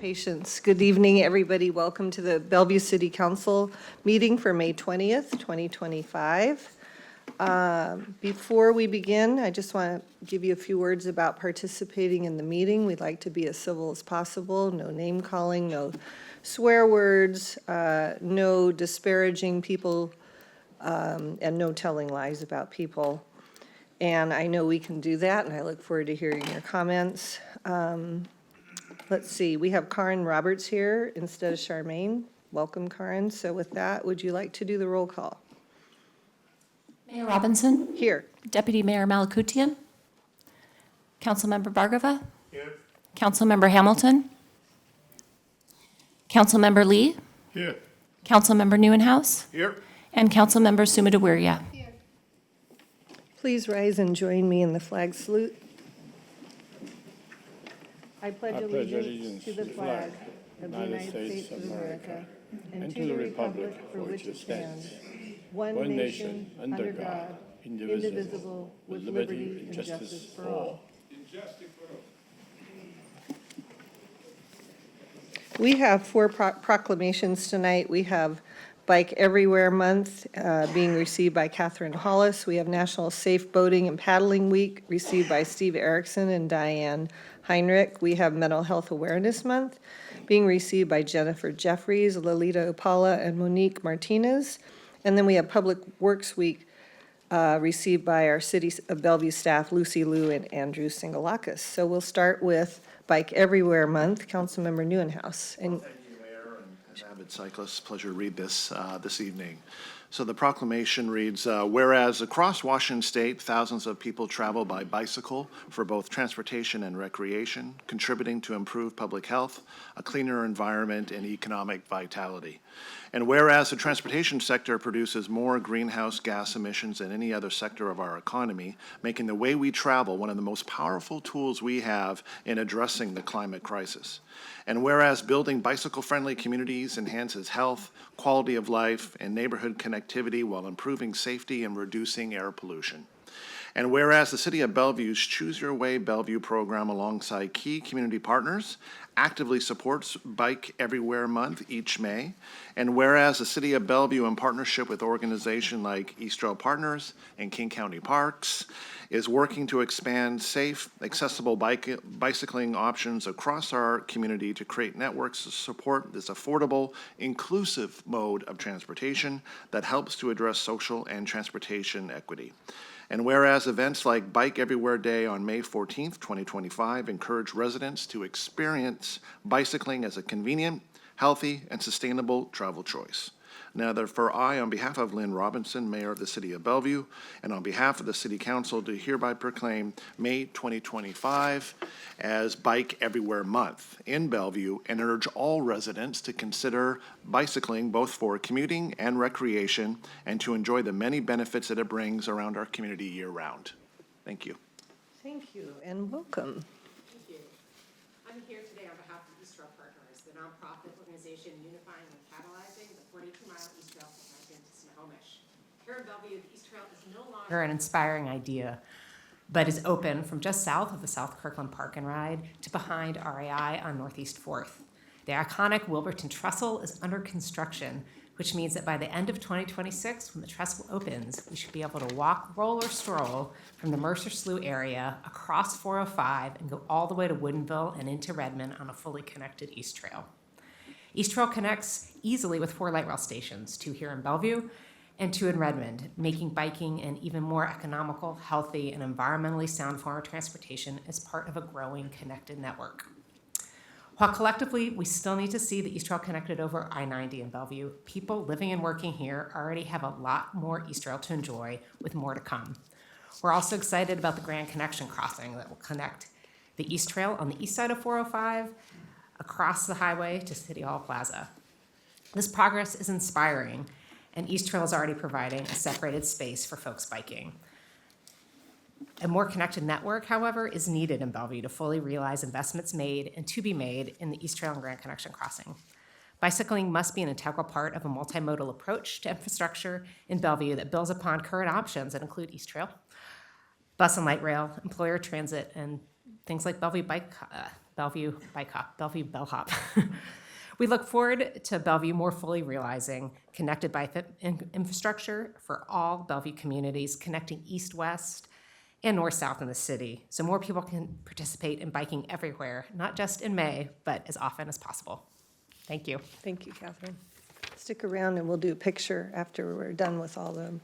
Patience. Good evening, everybody. Welcome to the Bellevue City Council meeting for May 20th, 2025. Before we begin, I just want to give you a few words about participating in the meeting. We'd like to be as civil as possible. No name calling, no swear words, no disparaging people, and no telling lies about people. And I know we can do that, and I look forward to hearing your comments. Let's see, we have Karen Roberts here instead of Charmaine. Welcome, Karen. So with that, would you like to do the roll call? Mayor Robinson? Here. Deputy Mayor Malakutian? Councilmember Bargava? Here. Councilmember Hamilton? Councilmember Lee? Here. Councilmember Neuenhuis? Here. And Councilmember Sumadawiria? Please rise and join me in the flag salute. I pledge allegiance to the flag of the United States of America and to the republic for which it stands, one nation, under God, indivisible, with liberty and justice for all. We have four proclamations tonight. We have Bike Everywhere Month being received by Catherine Hollis. We have National Safe Boating and Paddling Week received by Steve Erickson and Diane Heinrich. We have Mental Health Awareness Month being received by Jennifer Jeffries, Lolita Opala, and Monique Martinez. And then we have Public Works Week received by our City of Bellevue staff, Lucy Liu and Andrew Singalakis. So we'll start with Bike Everywhere Month. Councilmember Neuenhuis. And thank you, Mayor, and avid cyclist, pleasure to read this this evening. So the proclamation reads, whereas across Washington State, thousands of people travel by bicycle for both transportation and recreation, contributing to improved public health, a cleaner environment, and economic vitality. And whereas the transportation sector produces more greenhouse gas emissions than any other sector of our economy, making the way we travel one of the most powerful tools we have in addressing the climate crisis. And whereas building bicycle-friendly communities enhances health, quality of life, and neighborhood connectivity while improving safety and reducing air pollution. And whereas the City of Bellevue's Choose Your Way Bellevue program alongside key community partners actively supports Bike Everywhere Month each May, and whereas the City of Bellevue, in partnership with organizations like East Trail Partners and King County Parks, is working to expand safe, accessible bicycling options across our community to create networks to support this affordable, inclusive mode of transportation that helps to address social and transportation equity. And whereas events like Bike Everywhere Day on May 14th, 2025 encourage residents to experience bicycling as a convenient, healthy, and sustainable travel choice. Now, therefore, I, on behalf of Lynn Robinson, Mayor of the City of Bellevue, and on behalf of the City Council, do hereby proclaim May 2025 as Bike Everywhere Month in Bellevue and urge all residents to consider bicycling both for commuting and recreation and to enjoy the many benefits that it brings around our community year-round. Thank you. thank you and welcome. Thank you. I'm here today on behalf of East Trail Partners, the nonprofit organization unifying and catalyzing the 42-mile East Trail from Franklin to Snohomish. Here in Bellevue, the East Trail is no longer an inspiring idea, but is open from just south of the South Kirkland Park and Ride to behind RAI on Northeast 4th. The iconic Wilburton Trestle is under construction, which means that by the end of 2026, when the trestle opens, we should be able to walk, roll, or stroll from the Mercer Slough area across 405 and go all the way to Woodinville and into Redmond on a fully connected East Trail. East Trail connects easily with 4 light rail stations, 2 here in Bellevue and 2 in Redmond, making biking an even more economical, healthy, and environmentally sound form of transportation as part of a growing connected network. While collectively, we still need to see the East Trail connected over I-90 in Bellevue, people living and working here already have a lot more East Trail to enjoy, with more to come. We're also excited about the Grand Connection crossing that will connect the East Trail on the east side of 405 across the highway to City Hall Plaza. This progress is inspiring, and East Trail is already providing a separated space for folks biking. A more connected network, however, is needed in Bellevue to fully realize investments made and to be made in the East Trail and Grand Connection crossing. Bicycling must be an integral part of a multimodal approach to infrastructure in Bellevue that builds upon current options that include East Trail, bus and light rail, employer transit, and things like Bellevue Bellevue Bellevue Bellhop. We look forward to Bellevue more fully realizing connected bike infrastructure for all Bellevue communities, connecting east-west and north-south in the city, so more people can participate in biking everywhere, not just in May, but as often as possible. Thank you. Thank you, Catherine. Stick around and we'll do a picture after we're done with all of them.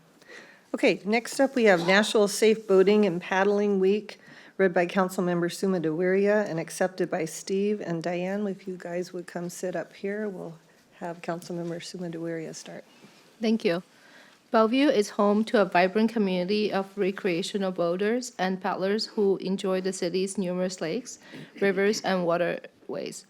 Okay, next up, we have National Safe Boating and Paddling Week, read by Councilmember Suma Deweria and accepted by Steve and Diane. If you guys would come sit up here, we'll have Councilmember Suma Deweria start. Thank you. Bellevue is home to a vibrant community of recreational boaters and paddlers who enjoy the city's numerous lakes, rivers, and waterways.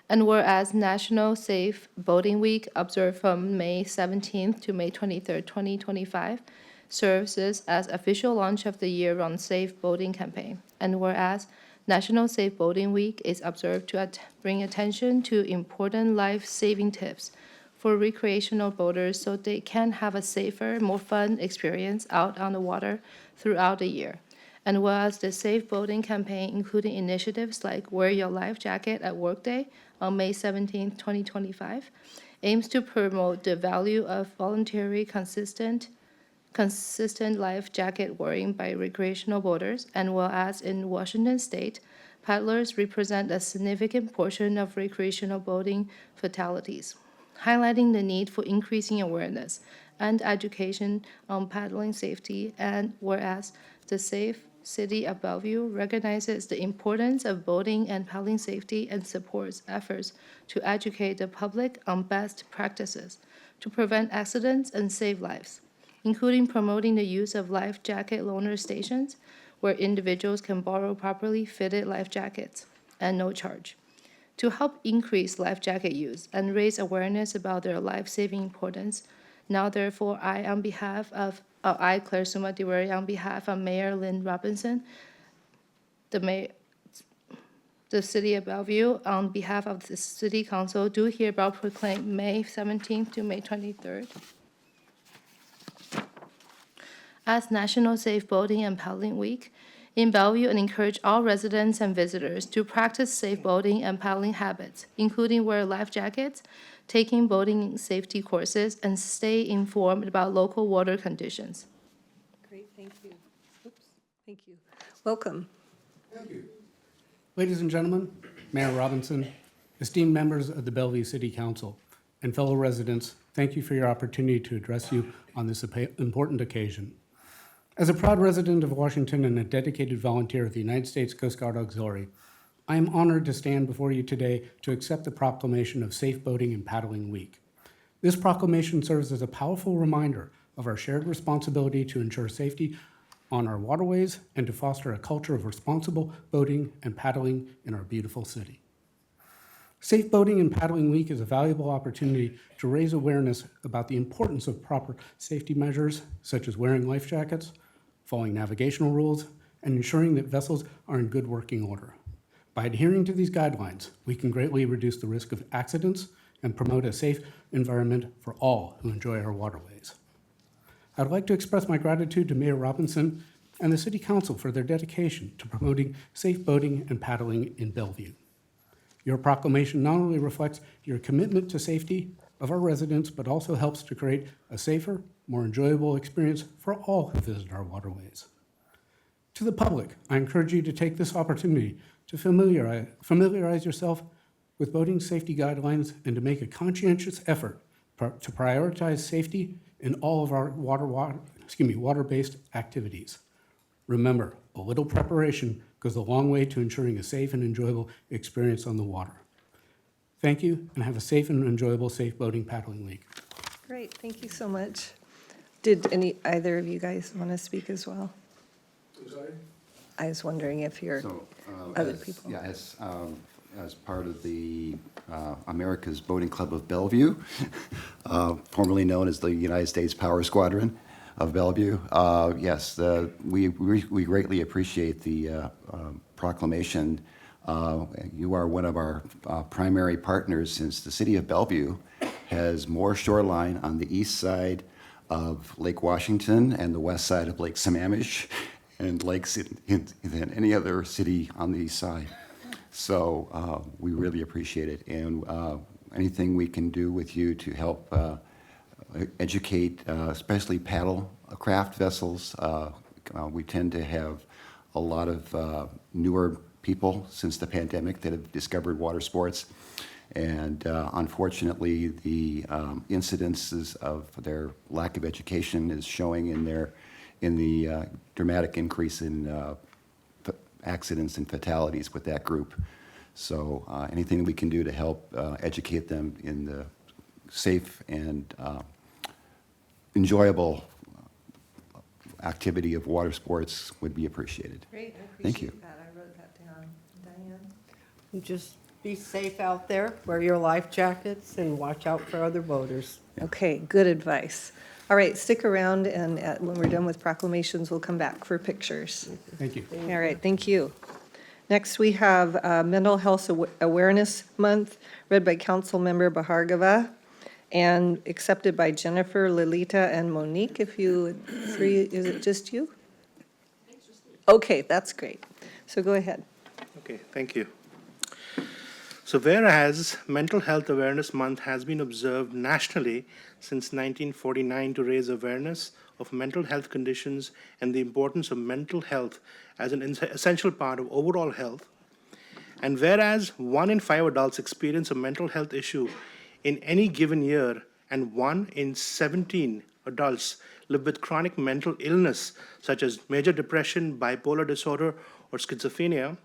And whereas National Safe Boating Week, observed from May 17th to May 23rd, 2025, serves as official launch of the year-round safe boating campaign. And whereas National Safe Boating Week is observed to bring attention to important life-saving tips for recreational boaters so they can have a safer, more fun experience out on the water throughout the year. And whereas the Safe Boating campaign, including initiatives like Wear Your Life Jacket at Work Day on May 17, 2025, aims to promote the value of voluntary, consistent life jacket wearing by recreational boaters, and whereas in Washington State, paddlers represent a significant portion of recreational boating fatalities, highlighting the need for increasing awareness and education on paddling safety, and whereas the Safe City of Bellevue recognizes the importance of boating and paddling safety and supports efforts to educate the public on best practices to prevent accidents and save lives, including promoting the use of life jacket loaner stations where individuals can borrow properly fitted life jackets and no charge, to help increase life jacket use and raise awareness about their life-saving importance. Now, therefore, I, Claire Suma Deweria, on behalf of Mayor Lynn Robinson, the City of Bellevue, on behalf of the City Council, do hereby proclaim May 17th to May 23rd as National Safe Boating and Paddling Week in Bellevue, and encourage all residents and visitors to practice safe boating and paddling habits, including wear life jackets, taking boating safety courses, and stay informed about local water conditions. Great, thank you. Oops, thank you. Welcome. Thank you. Ladies and gentlemen, Mayor Robinson, esteemed members of the Bellevue City Council, and fellow residents, thank you for your opportunity to address you on this important occasion. As a proud resident of Washington and a dedicated volunteer of the United States Coast Guard Auxiliary, I am honored to stand before you today to accept the proclamation of Safe Boating and Paddling Week. This proclamation serves as a powerful reminder of our shared responsibility to ensure safety on our waterways and to foster a culture of responsible boating and paddling in our beautiful city. Safe Boating and Paddling Week is a valuable opportunity to raise awareness about the importance of proper safety measures, such as wearing life jackets, following navigational rules, and ensuring that vessels are in good working order. By adhering to these guidelines, we can greatly reduce the risk of accidents and promote a safe environment for all who enjoy our waterways. I'd like to express my gratitude to Mayor Robinson and the City Council for their dedication to promoting safe boating and paddling in Bellevue. Your proclamation not only reflects your commitment to safety of our residents, but also helps to create a safer, more enjoyable experience for all who visit our waterways. To the public, I encourage you to take this opportunity to familiarize yourself with boating safety guidelines and to make a conscientious effort to prioritize safety in all of our water-based activities. Remember, a little preparation goes a long way to ensuring a safe and enjoyable experience on the water. Thank you, and have a safe and enjoyable Safe Boating Paddling Week. Great, thank you so much. Did either of you guys want to speak as well? I'm sorry? I was wondering if you're So, other people. Yeah, as part of the America's Boating Club of Bellevue, formerly known as the United States Power Squadron of Bellevue, yes, we greatly appreciate the proclamation. You are one of our primary partners, since the city of Bellevue has more shoreline on the east side of Lake Washington and the west side of Lake Sammamish and lakes than any other city on the east side. So we really appreciate it. And anything we can do with you to help educate, especially paddle craft vessels. We tend to have a lot of newer people since the pandemic that have discovered water sports. And unfortunately, the incidences of their lack of education is showing in the dramatic increase in accidents and fatalities with that group. So anything we can do to help educate them in the safe and enjoyable activity of water sports would be appreciated. Great, I Thank you. appreciate that. I wrote that down. Diane? Just be safe out there, wear your life jackets, and watch out for other boaters. Okay, good advice. All right, stick around, and when we're done with proclamations, we'll come back for pictures. Thank you. All right, thank you. Next, we have Mental Health Awareness Month, read by Councilmember Bhargava, and accepted by Jennifer, Lolita, and Monique. If you three, is it just you? Okay, that's great. So go ahead. Okay, thank you. So whereas Mental Health Awareness Month has been observed nationally since 1949 to raise awareness of mental health conditions and the importance of mental health as an essential part of overall health, and whereas 1 in 5 adults experience a mental health issue in any given year, and 1 in 17 adults live with chronic mental illness such as major depression, bipolar disorder, or schizophrenia,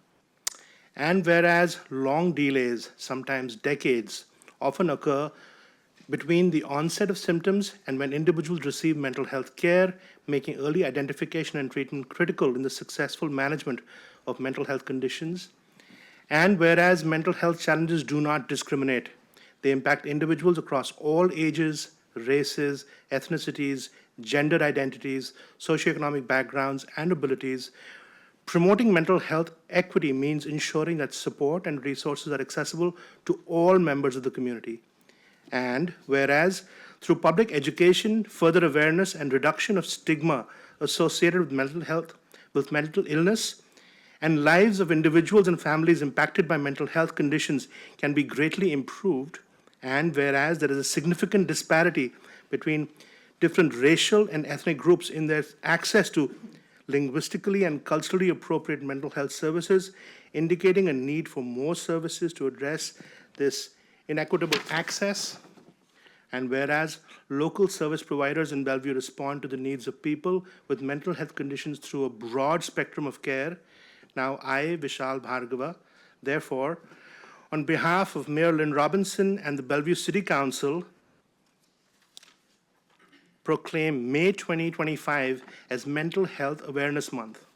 and whereas long delays, sometimes decades, often occur between the onset of symptoms and when individuals receive mental health care, making early identification and treatment critical in the successful management of mental health conditions, and whereas mental health challenges do not discriminate, they impact individuals across all ages, races, ethnicities, gender identities, socioeconomic backgrounds, and abilities. Promoting mental health equity means ensuring that support and resources are accessible to all members of the community. And whereas through public education, further awareness, and reduction of stigma associated with mental health, with mental illness, and lives of individuals and families impacted by mental health conditions can be greatly improved, and whereas there is a significant disparity between different racial and ethnic groups in their access to linguistically and culturally appropriate mental health services, indicating a need for more services to address this inequitable access, and whereas local service providers in Bellevue respond to the needs of people with mental health conditions through a broad spectrum of care, now I, Vishal Bhargava, therefore, on behalf of Mayor Lynn Robinson and the Bellevue City Council, proclaim May 2025 as Mental Health Awareness Month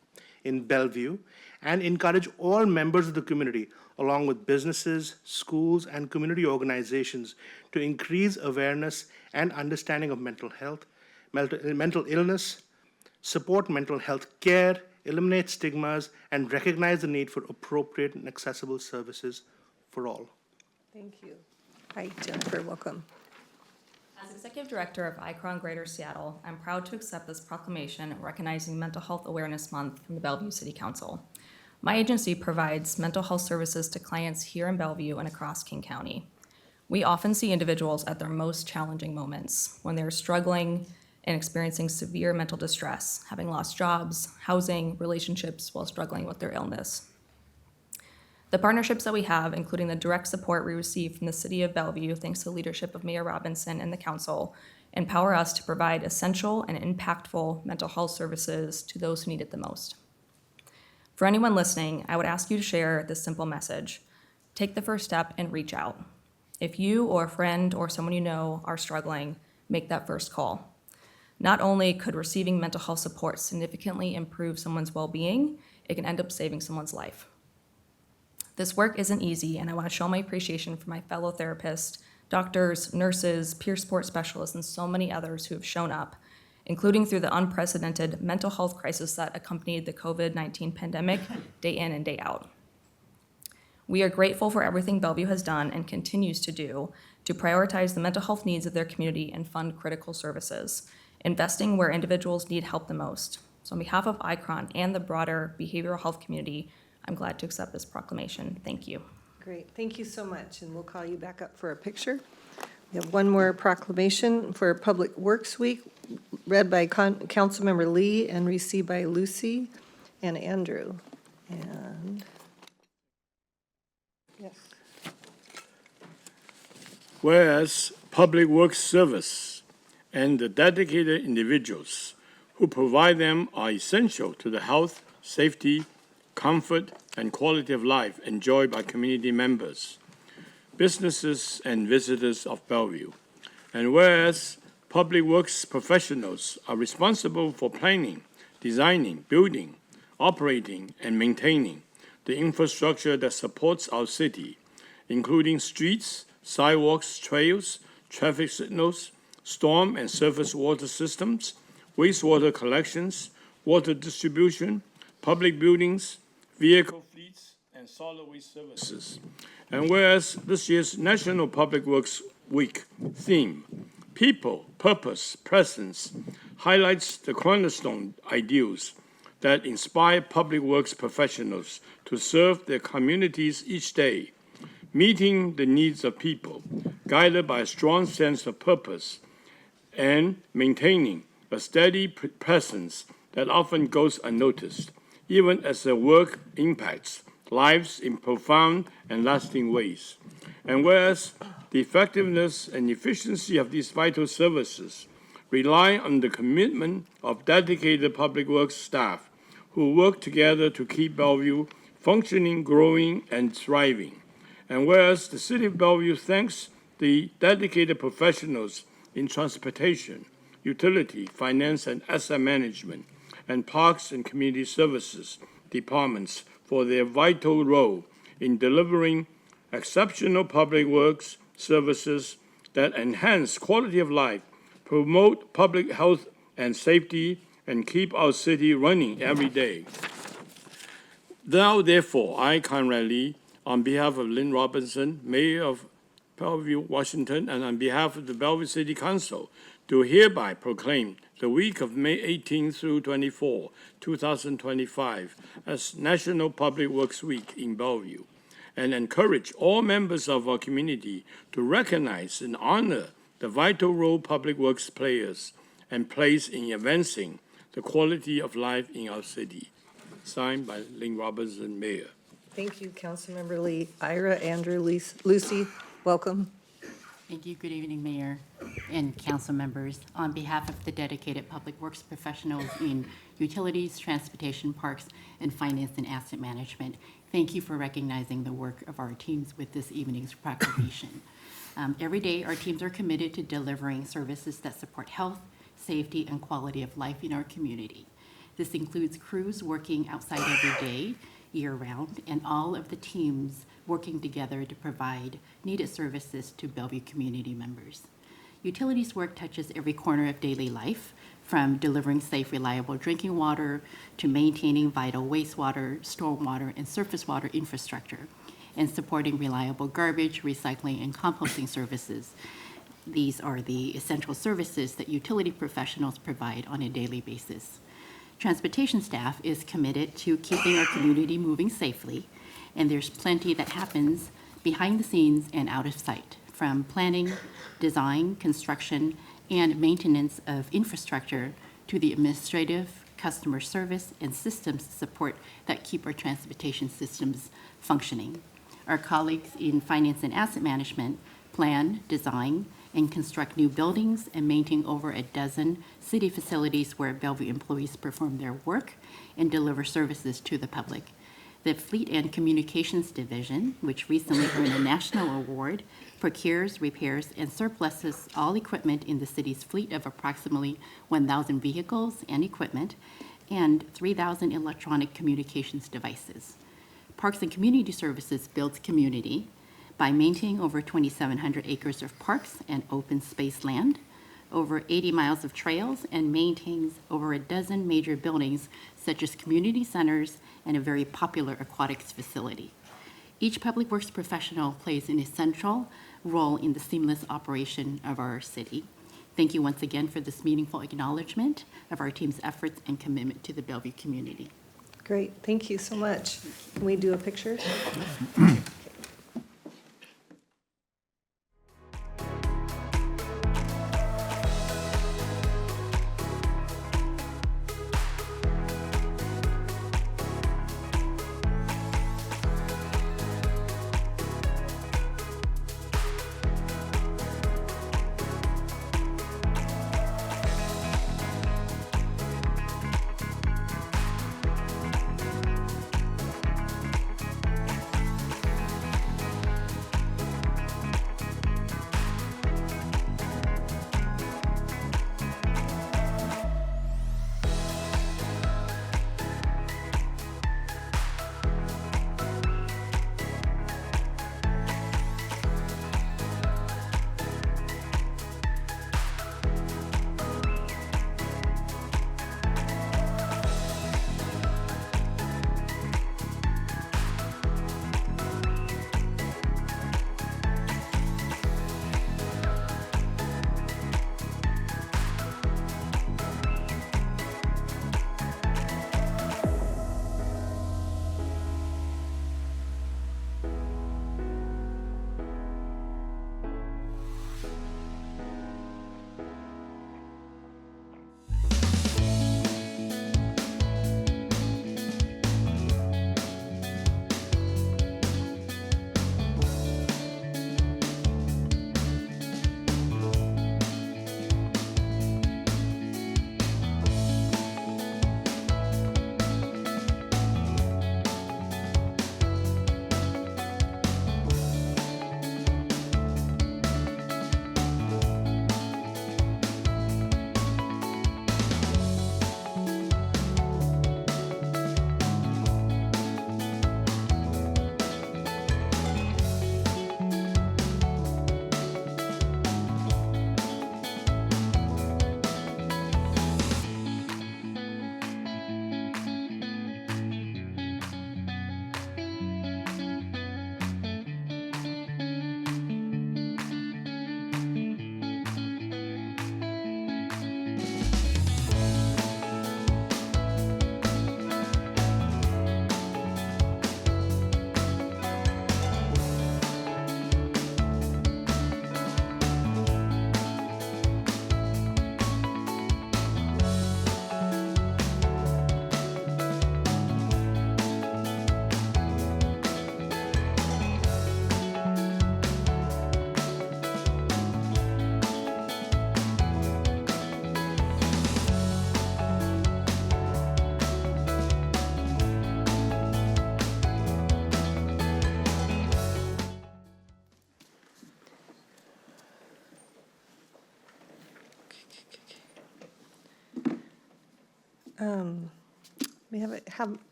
in Bellevue and encourage all members of the community, along with businesses, schools, and community organizations, to increase awareness and understanding of mental health, mental illness, support mental health care, eliminate stigmas, and recognize the need for appropriate and accessible services for all. Thank you. Hi, Jennifer, welcome. As Executive Director of ICRON Greater Seattle, I'm proud to accept this proclamation recognizing Mental Health Awareness Month from the Bellevue City Council. My agency provides mental health services to clients here in Bellevue and across King County. We often see individuals at their most challenging moments when they're struggling and experiencing severe mental distress, having lost jobs, housing, relationships while struggling with their illness. The partnerships that we have, including the direct support we receive from the City of Bellevue, thanks to the leadership of Mayor Robinson and the Council, empower us to provide essential and impactful mental health services to those who need it the most. For anyone listening, I would ask you to share this simple message. Take the first step and reach out. If you or a friend or someone you know are struggling, make that first call. Not only could receiving mental health support significantly improve someone's well-being, it can end up saving someone's life. This work isn't easy, and I want to show my appreciation for my fellow therapists, doctors, nurses, peer support specialists, and so many others who have shown up, including through the unprecedented mental health crisis that accompanied the COVID-19 pandemic day in and day out. We are grateful for everything Bellevue has done and continues to do to prioritize the mental health needs of their community and fund critical services, investing where individuals need help the most. So on behalf of ICRON and the broader behavioral health community, I'm glad to accept this proclamation. Thank you. Great, thank you so much, and we'll call you back up for a picture. We have one more proclamation for Public Works Week, read by Councilmember Lee and received by Lucy and Andrew. And, yes. Whereas Public Works Service and the dedicated individuals who provide them are essential to the health, safety, comfort, and quality of life enjoyed by community members, businesses, and visitors of Bellevue. And whereas public works professionals are responsible for planning, designing, building, operating, and maintaining the infrastructure that supports our city, including streets, sidewalks, trails, traffic signals, storm and surface water systems, wastewater collections, water distribution, public buildings, vehicle fleets, and solid waste services. And whereas this year's National Public Works Week theme, People, Purpose, Presence, highlights the cornerstone ideals that inspire public works professionals to serve their communities each day, meeting the needs of people, guided by a strong sense of purpose, and maintaining a steady presence that often goes unnoticed, even as their work impacts lives in profound and lasting ways. And whereas the effectiveness and efficiency of these vital services rely on the commitment of dedicated public works staff who work together to keep Bellevue functioning, growing, and thriving. And whereas the City of Bellevue thanks the dedicated professionals in transportation, utility, finance, and asset management, and parks and community services departments for their vital role in delivering exceptional public works services that enhance quality of life, promote public health and safety, and keep our city running every day. Now, therefore, I, Conrad Lee, on behalf of Lynn Robinson, Mayor of Bellevue, Washington, and on behalf of the Bellevue City Council, do hereby proclaim the week of May 18 through 24, 2025, as National Public Works Week in Bellevue, and encourage all members of our community to recognize and honor the vital role public works players and plays in advancing the quality of life in our city. Signed by Lynn Robinson, Mayor. Thank you, Councilmember Lee. Ira, Andrew, Lucy, welcome. Thank you. Good evening, Mayor and council members. On behalf of the dedicated public works professionals in utilities, transportation, parks, and finance and asset management, thank you for recognizing the work of our teams with this evening's proclamation. Every day, our teams are committed to delivering services that support health, safety, and quality of life in our community. This includes crews working outside every day, year-round, and all of the teams working together to provide needed services to Bellevue community members. Utilities work touches every corner of daily life, from delivering safe, reliable drinking water to maintaining vital wastewater, stormwater, and surface water infrastructure, and supporting reliable garbage, recycling, and composting services. These are the essential services that utility professionals provide on a daily basis. Transportation staff is committed to keeping our community moving safely, and there's plenty that happens behind the scenes and out of sight, from planning, design, construction, and maintenance of infrastructure to the administrative, customer service, and systems support that keep our transportation systems functioning. Our colleagues in finance and asset management plan, design, and construct new buildings and maintain over a dozen city facilities where Bellevue employees perform their work and deliver services to the public. The Fleet and Communications Division, which recently earned a national award, procures, repairs, and surpluses all equipment in the city's fleet of approximately 1,000 vehicles and equipment and 3,000 electronic communications devices. Parks and Community Services builds community by maintaining over 2,700 acres of parks and open space land, over 80 miles of trails, and maintains over a dozen major buildings such as community centers and a very popular aquatics facility. Each public works professional plays an essential role in the seamless operation of our city. Thank you once again for this meaningful acknowledgement of our team's efforts and commitment to the Bellevue community. Great, thank you so much. Can we do a picture?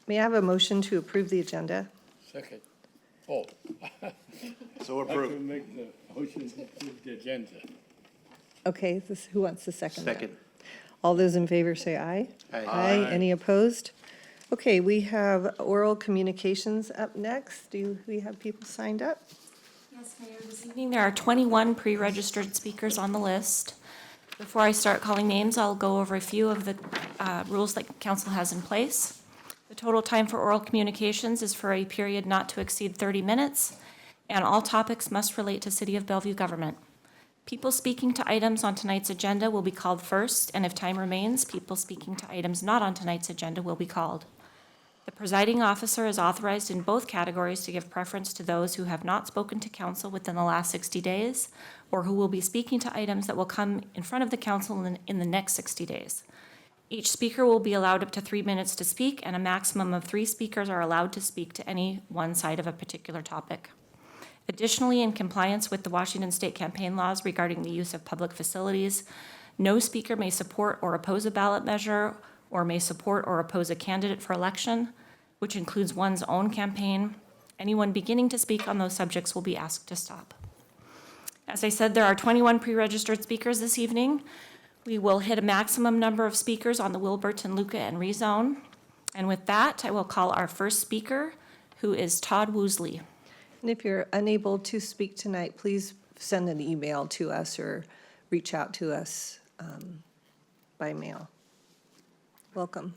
May I have a motion to approve the agenda? Second. Oh. So I approved. can make the motion to approve the agenda. Okay, who wants to second that? Second. All those in favor say aye. Aye. Any opposed? Okay, we have oral communications up next. Do we have people signed up? Yes, Mayor, this evening there are 21 pre-registered speakers on the list. Before I start calling names, I'll go over a few of the rules that council has in place. The total time for oral communications is for a period not to exceed 30 minutes, and all topics must relate to City of Bellevue government. People speaking to items on tonight's agenda will be called first, and if time remains, people speaking to items not on tonight's agenda will be called. The presiding officer is authorized in both categories to give preference to those who have not spoken to council within the last 60 days, or who will be speaking to items that will come in front of the council in the next 60 days. Each speaker will be allowed up to 3 minutes to speak, and a maximum of 3 speakers are allowed to speak to any one side of a particular topic. Additionally, in compliance with the Washington state campaign laws regarding the use of public facilities, no speaker may support or oppose a ballot measure or may support or oppose a candidate for election, which includes one's own campaign. Anyone beginning to speak on those subjects will be asked to stop. As I said, there are 21 pre-registered speakers this evening. We will hit a maximum number of speakers on the Wilburton, Luca, and rezone. And with that, I will call our first speaker, who is Todd Woosley. And if you're unable to speak tonight, please send an email to us or reach out to us by mail. Welcome.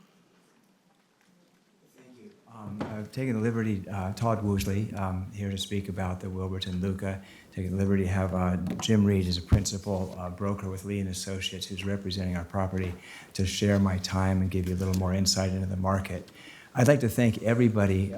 I've taken the liberty, Todd Woosley, here to speak about the Wilburton Luca. Taking the liberty to have Jim Reed as a principal broker with Lee and Associates, who's representing our property, to share my time and give you a little more insight into the market. I'd like to thank everybody,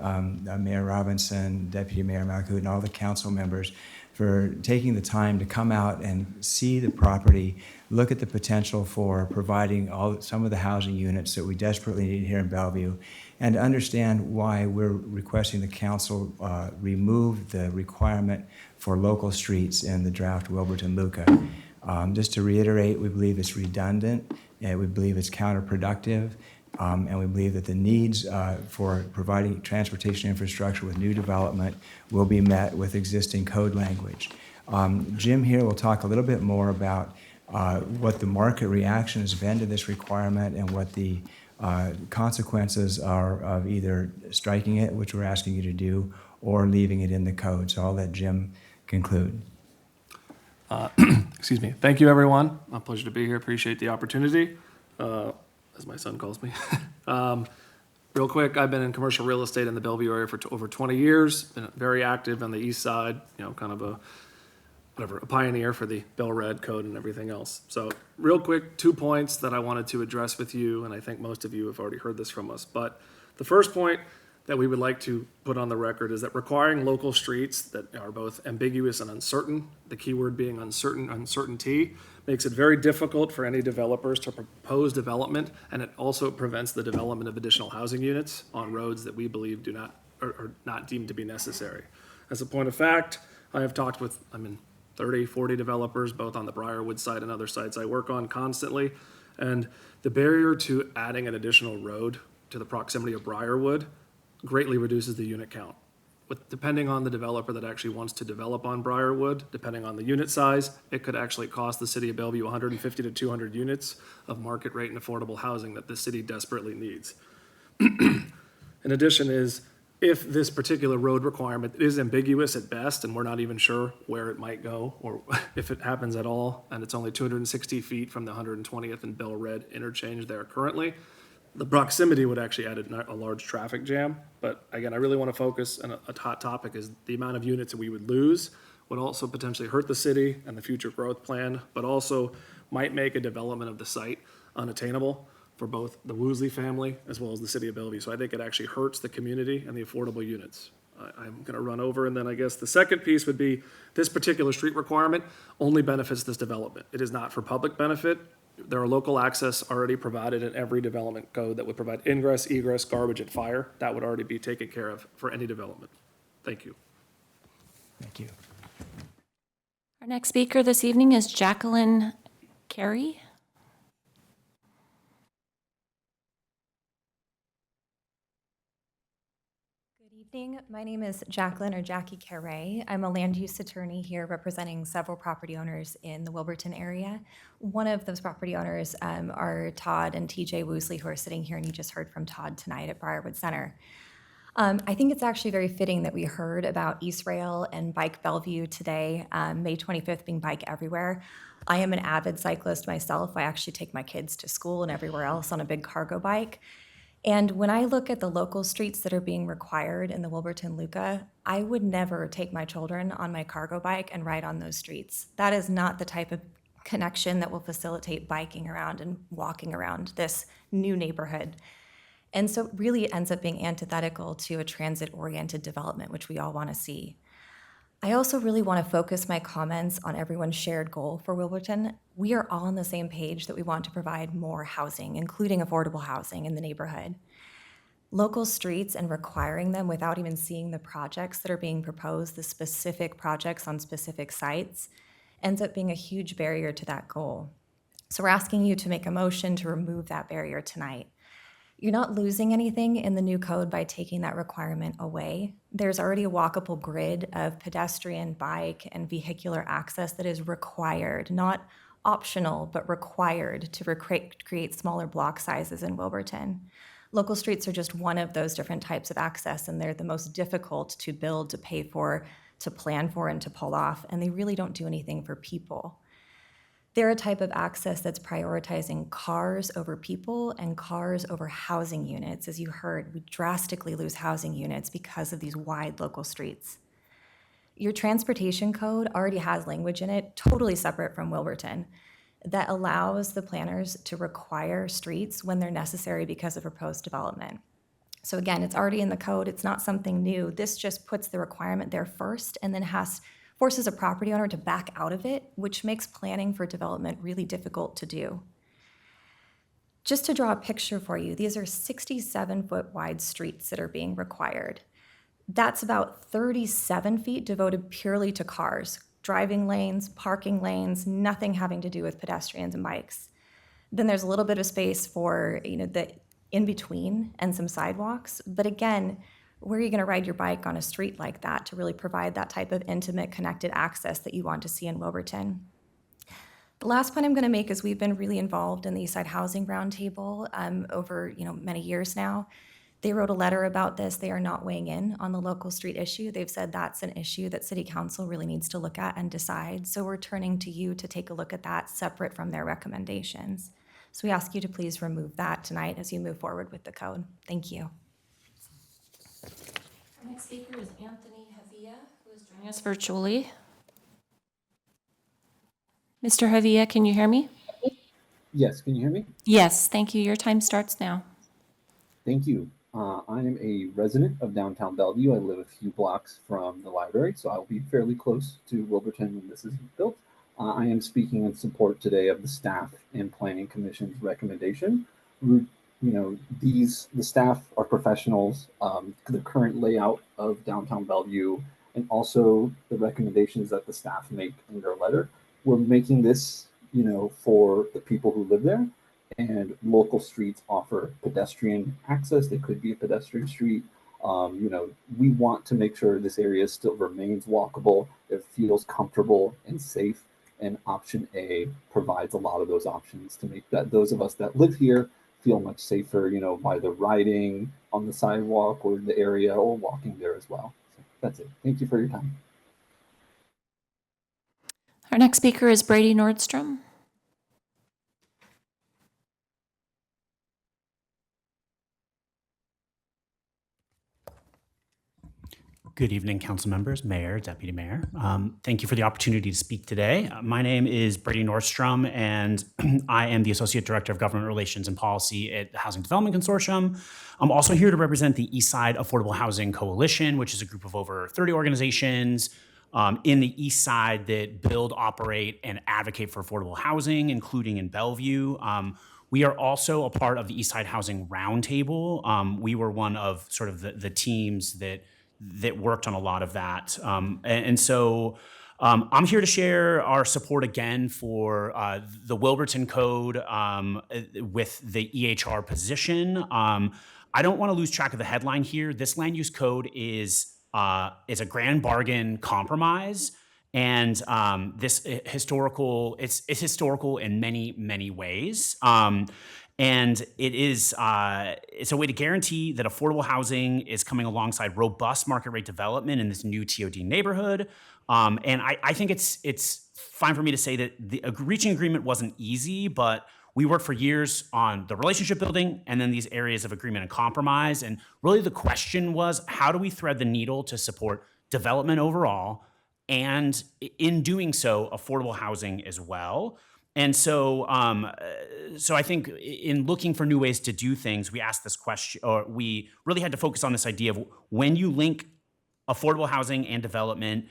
Mayor Robinson, Deputy Mayor Malkout, and all the council members for taking the time to come out and see the property, look at the potential for providing some of the housing units that we desperately need here in Bellevue, and understand why we're requesting the council remove the requirement for local streets in the draft Wilburton Luca. Just to reiterate, we believe it's redundant, and we believe it's counterproductive, and we believe that the needs for providing transportation infrastructure with new development will be met with existing code language. Jim here will talk a little bit more about what the market reaction has been to this requirement and what the consequences are of either striking it, which we're asking you to do, or leaving it in the code. So I'll let Jim conclude. Excuse me. Thank you, everyone. My pleasure to be here. Appreciate the opportunity, as my son calls me. Real quick, I've been in commercial real estate in the Bellevue area for over 20 years. Been very active on the east side, kind of a pioneer for the Bell Red code and everything else. So real quick, 2 points that I wanted to address with you, and I think most of you have already heard this from us. But the first point that we would like to put on the record is that requiring local streets that are both ambiguous and uncertain, the key word being uncertainty, makes it very difficult for any developers to propose development, and it also prevents the development of additional housing units on roads that we believe are not deemed to be necessary. As a point of fact, I have talked with, 30, 40 developers, both on the Briarwood side and other sites I work on constantly, and the barrier to adding an additional road to the proximity of Briarwood greatly reduces the unit count. Depending on the developer that actually wants to develop on Briarwood, depending on the unit size, it could actually cost the city of Bellevue 150 to 200 units of market rate and affordable housing that the city desperately needs. In addition is, if this particular road requirement is ambiguous at best, and we're not even sure where it might go, or if it happens at all, and it's only 260 feet from the 120th and Bell Red interchange there currently, the proximity would actually add a large traffic jam. But again, I really want to focus, and a hot topic is the amount of units that we would lose would also potentially hurt the city and the future growth plan, but also might make a development of the site unattainable for both the Woosley family as well as the city of Bellevue. So I think it actually hurts the community and the affordable units. I'm going to run over, and then I guess the second piece would be this particular street requirement only benefits this development. It is not for public benefit. There are local access already provided in every development code that would provide ingress, egress, garbage, and fire. That would already be taken care of for any development. Thank you. Thank you. Our next speaker this evening is Jacqueline Carey. Good evening. My name is Jacqueline, or Jackie Carey. I'm a land use attorney here representing several property owners in the Wilburton area. One of those property owners are Todd and TJ Woosley, who are sitting here, and you just heard from Todd tonight at Briarwood Center. I think it's actually very fitting that we heard about East Rail and Bike Bellevue today, May 25th being Bike Everywhere. I am an avid cyclist myself. I actually take my kids to school and everywhere else on a big cargo bike. And when I look at the local streets that are being required in the Wilburton Luca, I would never take my children on my cargo bike and ride on those streets. That is not the type of connection that will facilitate biking around and walking around this new neighborhood. And so really it ends up being antithetical to a transit-oriented development, which we all want to see. I also really want to focus my comments on everyone's shared goal for Wilburton. We are all on the same page that we want to provide more housing, including affordable housing in the neighborhood. Local streets and requiring them without even seeing the projects that are being proposed, the specific projects on specific sites, ends up being a huge barrier to that goal. So we're asking you to make a motion to remove that barrier tonight. You're not losing anything in the new code by taking that requirement away. There's already a walkable grid of pedestrian, bike, and vehicular access that is required, not optional, but required to create smaller block sizes in Wilburton. Local streets are just one of those different types of access, and they're the most difficult to build, to pay for, to plan for, and to pull off, and they really don't do anything for people. They're a type of access that's prioritizing cars over people and cars over housing units. As you heard, we drastically lose housing units because of these wide local streets. Your transportation code already has language in it, totally separate from Wilburton, that allows the planners to require streets when they're necessary because of proposed development. So again, it's already in the code. It's not something new. This just puts the requirement there first and then forces a property owner to back out of it, which makes planning for development really difficult to do. Just to draw a picture for you, these are 67-foot wide streets that are being required. That's about 37 feet devoted purely to cars, driving lanes, parking lanes, nothing having to do with pedestrians and bikes. Then there's a little bit of space for, the in between and some sidewalks. But again, where are you going to ride your bike on a street like that to really provide that type of intimate, connected access that you want to see in Wilburton? The last point I'm going to make is we've been really involved in the Eastside Housing Roundtable over many years now. They wrote a letter about this. They are not weighing in on the local street issue. They've said that's an issue that City Council really needs to look at and decide. So we're turning to you to take a look at that separate from their recommendations. So we ask you to please remove that tonight as you move forward with the code. Thank you. Our next speaker is Anthony Havia, who is joining us virtually. Mr. Havia, can you hear me? Yes, can you hear me? Yes, thank you. Your time starts now. Thank you. I am a resident of downtown Bellevue. I live a few blocks from the library, so I'll be fairly close to Wilburton when this is built. I am speaking in support today of the staff and planning commission's recommendation. The staff are professionals. The current layout of downtown Bellevue and also the recommendations that the staff make in their letter. We're making this, for the people who live there. And local streets offer pedestrian access. They could be a pedestrian street. We want to make sure this area still remains walkable. It feels comfortable and safe. And option A provides a lot of those options to make that those of us that live here feel much safer, by the riding on the sidewalk or in the area or walking there as well. So that's it. Thank you for your time. Our next speaker is Brady Nordstrom. Good evening, council members, mayor, deputy mayor. Thank you for the opportunity to speak today. My name is Brady Nordstrom, and I am the Associate Director of Government Relations and Policy at the Housing Development Consortium. I'm also here to represent the Eastside Affordable Housing Coalition, which is a group of over 30 organizations in the East Side that build, operate, and advocate for affordable housing, including in Bellevue. We are also a part of the Eastside Housing Roundtable. We were one of sort of the teams that worked on a lot of that. So I'm here to share our support again for the Wilburton Code with the EHR position. I don't want to lose track of the headline here. This land use code is a grand bargain compromise. And it's historical in many, many ways. And it's a way to guarantee that affordable housing is coming alongside robust market rate development in this new TOD neighborhood. And I think it's fine for me to say that reaching agreement wasn't easy, but we worked for years on the relationship building and then these areas of agreement and compromise. And really the question was, how do we thread the needle to support development overall, and in doing so, affordable housing as well? And so I think in looking for new ways to do things, we asked this question, or we really had to focus on this idea of when you link affordable housing and development,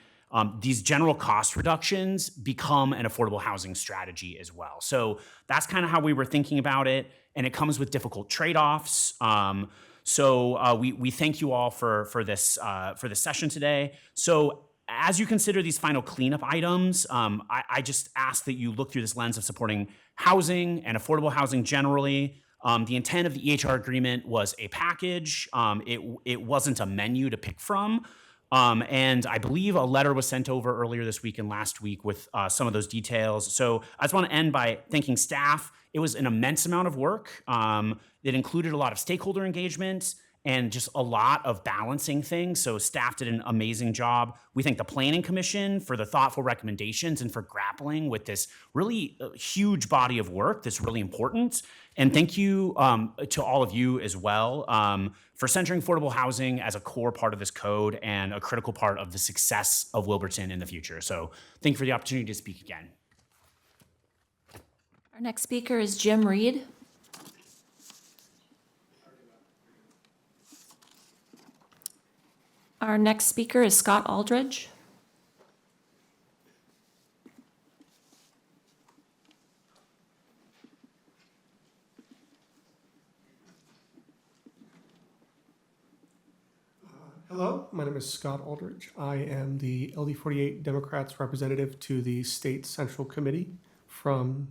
these general cost reductions become an affordable housing strategy as well. So that's kind of how we were thinking about it, and it comes with difficult trade-offs. So we thank you all for this session today. So as you consider these final cleanup items, I just ask that you look through this lens of supporting housing and affordable housing generally. The intent of the EHR agreement was a package. It wasn't a menu to pick from. And I believe a letter was sent over earlier this week and last week with some of those details. So I just want to end by thanking staff. It was an immense amount of work. It included a lot of stakeholder engagement. and just a lot of balancing things. So staff did an amazing job. We thank the Planning Commission for the thoughtful recommendations and for grappling with this really huge body of work that's really important. And thank you to all of you as well for centering affordable housing as a core part of this code and a critical part of the success of Wilburton in the future. So thank you for the opportunity to speak again. Our next speaker is Jim Reed. Our next speaker is Scott Aldridge. Hello, my name is Scott Aldridge. I am the LD48 Democrats representative to the State Central Committee from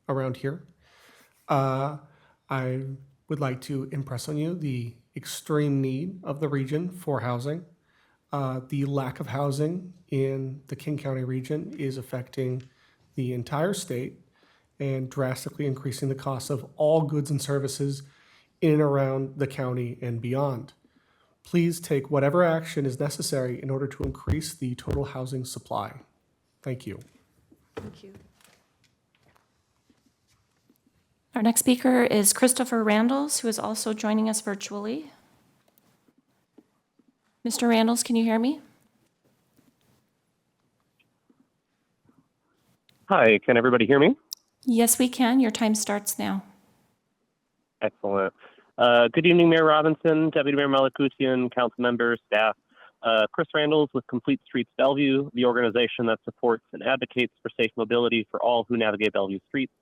around here. I would like to impress on you the extreme need of the region for housing. The lack of housing in the King County region is affecting the entire state and drastically increasing the cost of all goods and services in and around the county and beyond. Please take whatever action is necessary in order to increase the total housing supply. Thank you. Thank you. Our next speaker is Christopher Randalls, who is also joining us virtually. Mr. Randalls, can you hear me? Hi, can everybody hear me? Yes, we can. Your time starts now. Excellent. Good evening, Mayor Robinson, Deputy Mayor Malakousian, council members, staff. Chris Randalls with Complete Streets Bellevue, the organization that supports and advocates for safe mobility for all who navigate Bellevue streets.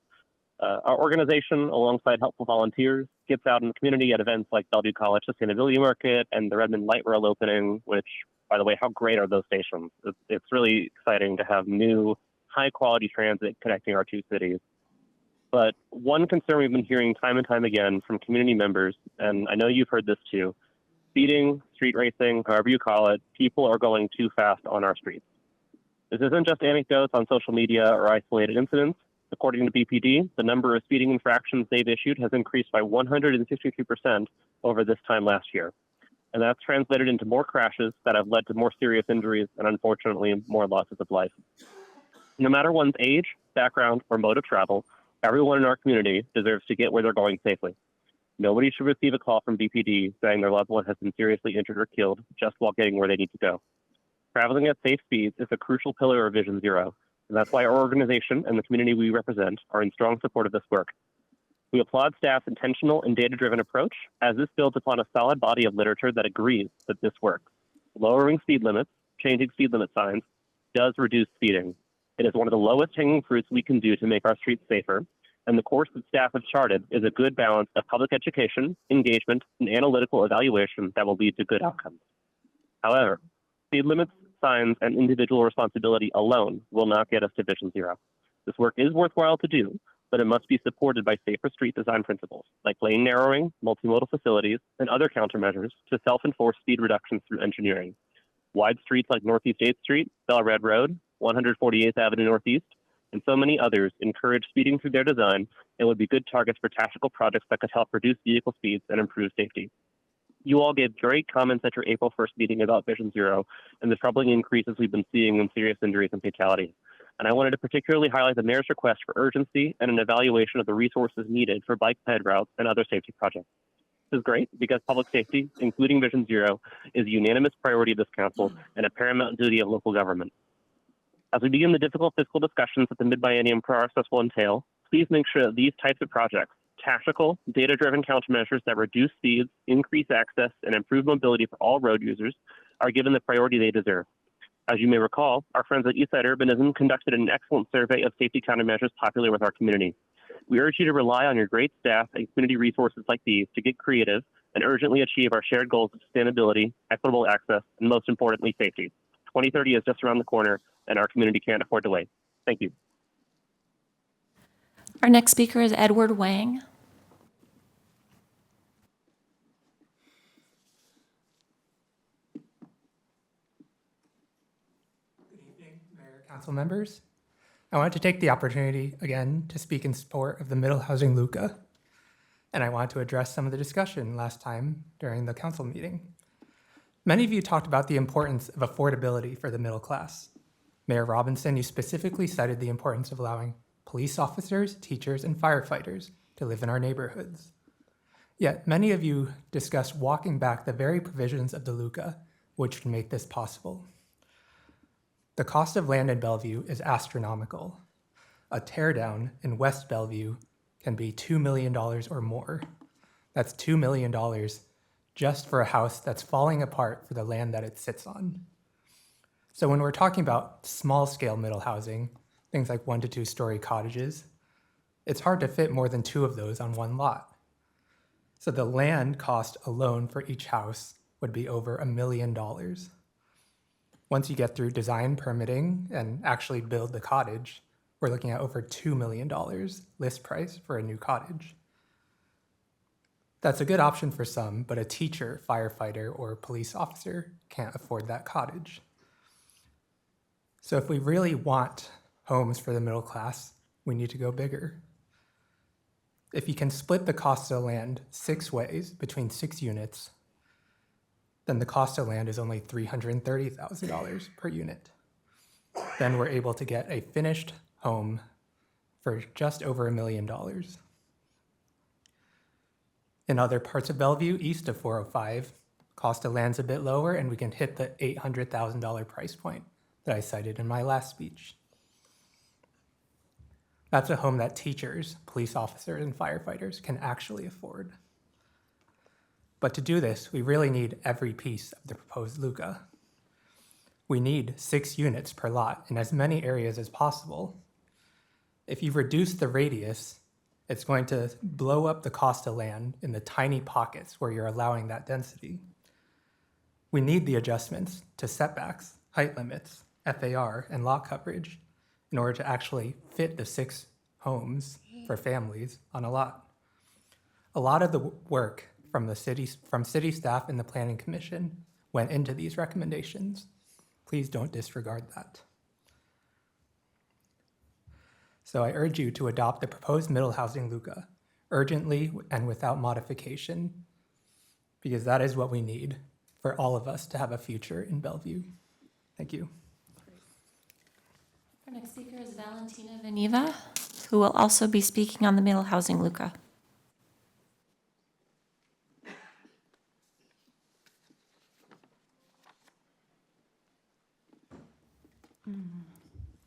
Our organization, alongside helpful volunteers, gets out in the community at events like Bellevue College Sustainability Market and the Redmond Light Rail opening, which, by the way, how great are those stations? It's really exciting to have new, high-quality transit connecting our two cities. But one concern we've been hearing time and time again from community members, and I know you've heard this too, speeding, street racing, however you call it, people are going too fast on our streets. This isn't just anecdotes on social media or isolated incidents. According to BPD, the number of speeding infractions they've issued has increased by 163% over this time last year. And that's translated into more crashes that have led to more serious injuries and, unfortunately, more losses of life. No matter one's age, background, or mode of travel, everyone in our community deserves to get where they're going safely. Nobody should receive a call from BPD saying their loved one has been seriously injured or killed just while getting where they need to go. Traveling at safe speeds is a crucial pillar of Vision Zero, and that's why our organization and the community we represent are in strong support of this work. We applaud staff's intentional and data-driven approach, as this builds upon a solid body of literature that agrees that this works. Lowering speed limits, changing speed limit signs, does reduce speeding. It is one of the lowest hanging fruits we can do to make our streets safer, and the course that staff have charted is a good balance of public education, engagement, and analytical evaluation that will lead to good outcomes. However, speed limits, signs, and individual responsibility alone will not get us to Vision Zero. This work is worthwhile to do, but it must be supported by safer street design principles, like lane narrowing, multimodal facilities, and other countermeasures to self-enforce speed reductions through engineering. Wide streets like Northeast 8th Street, Bell Red Road, 148th Avenue Northeast, and so many others encourage speeding through their design and would be good targets for tactical projects that could help reduce vehicle speeds and improve safety. You all gave great comments at your April 1st meeting about Vision Zero and the troubling increases we've been seeing in serious injuries and fatalities. And I wanted to particularly highlight the mayor's request for urgency and an evaluation of the resources needed for bike ped routes and other safety projects. This is great because public safety, including Vision Zero, is a unanimous priority of this council and a paramount duty of local government. As we begin the difficult fiscal discussions that the mid-biennium process will entail, please make sure that these types of projects, tactical, data-driven countermeasures that reduce speeds, increase access, and improve mobility for all road users, are given the priority they deserve. As you may recall, our friends at Eastside Urbanism conducted an excellent survey of safety countermeasures popular with our community. We urge you to rely on your great staff and community resources like these to get creative and urgently achieve our shared goals of sustainability, equitable access, and most importantly, safety. 2030 is just around the corner, and our community can't afford to wait. Thank you. Our next speaker is Edward Wang. Council members. I wanted to take the opportunity again to speak in support of the Middle Housing LUCA. and I want to address some of the discussion last time during the council meeting. Many of you talked about the importance of affordability for the middle class. Mayor Robinson, you specifically cited the importance of allowing police officers, teachers, and firefighters to live in our neighborhoods. Yet many of you discussed walking back the very provisions of the LUCA, which would make this possible. The cost of land in Bellevue is astronomical. A teardown in West Bellevue can be $2 million or more. That's $2 million just for a house that's falling apart for the land that it sits on. So when we're talking about small-scale middle housing, things like 1 to 2 story cottages, it's hard to fit more than 2 of those on one lot. So the land cost alone for each house would be over $1 million. Once you get through design, permitting, and actually build the cottage, we're looking at over $2 million list price for a new cottage. That's a good option for some, but a teacher, firefighter, or police officer can't afford that cottage. So if we really want homes for the middle class, we need to go bigger. If you can split the cost of land 6 ways between 6 units, then the cost of land is only $330,000 per unit. Then we're able to get a finished home for just over $1 million. In other parts of Bellevue, east of 405, cost of land's a bit lower, and we can hit the $800,000 price point that I cited in my last speech. That's a home that teachers, police officers, and firefighters can actually afford. But to do this, we really need every piece of the proposed LUCA. We need 6 units per lot in as many areas as possible. If you reduce the radius, it's going to blow up the cost of land in the tiny pockets where you're allowing that density. We need the adjustments to setbacks, height limits, FAR, and lot coverage in order to actually fit the 6 homes for families on a lot. A lot of the work from city staff and the Planning Commission went into these recommendations. Please don't disregard that. So I urge you to adopt the proposed middle housing LUCA urgently and without modification, because that is what we need for all of us to have a future in Bellevue. Thank you. Our next speaker is Valentina Veneva, who will also be speaking on the middle housing LUCA.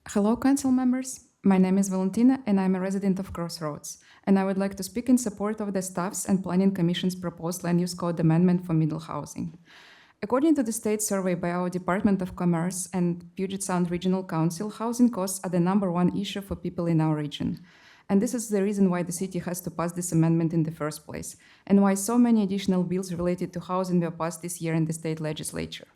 Hello, council members. My name is Valentina, and I'm a resident of Crossroads. And I would like to speak in support of the staff's and Planning Commission's proposed land use code amendment for middle housing. According to the state survey by our Department of Commerce and Puget Sound Regional Council, housing costs are the #1 issue for people in our region. And this is the reason why the city has to pass this amendment in the first place, and why so many additional bills related to housing were passed this year in the state legislature.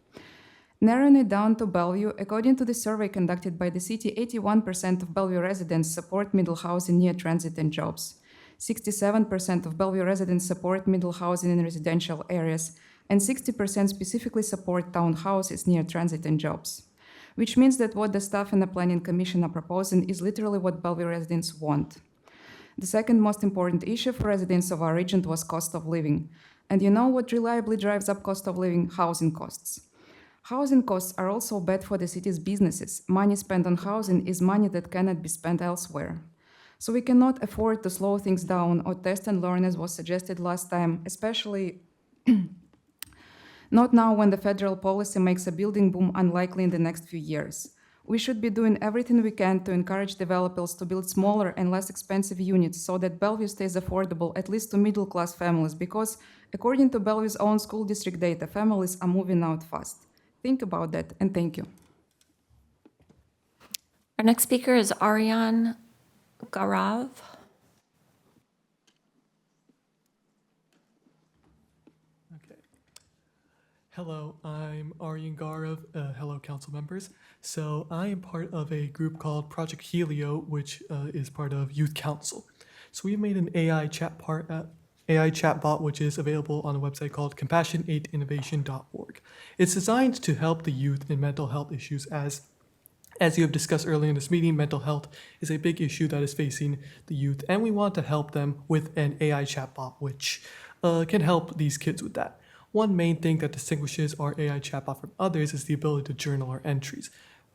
Narrowing it down to Bellevue, according to the survey conducted by the city, 81% of Bellevue residents support middle housing near transit and jobs. 67% of Bellevue residents support middle housing in residential areas, and 60% specifically support townhouses near transit and jobs. Which means that what the staff and the Planning Commission are proposing is literally what Bellevue residents want. The second most important issue for residents of our region was cost of living. And you know what reliably drives up cost of living? Housing costs. Housing costs are also bad for the city's businesses. Money spent on housing is money that cannot be spent elsewhere. So we cannot afford to slow things down or test and learn as was suggested last time, especially not now when the federal policy makes a building boom unlikely in the next few years. We should be doing everything we can to encourage developers to build smaller and less expensive units so that Bellevue stays affordable, at least to middle-class families, because according to Bellevue's own school district data, families are moving out fast. Think about that, and thank you. Our next speaker is Aryan Garav. Hello, I'm Aryan Garav. Hello, council members. So I am part of a group called Project Helio, which is part of Youth Council. So we made an AI chatbot, which is available on a website called compassion8innovation.org. It's designed to help the youth in mental health issues as As you have discussed earlier in this meeting, mental health is a big issue that is facing the youth, and we want to help them with an AI chatbot, which can help these kids with that. One main thing that distinguishes our AI chatbot from others is the ability to journal our entries.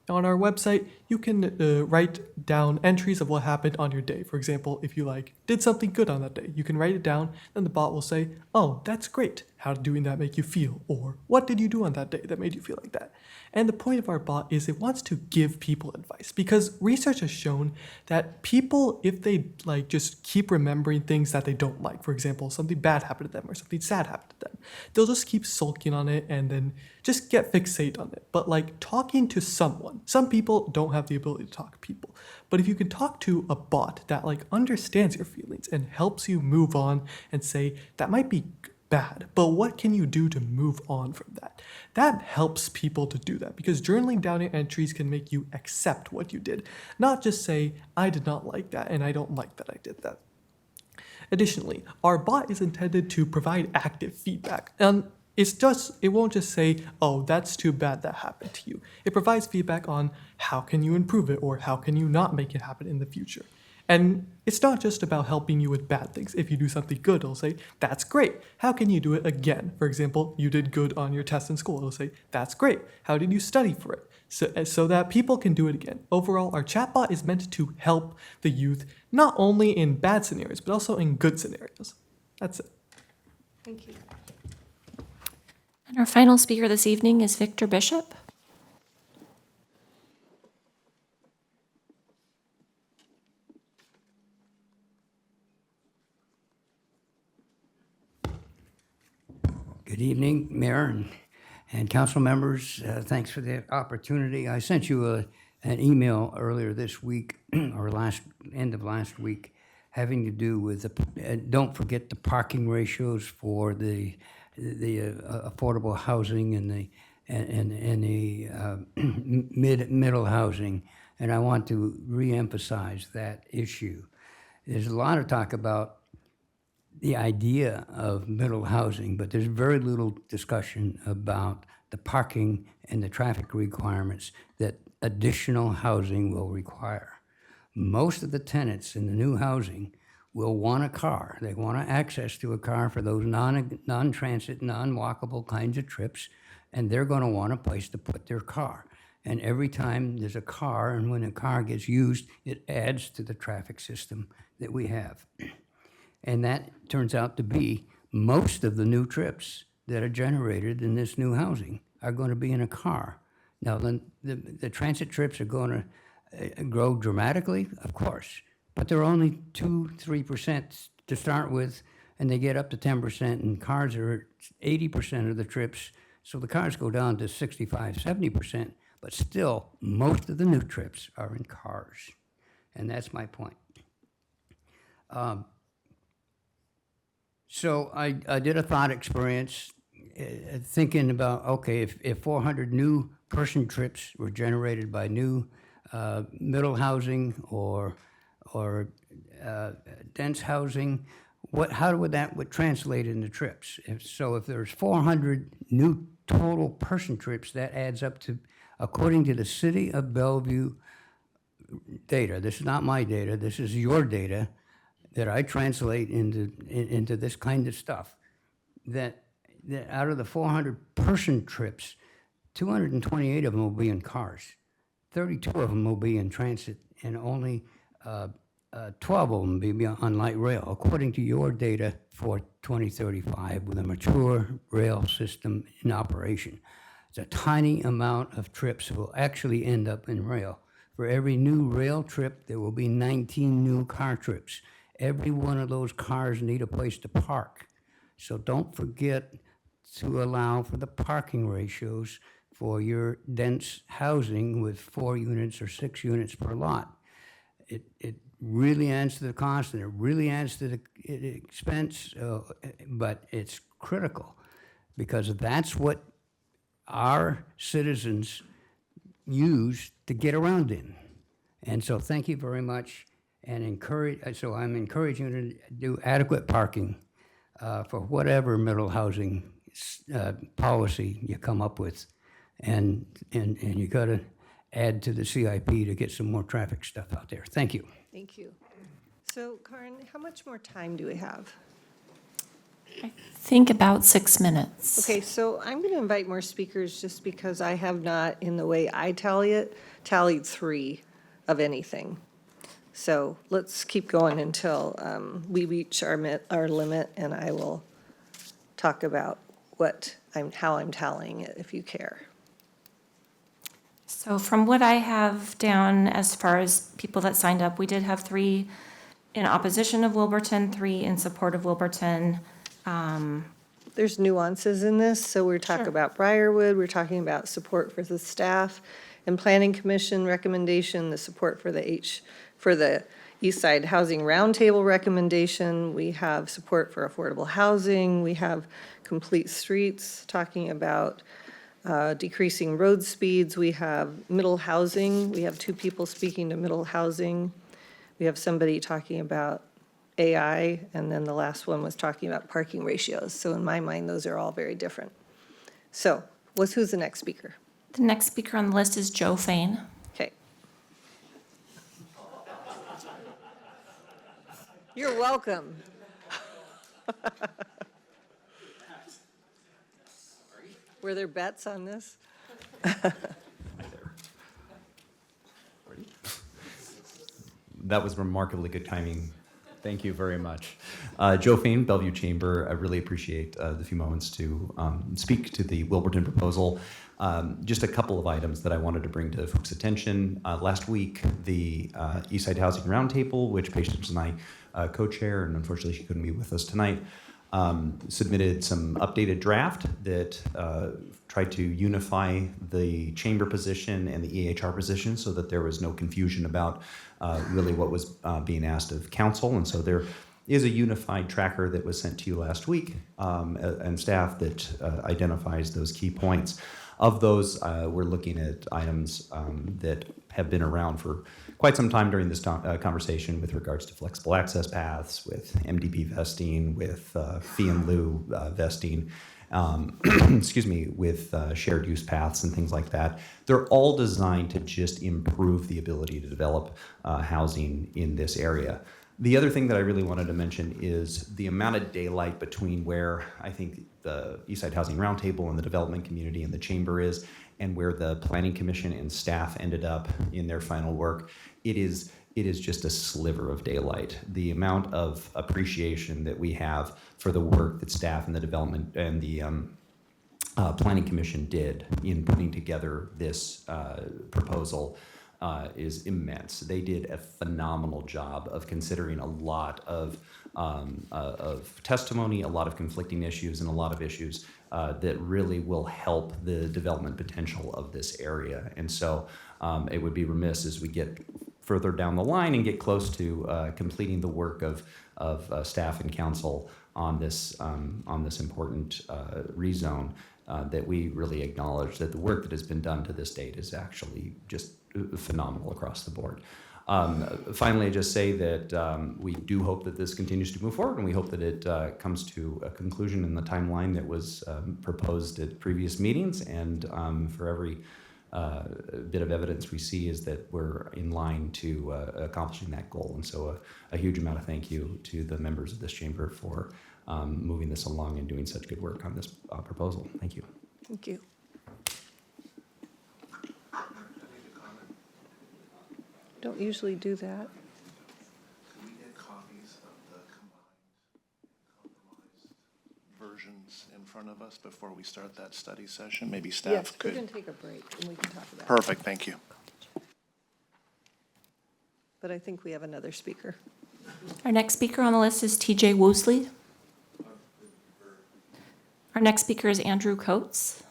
On our website, you can write down entries of what happened on your day. For example, if you did something good on that day, you can write it down, then the bot will say, "Oh, that's great. How did doing that make you feel?" Or "What did you do on that day that made you feel like that?" And the point of our bot is it wants to give people advice, because research has shown that people, if they just keep remembering things that they don't like, for example, something bad happened to them or something sad happened to them, they'll just keep sulking on it and then just get fixated on it. But talking to someone, some people don't have the ability to talk to people, but if you can talk to a bot that understands your feelings and helps you move on and say, that might be bad, but what can you do to move on from that? That helps people to do that, because journaling down your entries can make you accept what you did, not just say, I did not like that and I don't like that I did that. Additionally, our bot is intended to provide active feedback. It won't just say, oh, that's too bad that happened to you. It provides feedback on how can you improve it, or how can you not make it happen in the future. And it's not just about helping you with bad things. If you do something good, it'll say, that's great. How can you do it again? For example, you did good on your test in school. It'll say, that's great. How did you study for it? So that people can do it again. Overall, our chatbot is meant to help the youth, not only in bad scenarios, but also in good scenarios. That's it. Thank you. And our final speaker this evening is Victor Bishop. Good evening, Mayor and council members. Thanks for the opportunity. I sent you an email earlier this week, or end of last week, having to do with don't forget the parking ratios for the affordable housing and the middle housing, and I want to reemphasize that issue. There's a lot of talk about the idea of middle housing, but there's very little discussion about the parking and the traffic requirements that additional housing will require. Most of the tenants in the new housing will want a car. They want access to a car for those non-transit, non-walkable kinds of trips, and they're going to want a place to put their car. And every time there's a car, and when a car gets used, it adds to the traffic system that we have. And that turns out to be most of the new trips that are generated in this new housing are going to be in a car. Now, the transit trips are going to grow dramatically, of course, but they're only 2-3% to start with, and they get up to 10%, and cars are at 80% of the trips, so the cars go down to 65-70%, but still, most of the new trips are in cars, and that's my point. So I did a thought experience thinking about, okay, if 400 new person trips were generated by new middle housing or dense housing, how would that translate into trips? If there's 400 new total person trips, that adds up to, according to the City of Bellevue data, this is not my data, this is your data, that I translate into this kind of stuff, that out of the 400 person trips, 228 of them will be in cars, 32 of them will be in transit, and only 12 of them will be on light rail, according to your data for 2035, with a mature rail system in operation. It's a tiny amount of trips will actually end up in rail. For every new rail trip, there will be 19 new car trips. Every one of those cars need a place to park. So don't forget to allow for the parking ratios for your dense housing with 4 units or 6 units per lot. It really adds to the cost, and it really adds to the expense, but it's critical, because that's what our citizens use to get around in. And so thank you very much. And I'm encouraging you to do adequate parking for whatever middle housing policy you come up with, and you got to add to the CIP to get some more traffic stuff out there. Thank you. Thank you. So Karen, how much more time do we have? Think about 6 minutes. Okay, so I'm going to invite more speakers just because I have not, in the way I tally it, tallied 3 of anything. So let's keep going until we reach our limit, and I will talk about how I'm tallying it, if you care. So from what I have down as far as people that signed up, we did have 3 in opposition of Wilburton, 3 in support of Wilburton. There's nuances in this, so we're talking about Briarwood, we're talking about support for the staff and Planning Commission recommendation, the support for the East Side Housing Roundtable recommendation. We have support for affordable housing. We have complete streets, talking about decreasing road speeds. We have middle housing. We have 2 people speaking to middle housing. We have somebody talking about AI, and then the last one was talking about parking ratios. So in my mind, those are all very different. So who's the next speaker? The next speaker on the list is Joe Fain. Okay. You're welcome. Were there bets on this? That was remarkably good timing. Thank you very much. Joe Fain, Bellevue Chamber. I really appreciate the few moments to speak to the Wilburton proposal. Just a couple of items that I wanted to bring to folks' attention. Last week, the Eastside Housing Roundtable, which Patience and I co-chair, and unfortunately she couldn't be with us tonight, submitted some updated draft that tried to unify the chamber position and the EHR position so that there was no confusion about really what was being asked of council. And so there is a unified tracker that was sent to you last week and staff that identifies those key points. Of those, we're looking at items that have been around for quite some time during this conversation with regards to flexible access paths, with MDP vesting, with fee and lieu vesting, excuse me, with shared use paths and things like that. They're all designed to just improve the ability to develop housing in this area. The other thing that I really wanted to mention is the amount of daylight between where I think the Eastside Housing Roundtable and the development community and the chamber is and where the Planning Commission and staff ended up in their final work. It is just a sliver of daylight. The amount of appreciation that we have for the work that staff and the development and the Planning Commission did in putting together this proposal is immense. They did a phenomenal job of considering a lot of testimony, a lot of conflicting issues, and a lot of issues that really will help the development potential of this area. And so it would be remiss as we get further down the line and get close to completing the work of staff and council on this important rezone that we really acknowledge that the work that has been done to this date is actually just phenomenal across the board. Finally, I just say that we do hope that this continues to move forward, and we hope that it comes to a conclusion in the timeline that was proposed at previous meetings. And for every bit of evidence we see is that we're in line to accomplishing that goal. And so a huge amount of thank you to the members of this chamber for moving this along and doing such good work on this proposal. Thank you. Thank you. Don't usually do that. Can we get copies of the combined compromised versions in front of us before we start that study session? Maybe staff Yes, we're could. going to take a break and we can talk about it. Perfect, thank you. But I think we have another speaker. Our next speaker on the list is TJ Woosley. Our next speaker is Andrew Coates.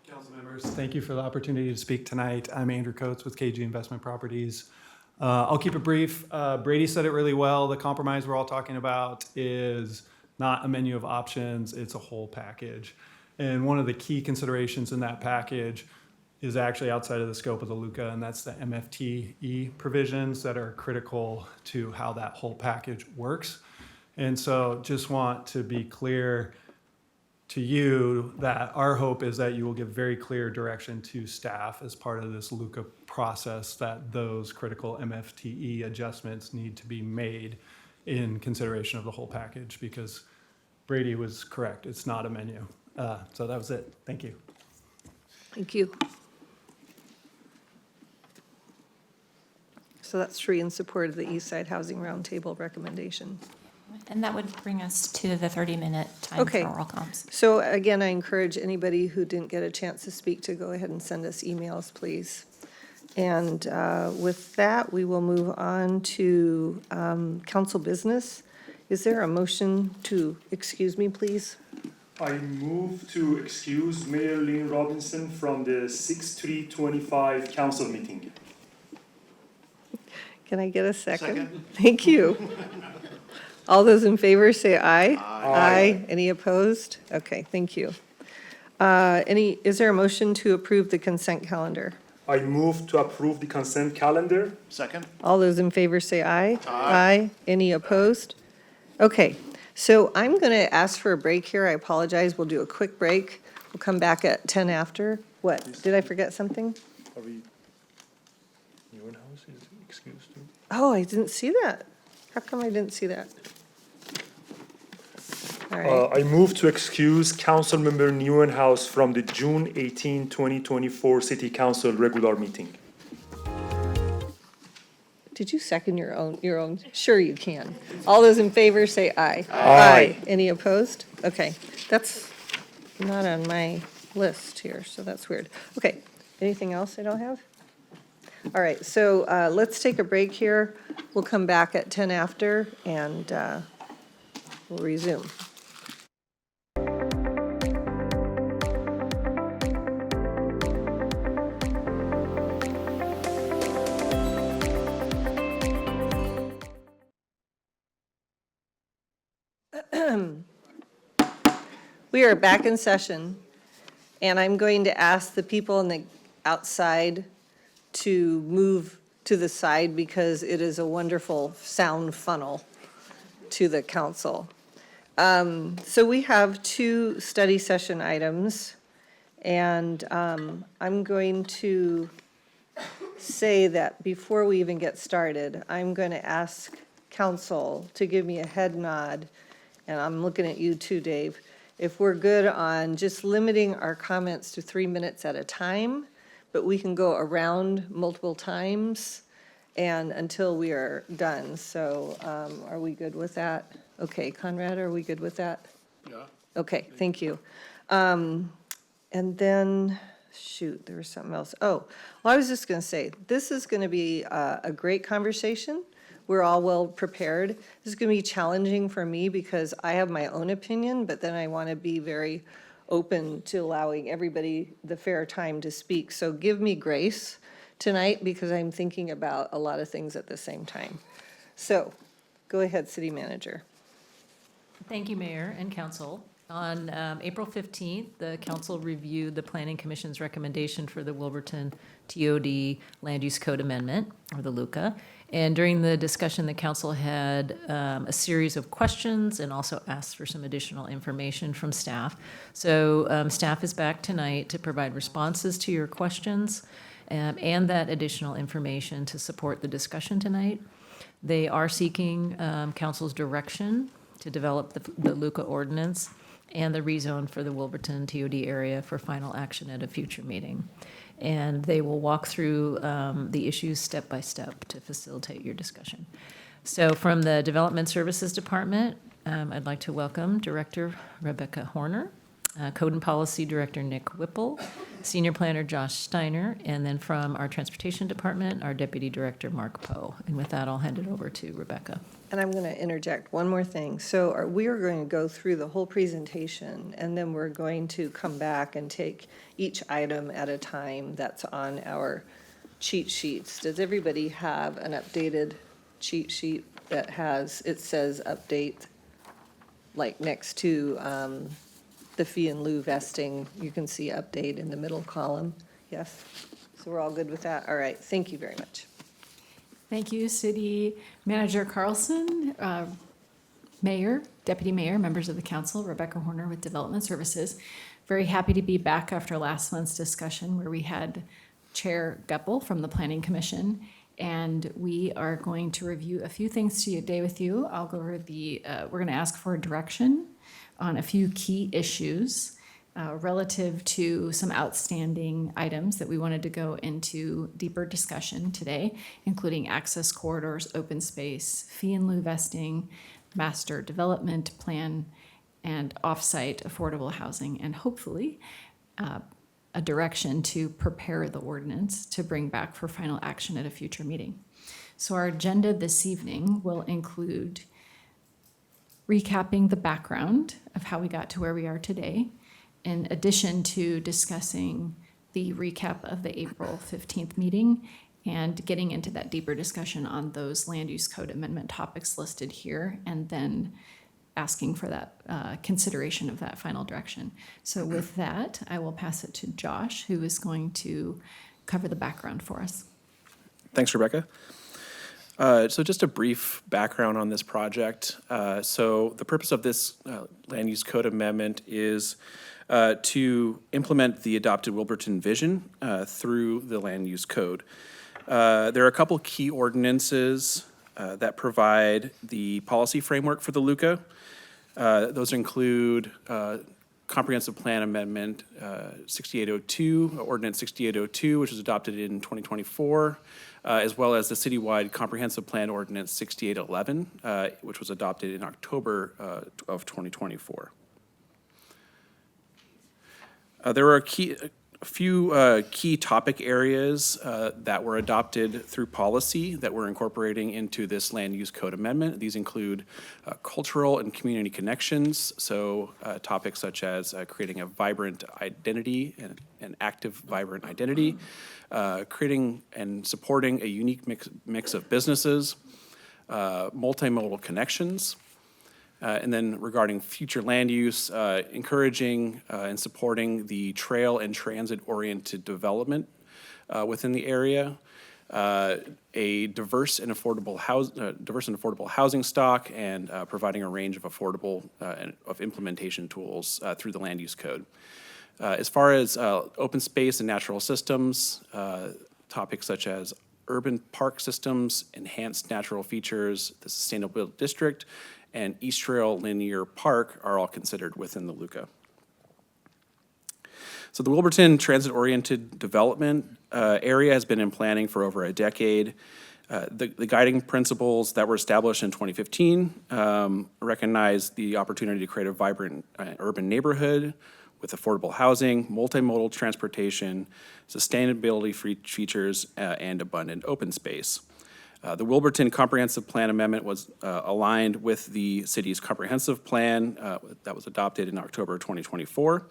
Council members, thank you for the opportunity to speak tonight. I'm Andrew Coates with KG Investment Properties. I'll keep it brief. Brady said it really well. The compromise we're all talking about is not a menu of options, it's a whole package. And one of the key considerations in that package is actually outside of the scope of the LUCA, and that's the MFTE provisions that are critical to how that whole package works. And so just want to be clear to you that our hope is that you will give very clear direction to staff as part of this LUCA process that those critical MFTE adjustments need to be made in consideration of the whole package, because Brady was correct. It's not a menu. So that was it. Thank you. Thank you. So that's three in support of the East Side Housing Roundtable recommendation. And that would bring us to the 30-minute time for Okay. oral comms. So again, I encourage anybody who didn't get a chance to speak to go ahead and send us emails, please. And with that, we will move on to council business. Is there a motion to excuse me, please? I move to excuse Mayor Lynn Robinson from the 6/3/25 council meeting. Can I get a second? Thank you. All those in favor say aye. Aye. Any opposed? Okay, thank you. Is there a motion to approve the consent calendar? I move to approve the consent calendar. Second? All those in favor say aye. Aye. Any opposed? Okay, so I'm going to ask for a break here. I apologize. We'll do a quick break. We'll come back at 10 after. What, did I forget something? Are we, your house is excused too? Oh, I didn't see that. How come I didn't see that? All right. I move to excuse Councilmember Newenhouse from the June 18, 2024 City Council regular meeting. Did you second your own? Sure you can. All those in favor say aye. Aye. Any opposed? Okay, that's not on my list here, so that's weird. Okay, anything else I don't have? All right, so let's take a break here. We'll come back at 10 after and we'll resume. We are back in session, and I'm going to ask the people on the outside to move to the side because it is a wonderful sound funnel to the council. So we have two study session items, and I'm going to say that before we even get started, I'm going to ask council to give me a head nod, and I'm looking at you too, Dave, if we're good on just limiting our comments to 3 minutes at a time, but we can go around multiple times and until we are done. So are we good with that? Okay, Conrad, are we good with that? Yeah. Okay, thank you. And then, shoot, there was something else. Oh, well, I was just going to say, this is going to be a great conversation. We're all well prepared. This is going to be challenging for me because I have my own opinion, but then I want to be very open to allowing everybody the fair time to speak. So give me grace tonight because I'm thinking about a lot of things at the same time. So go ahead, City Manager. Thank you, Mayor and Council. On April 15th, the Council reviewed the Planning Commission's recommendation for the Wilburton TOD Land Use Code Amendment, or the LUCA. And during the discussion, the Council had a series of questions and also asked for some additional information from staff. So staff is back tonight to provide responses to your questions and that additional information to support the discussion tonight. They are seeking Council's direction to develop the LUCA ordinance and the rezone for the Wilburton TOD area for final action at a future meeting. And they will walk through the issues step by step to facilitate your discussion. So from the Development Services Department, I'd like to welcome Director Rebecca Horner, Code and Policy Director Nick Whipple, Senior Planner Josh Steiner, and then from our Transportation Department, our Deputy Director Mark Poe. And with that, I'll hand it over to Rebecca. And I'm going to interject one more thing. So we are going to go through the whole presentation, and then we're going to come back and take each item at a time that's on our cheat sheets. Does everybody have an updated cheat sheet that has, it says update, like next to the fee in lieu vesting, you can see update in the middle column? Yes? So we're all good with that? All right, thank you very much. Thank you, City Manager Carlson. Mayor, Deputy Mayor, members of the council, Rebecca Horner with Development Services. Very happy to be back after last month's discussion where we had Chair Geppel from the Planning Commission. And we are going to review a few things today with you. I'll go over we're going to ask for direction on a few key issues relative to some outstanding items that we wanted to go into deeper discussion today, including access corridors, open space, fee in lieu vesting, master development plan, and off-site affordable housing, and hopefully a direction to prepare the ordinance to bring back for final action at a future meeting. So our agenda this evening will include recapping the background of how we got to where we are today, in addition to discussing the recap of the April 15th meeting and getting into that deeper discussion on those land use code amendment topics listed here, and then asking for that consideration of that final direction. So with that, I will pass it to Josh, who is going to cover the background for us. Thanks, Rebecca. So just a brief background on this project. So the purpose of this land use code amendment is to implement the adopted Wilburton vision through the land use code. There are a couple key ordinances that provide the policy framework for the LUCA. Those include Comprehensive Plan Amendment 6802, Ordinance 6802, which was adopted in 2024, as well as the citywide Comprehensive Plan Ordinance 6811, which was adopted in October of 2024. There are a few key topic areas that were adopted through policy that we're incorporating into this land use code amendment. These include cultural and community connections, so topics such as creating a vibrant identity and an active, vibrant identity, creating and supporting a unique mix of businesses, multimodal connections, and then regarding future land use, encouraging and supporting the trail and transit-oriented development within the area, a diverse and affordable housing stock, and providing a range of affordable of implementation tools through the land use code. As far as open space and natural systems, topics such as urban park systems, enhanced natural features, the sustainable district, and East Trail Linear Park are all considered within the LUCA. So the Wilburton transit-oriented development area has been in planning for over a decade. The guiding principles that were established in 2015 recognize the opportunity to create a vibrant urban neighborhood with affordable housing, multimodal transportation, sustainability features, and abundant open space. The Wilburton Comprehensive Plan Amendment was aligned with the city's comprehensive plan that was adopted in October 2024.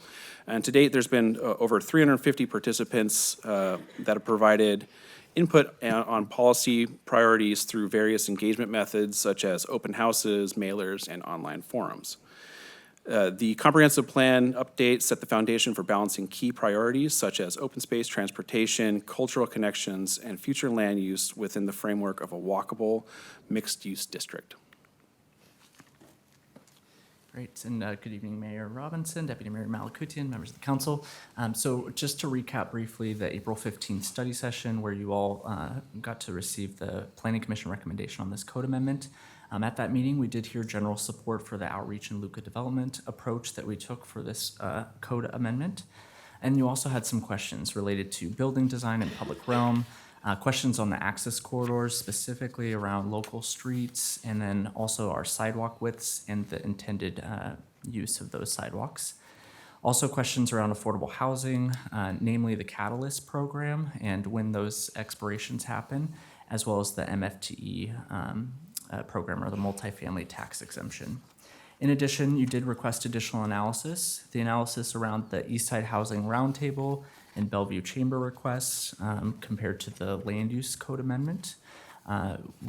And to date, there's been over 350 participants that have provided input on policy priorities through various engagement methods such as open houses, mailers, and online forums. The comprehensive plan update set the foundation for balancing key priorities such as open space, transportation, cultural connections, and future land use within the framework of a walkable, mixed-use district. Great, and good evening, Mayor Robinson, Deputy Mayor Malakutian, members of the council. So just to recap briefly, the April 15th study session where you all got to receive the Planning Commission recommendation on this code amendment. At that meeting, we did hear general support for the outreach and LUCA development approach that we took for this code amendment. And you also had some questions related to building design and public realm, questions on the access corridors, specifically around local streets, and then also our sidewalk widths and the intended use of those sidewalks. Also questions around affordable housing, namely the Catalyst program and when those expirations happen, as well as the MFTE program, or the multifamily tax exemption. In addition, you did request additional analysis. The analysis around the Eastside Housing Roundtable and Bellevue Chamber requests compared to the land use code amendment.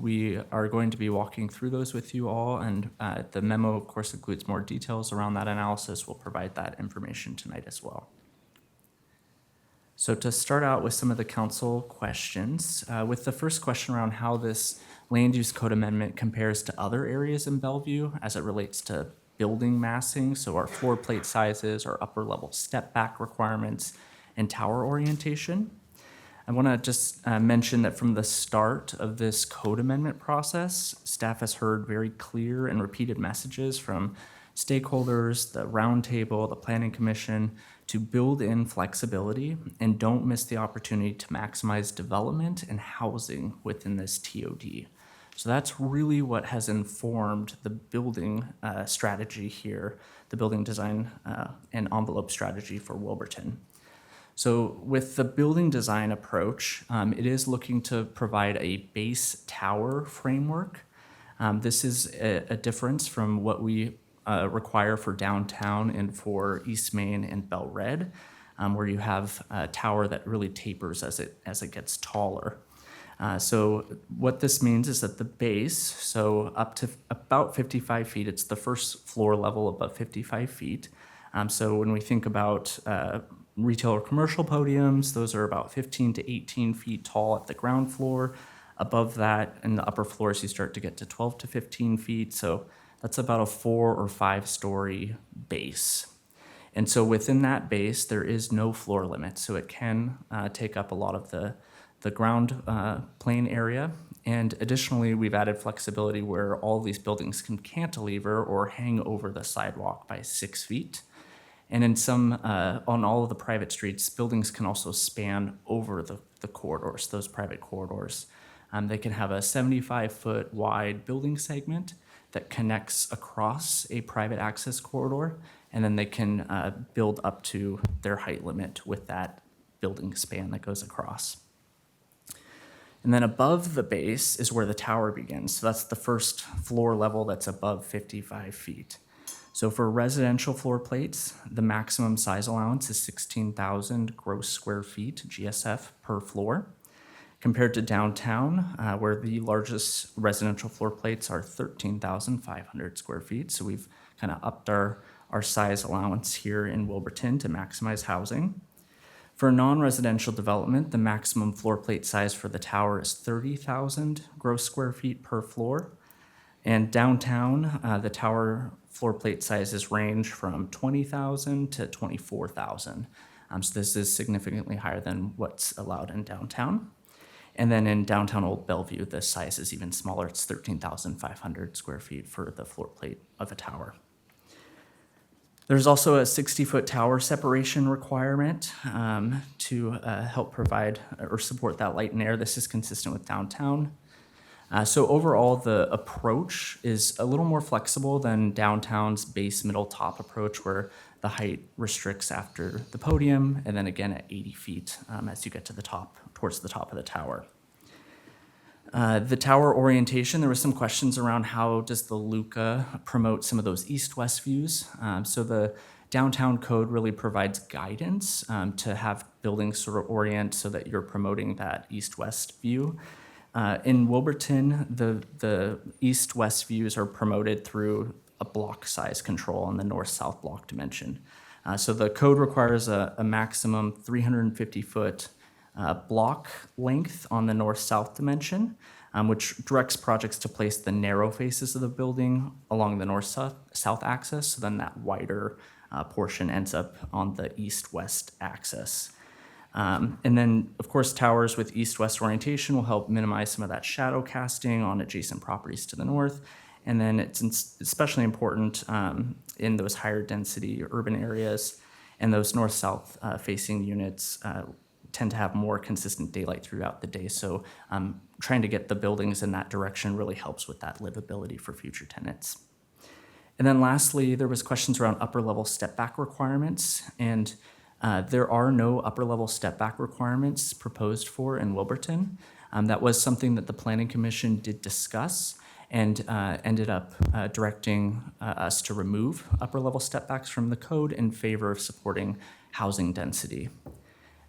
We are going to be walking through those with you all, and the memo, of course, includes more details around that analysis. We'll provide that information tonight as well. So to start out with some of the council questions, with the first question around how this land use code amendment compares to other areas in Bellevue as it relates to building massing, so our floor plate sizes, our upper level step back requirements, and tower orientation. I want to just mention that from the start of this code amendment process, staff has heard very clear and repeated messages from stakeholders, the roundtable, the planning commission, to build in flexibility and don't miss the opportunity to maximize development and housing within this TOD. So that's really what has informed the building strategy here, the building design and envelope strategy for Wilburton. So with the building design approach, it is looking to provide a base tower framework. This is a difference from what we require for downtown and for East Main and Bell Red, where you have a tower that really tapers as it gets taller. So what this means is that the base, so up to about 55 feet, it's the first floor level above 55 feet. So when we think about retail or commercial podiums, those are about 15 to 18 feet tall at the ground floor. Above that, in the upper floors, you start to get to 12 to 15 feet. So that's about a 4 or 5 story base. And so within that base, there is no floor limit. So it can take up a lot of the ground plane area. And additionally, we've added flexibility where all these buildings can cantilever or hang over the sidewalk by 6 feet. And in some, on all of the private streets, buildings can also span over the corridors, those private corridors. They can have a 75-foot wide building segment that connects across a private access corridor, and then they can build up to their height limit with that building span that goes across. And then above the base is where the tower begins. So that's the first floor level that's above 55 feet. So for residential floor plates, the maximum size allowance is 16,000 gross square feet GSF per floor, compared to downtown, where the largest residential floor plates are 13,500 square feet. So we've kind of upped our size allowance here in Wilburton to maximize housing. For non-residential development, the maximum floor plate size for the tower is 30,000 gross square feet per floor. And downtown, the tower floor plate sizes range from 20,000 to 24,000. So this is significantly higher than what's allowed in downtown. And then in downtown Old Bellevue, the size is even smaller. It's 13,500 square feet for the floor plate of a tower. There's also a 60-foot tower separation requirement to help provide or support that light and air. This is consistent with downtown. So overall, the approach is a little more flexible than downtown's base middle top approach, where the height restricts after the podium, and then again at 80 feet as you get to the top, towards the top of the tower. The tower orientation, there were some questions around how does the LUCA promote some of those east-west views. So the downtown code really provides guidance to have buildings sort of orient so that you're promoting that east-west view. In Wilburton, the east-west views are promoted through a block size control on the north-south block dimension. So the code requires a maximum 350-foot block length on the north-south dimension, which directs projects to place the narrow faces of the building along the north-south axis, so then that wider portion ends up on the east-west axis. And then, of course, towers with east-west orientation will help minimize some of that shadow casting on adjacent properties to the north. And then it's especially important in those higher density urban areas, and those north-south facing units tend to have more consistent daylight throughout the day. So trying to get the buildings in that direction really helps with that livability for future tenants. And then lastly, there was questions around upper level step back requirements, and there are no upper level step back requirements proposed for in Wilburton. That was something that the Planning Commission did discuss and ended up directing us to remove upper level step backs from the code in favor of supporting housing density.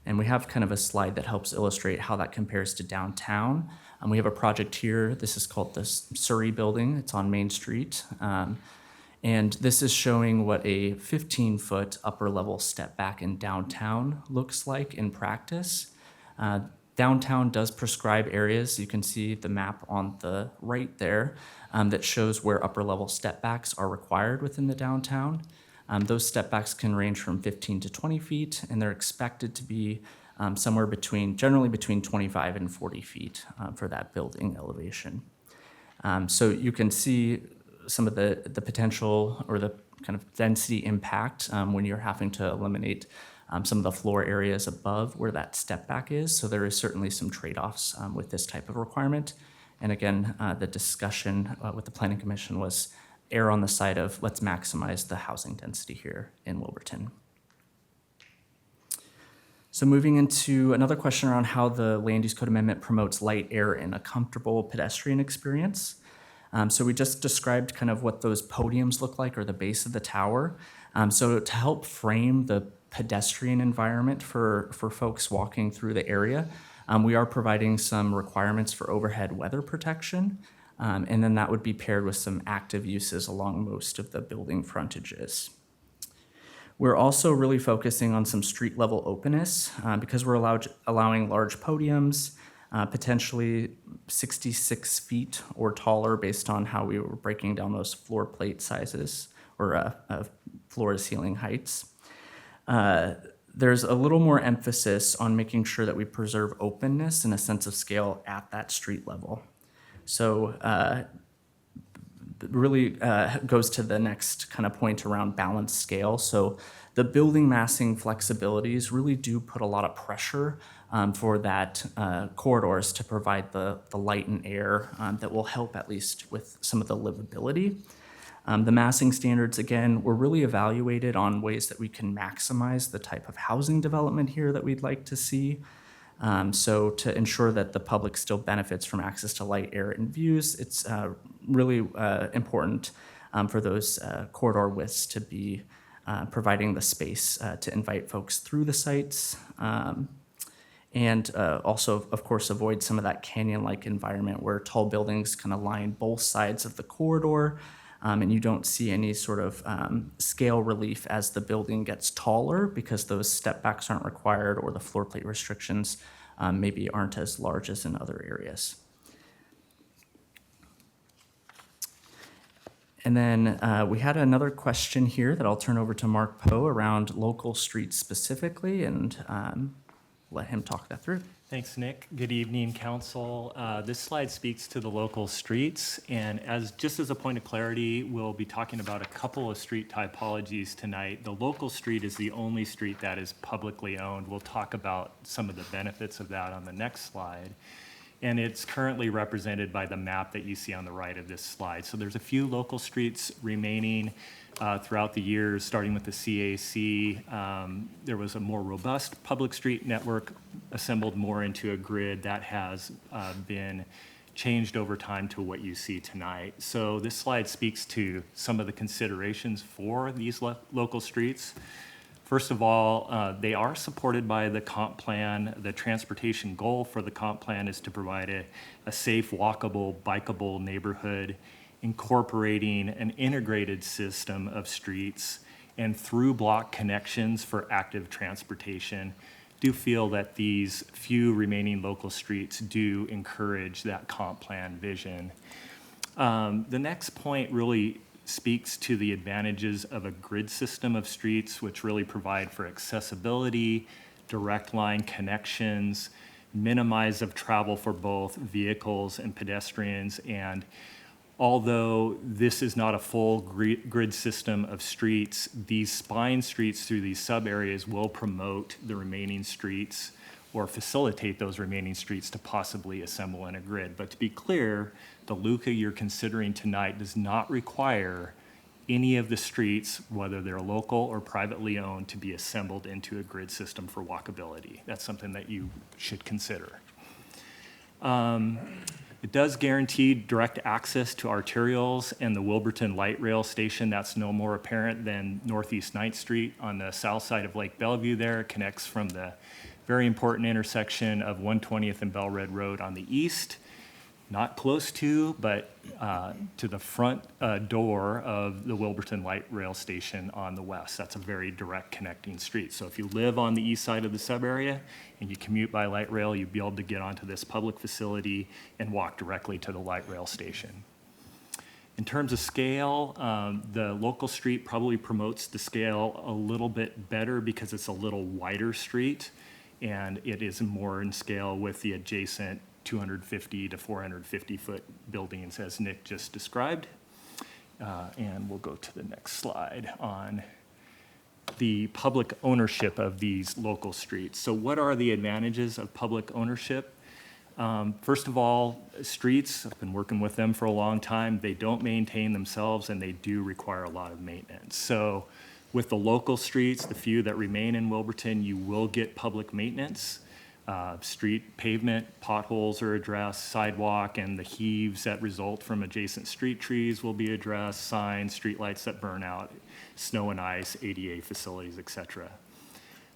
And we have kind of a slide that helps illustrate how that compares to downtown. We have a project here. This is called the Surrey Building. It's on Main Street. And this is showing what a 15-foot upper level step back in downtown looks like in practice. Downtown does prescribe areas. You can see the map on the right there that shows where upper level step backs are required within the downtown. Those step backs can range from 15 to 20 feet, and they're expected to be somewhere generally between 25 and 40 feet for that building elevation. So you can see some of the potential or the kind of density impact when you're having to eliminate some of the floor areas above where that step back is. So there is certainly some trade-offs with this type of requirement. And again, the discussion with the Planning Commission was err on the side of let's maximize the housing density here in Wilburton. So moving into another question around how the Land Use Code Amendment promotes light, air, and a comfortable pedestrian experience. So we just described kind of what those podiums look like or the base of the tower. So to help frame the pedestrian environment for folks walking through the area, we are providing some requirements for overhead weather protection. And then that would be paired with some active uses along most of the building frontages. We're also really focusing on some street level openness because we're allowing large podiums, potentially 66 feet or taller based on how we were breaking down those floor plate sizes or floor to ceiling heights. There's a little more emphasis on making sure that we preserve openness and a sense of scale at that street level. So really goes to the next kind of point around balanced scale. So the building massing flexibilities really do put a lot of pressure for that corridors to provide the light and air that will help at least with some of the livability. The massing standards, again, were really evaluated on ways that we can maximize the type of housing development here that we'd like to see. So to ensure that the public still benefits from access to light, air, and views, it's really important for those corridor widths to be providing the space to invite folks through the sites. And also, of course, avoid some of that canyon-like environment where tall buildings kind of line both sides of the corridor, and you don't see any sort of scale relief as the building gets taller because those step backs aren't required or the floor plate restrictions maybe aren't as large as in other areas. And then we had another question here that I'll turn over to Mark Poe around local streets specifically and let him talk that through. Thanks, Nick. Good evening, Council. This slide speaks to the local streets, and just as a point of clarity, we'll be talking about a couple of street typologies tonight. The local street is the only street that is publicly owned. We'll talk about some of the benefits of that on the next slide. And it's currently represented by the map that you see on the right of this slide. So there's a few local streets remaining throughout the years, starting with the CAC. There was a more robust public street network assembled more into a grid that has been changed over time to what you see tonight. So this slide speaks to some of the considerations for these local streets. First of all, they are supported by the comp plan. The transportation goal for the comp plan is to provide a safe, walkable, bikeable neighborhood, incorporating an integrated system of streets and through block connections for active transportation. Do feel that these few remaining local streets do encourage that comp plan vision. The next point really speaks to the advantages of a grid system of streets, which really provide for accessibility, direct line connections, minimize of travel for both vehicles and pedestrians. And although this is not a full grid system of streets, these spine streets through these sub areas will promote the remaining streets or facilitate those remaining streets to possibly assemble in a grid. But to be clear, the LUCA you're considering tonight does not require any of the streets, whether they're local or privately owned, to be assembled into a grid system for walkability. That's something that you should consider. It does guarantee direct access to arterials and the Wilburton Light Rail Station. That's no more apparent than Northeast 9th Street on the south side of Lake Bellevue there. It connects from the very important intersection of 120th and Bellred Road on the east not close to, but to the front door of the Wilburton Light Rail Station on the west. That's a very direct connecting street. So if you live on the east side of the sub-area and you commute by light rail, you'd be able to get onto this public facility and walk directly to the light rail station. In terms of scale, the local street probably promotes the scale a little bit better because it's a little wider street, and it is more in scale with the adjacent 250 to 450 foot buildings as Nick just described. And we'll go to the next slide on the public ownership of these local streets. So what are the advantages of public ownership? First of all, streets, I've been working with them for a long time. They don't maintain themselves and they do require a lot of maintenance. So with the local streets, the few that remain in Wilburton, you will get public maintenance. Street pavement, potholes are addressed, sidewalk, and the heaves that result from adjacent street trees will be addressed, signs, streetlights that burn out, snow and ice, ADA facilities, etc.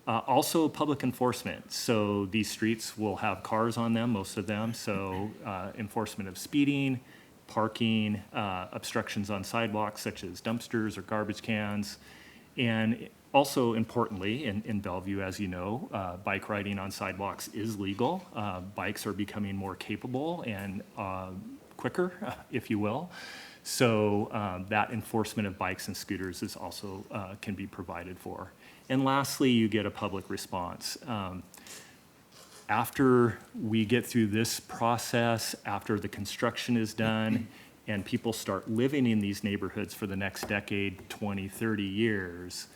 Also public enforcement. So these streets will have cars on them, most of them, so enforcement of speeding, parking, obstructions on sidewalks such as dumpsters or garbage cans, and also importantly, in Bellevue, as you know, bike riding on sidewalks is legal. Bikes are becoming more capable and quicker, if you will. So that enforcement of bikes and scooters is also can be provided for. And lastly, you get a public response. After we get through this process, after the construction is done, and people start living in these neighborhoods for the next decade, 20, 30 years,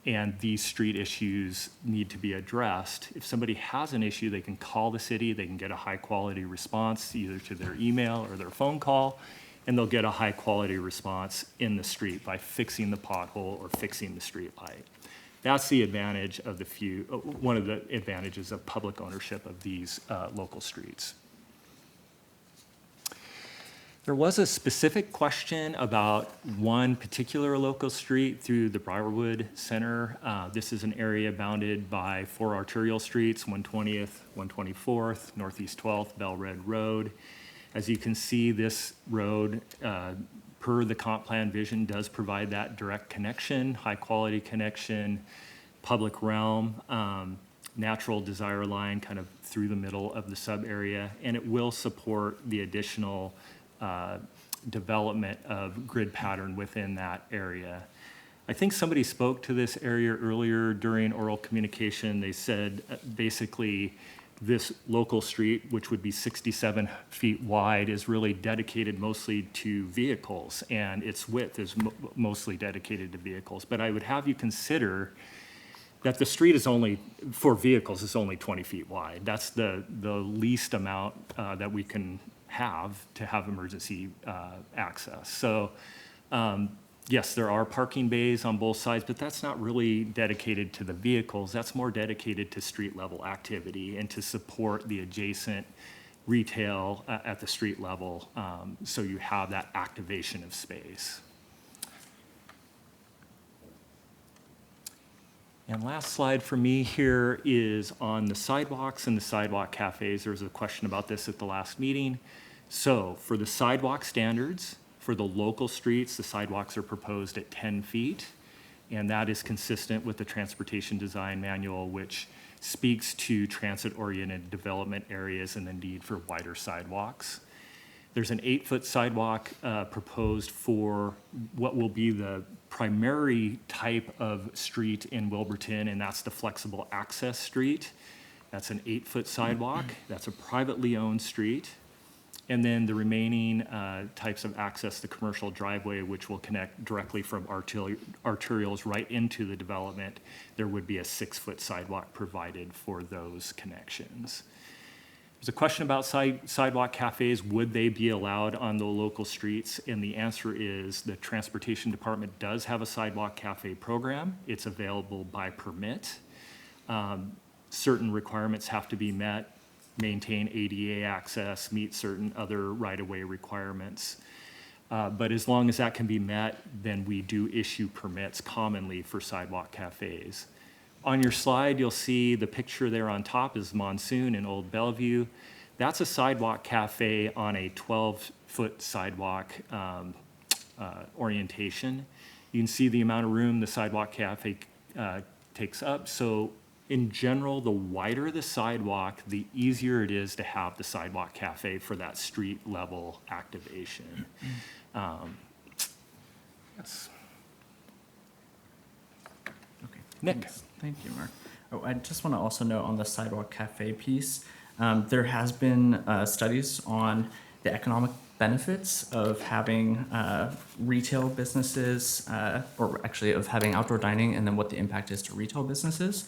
and these street issues need to be addressed. If somebody has an issue, they can call the city, they can get a high quality response either to their email or their phone call, and they'll get a high quality response in the street by fixing the pothole or fixing the street light. That's the advantage of one of the advantages of public ownership of these local streets. There was a specific question about one particular local street through the Briarwood Center. This is an area bounded by 4 arterial streets, 120th, 124th, Northeast 12th, Bell Red Road. As you can see, this road, per the comp plan vision, does provide that direct connection, high quality connection, public realm, natural desire line kind of through the middle of the sub area, and it will support the additional development of grid pattern within that area. I think somebody spoke to this area earlier during oral communication. They said basically this local street, which would be 67 feet wide, is really dedicated mostly to vehicles, and its width is mostly dedicated to vehicles. But I would have you consider that the street is only, for vehicles, is only 20 feet wide. That's the least amount that we can have to have emergency access. So yes, there are parking bays on both sides, but that's not really dedicated to the vehicles. That's more dedicated to street level activity and to support the adjacent retail at the street level. So you have that activation of space. And last slide for me here is on the sidewalks and the sidewalk cafes. There was a question about this at the last meeting. So for the sidewalk standards, for the local streets, the sidewalks are proposed at 10 feet, and that is consistent with the Transportation Design Manual, which speaks to transit-oriented development areas and the need for wider sidewalks. There's an 8-foot sidewalk proposed for what will be the primary type of street in Wilburton, and that's the flexible access street. That's an 8-foot sidewalk. That's a privately owned street. And then the remaining types of access, the commercial driveway, which will connect directly from arterials right into the development, there would be a 6-foot sidewalk provided for those connections. There's a question about sidewalk cafes. Would they be allowed on the local streets? And the answer is the Transportation Department does have a sidewalk cafe program. It's available by permit. Certain requirements have to be met. Maintain ADA access, meet certain other right-of-way requirements. But as long as that can be met, then we do issue permits commonly for sidewalk cafes. On your slide, you'll see the picture there on top is Monsoon in Old Bellevue. That's a sidewalk cafe on a 12-foot sidewalk orientation. You can see the amount of room the sidewalk cafe takes up. So in general, the wider the sidewalk, the easier it is to have the sidewalk cafe for that street level activation. Yes. Okay. Nick. Thanks. Thank you, Mark. Oh, I just want to also note on the sidewalk cafe piece, there has been studies on the economic benefits of having retail businesses, or actually of having outdoor dining, and then what the impact is to retail businesses.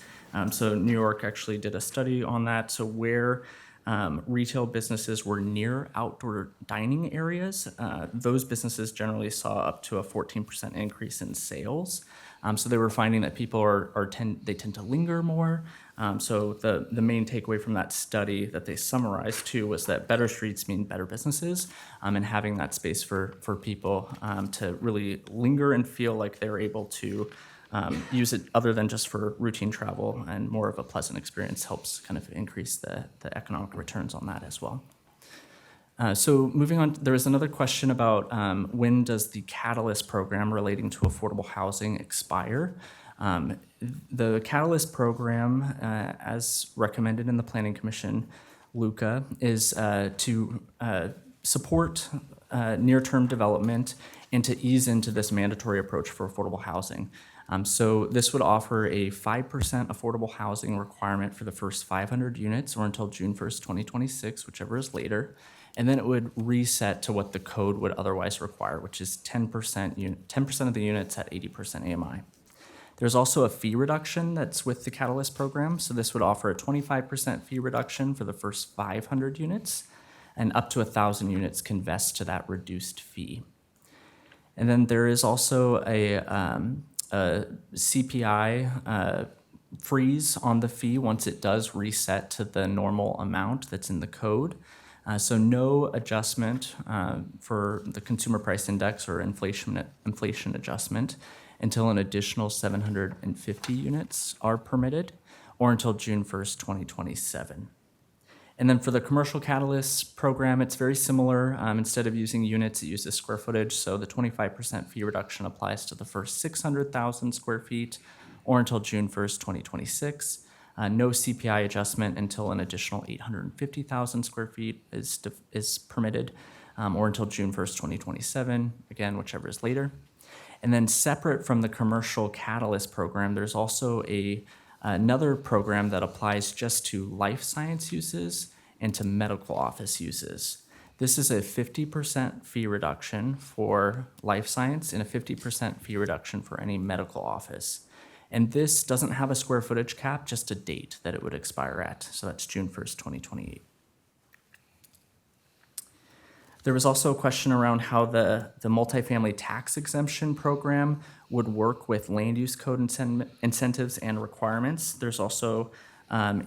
So New York actually did a study on that. So where retail businesses were near outdoor dining areas, those businesses generally saw up to a 14% increase in sales. So they were finding that people tend to linger more. So the main takeaway from that study that they summarized too was that better streets mean better businesses, and having that space for people to really linger and feel like they're able to use it other than just for routine travel and more of a pleasant experience helps kind of increase the economic returns on that as well. So moving on, there was another question about when does the Catalyst program relating to affordable housing expire? The Catalyst program, as recommended in the Planning Commission, LUCA, is to support near-term development and to ease into this mandatory approach for affordable housing. So this would offer a 5% affordable housing requirement for the first 500 units or until June 1st, 2026, whichever is later. And then it would reset to what the code would otherwise require, which is 10% of the units at 80% AMI. There's also a fee reduction that's with the Catalyst program. So this would offer a 25% fee reduction for the first 500 units, and up to 1,000 units can vest to that reduced fee. And then there is also a CPI freeze on the fee once it does reset to the normal amount that's in the code. So no adjustment for the consumer price index or inflation adjustment until an additional 750 units are permitted, or until June 1st, 2027. And then for the commercial catalyst program, it's very similar. Instead of using units, it uses square footage. So the 25% fee reduction applies to the first 600,000 square feet, or until June 1st, 2026. No CPI adjustment until an additional 850,000 square feet is permitted, or until June 1st, 2027, again, whichever is later. And then separate from the commercial catalyst program, there's also another program that applies just to life science uses and to medical office uses. This is a 50% fee reduction for life science and a 50% fee reduction for any medical office. And this doesn't have a square footage cap, just a date that it would expire at. So that's June 1st, 2028. There was also a question around how the multifamily tax exemption program would work with land use code incentives and requirements. There's also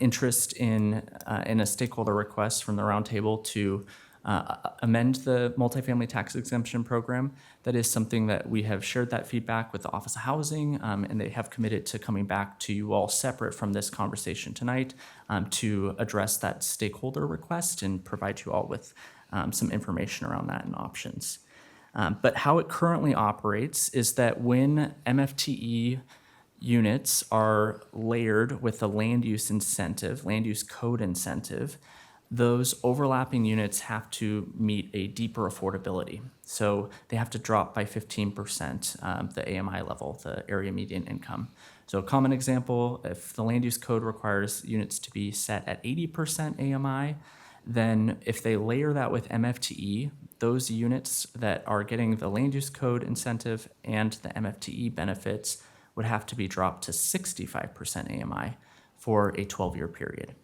interest in a stakeholder request from the roundtable to amend the multifamily tax exemption program. That is something that we have shared that feedback with the Office of Housing, and they have committed to coming back to you all separate from this conversation tonight to address that stakeholder request and provide you all with some information around that and options. But how it currently operates is that when MFTE units are layered with a land use incentive, land use code incentive, those overlapping units have to meet a deeper affordability. So they have to drop by 15%, the AMI level, the area median income. So a common example, if the land use code requires units to be set at 80% AMI, then if they layer that with MFTE, those units that are getting the land use code incentive and the MFTE benefits would have to be dropped to 65% AMI for a 12-year period.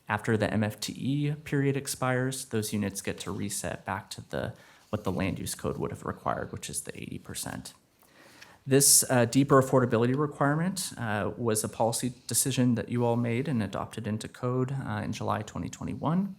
After the MFTE period expires, those units get to reset back to what the land use code would have required, which is the 80%. This deeper affordability requirement was a policy decision that you all made and adopted into code in July 2021.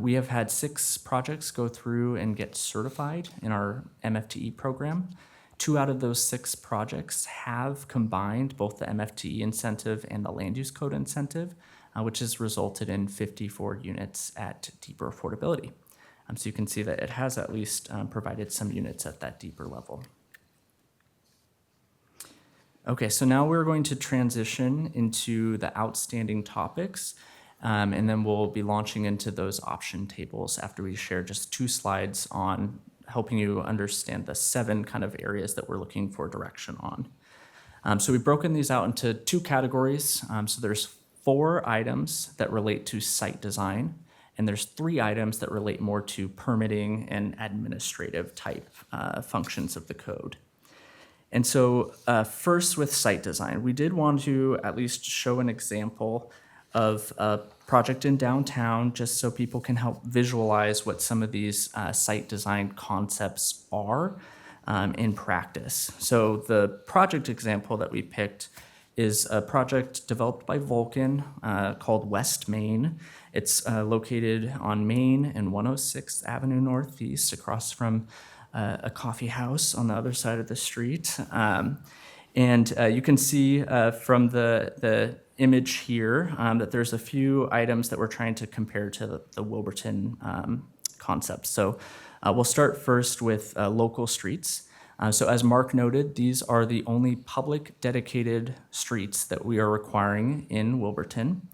We have had 6 projects go through and get certified in our MFTE program. 2 out of those 6 projects have combined both the MFTE incentive and the land use code incentive. which has resulted in 54 units at deeper affordability. So you can see that it has at least provided some units at that deeper level. Okay, so now we're going to transition into the outstanding topics, and then we'll be launching into those option tables after we share just 2 slides on helping you understand the 7 kind of areas that we're looking for direction on. So we've broken these out into 2 categories. So there's 4 items that relate to site design, and there's 3 items that relate more to permitting and administrative type functions of the code. And so first with site design, we did want to at least show an example of a project in downtown just so people can help visualize what some of these site design concepts are in practice. So the project example that we picked is a project developed by Vulcan called West Main. It's located on Main and 106th Avenue Northeast across from a coffee house on the other side of the street. And you can see from the image here that there's a few items that we're trying to compare to the Wilburton concept. So we'll start first with local streets. So as Mark noted, these are the only public dedicated streets that we are requiring in Wilburton.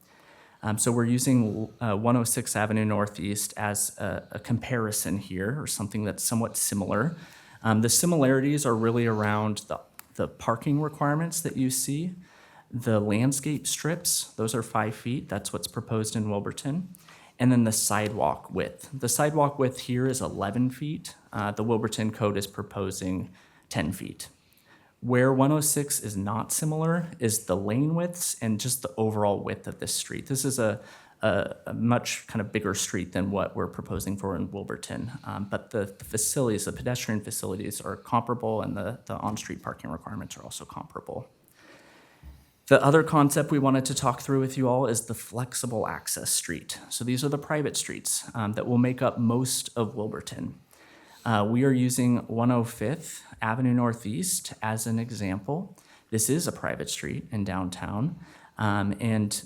So we're using 106 Avenue Northeast as a comparison here, or something that's somewhat similar. The similarities are really around the parking requirements that you see. The landscape strips, those are 5 feet. That's what's proposed in Wilburton. And then the sidewalk width. The sidewalk width here is 11 feet. The Wilburton code is proposing 10 feet. Where 106 is not similar is the lane widths and just the overall width of this street. This is a much kind of bigger street than what we're proposing for in Wilburton. But the facilities, the pedestrian facilities are comparable, and the on-street parking requirements are also comparable. The other concept we wanted to talk through with you all is the flexible access street. So these are the private streets that will make up most of Wilburton. We are using 105th Avenue Northeast as an example. This is a private street in downtown, and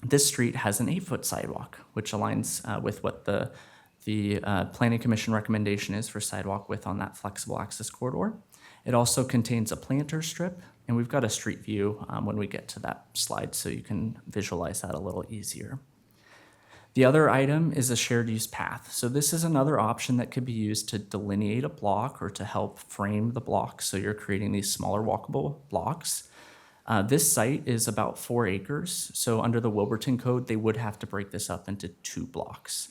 this street has an 8-foot sidewalk, which aligns with what the Planning Commission recommendation is for sidewalk width on that flexible access corridor. It also contains a planter strip, and we've got a street view when we get to that slide, so you can visualize that a little easier. The other item is a shared use path. So this is another option that could be used to delineate a block or to help frame the block, so you're creating these smaller walkable blocks. This site is about 4 acres, so under the Wilburton code, they would have to break this up into 2 blocks.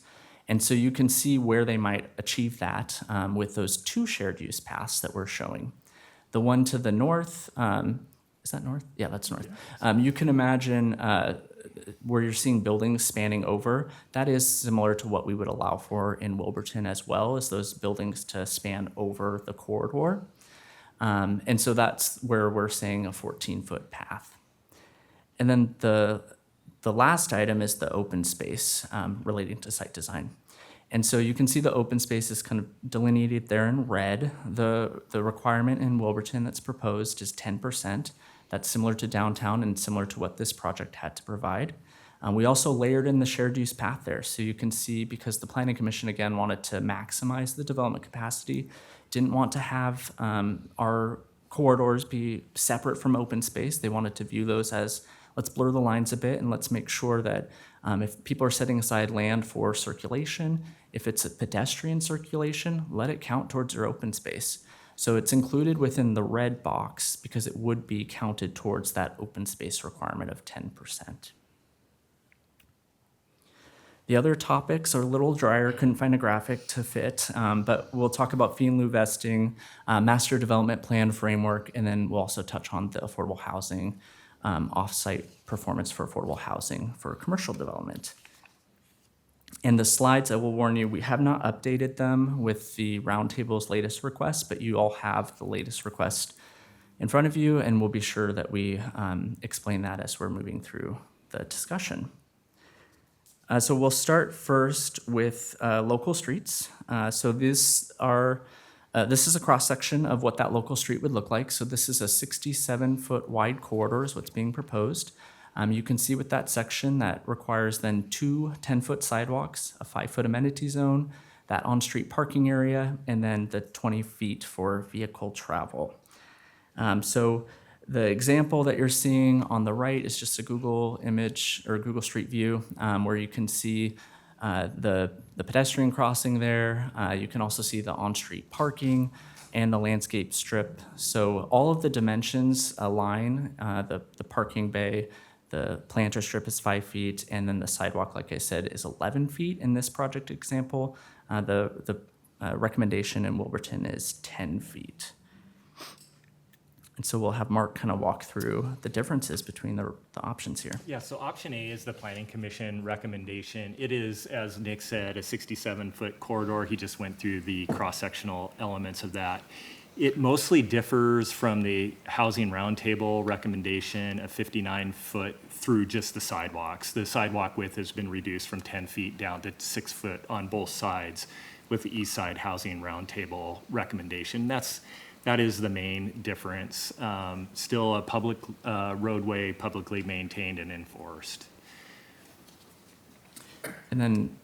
And so you can see where they might achieve that with those 2 shared use paths that we're showing. The one to the north, is that north? Yeah, that's north. You can imagine where you're seeing buildings spanning over. That is similar to what we would allow for in Wilburton as well, as those buildings to span over the corridor. And so that's where we're saying a 14-foot path. And then the last item is the open space relating to site design. And so you can see the open space is kind of delineated there in red. The requirement in Wilburton that's proposed is 10%. That's similar to downtown and similar to what this project had to provide. We also layered in the shared use path there. So you can see, because the Planning Commission, again, wanted to maximize the development capacity, didn't want to have our corridors be separate from open space. They wanted to view those as, let's blur the lines a bit and let's make sure that if people are setting aside land for circulation, if it's a pedestrian circulation, let it count towards your open space. So it's included within the red box because it would be counted towards that open space requirement of 10%. The other topics are a little drier, couldn't find a graphic to fit, but we'll talk about fee in lieu vesting, master development plan framework, and then we'll also touch on the affordable housing, off-site performance for affordable housing for commercial development. And the slides, I will warn you, we have not updated them with the roundtable's latest request, but you all have the latest request in front of you, and we'll be sure that we explain that as we're moving through the discussion. So we'll start first with local streets. So this is a cross-section of what that local street would look like. So this is a 67-foot wide corridor is what's being proposed. You can see with that section that requires then 2 10-foot sidewalks, a 5-foot amenity zone, that on-street parking area, and then the 20 feet for vehicle travel. So the example that you're seeing on the right is just a Google image or Google Street View where you can see the pedestrian crossing there. You can also see the on-street parking and the landscape strip. So all of the dimensions align. The parking bay, the planter strip is 5 feet, and then the sidewalk, like I said, is 11 feet in this project example. The recommendation in Wilburton is 10 feet. And so we'll have Mark kind of walk through the differences between the options here. Yeah, so option A is the Planning Commission recommendation. It is, as Nick said, a 67-foot corridor. He just went through the cross-sectional elements of that. It mostly differs from the Housing Roundtable recommendation of 59-foot through just the sidewalks. The sidewalk width has been reduced from 10 feet down to 6 foot on both sides with the East Side Housing Roundtable recommendation. That is the main difference. Still a public roadway, publicly maintained and enforced. And then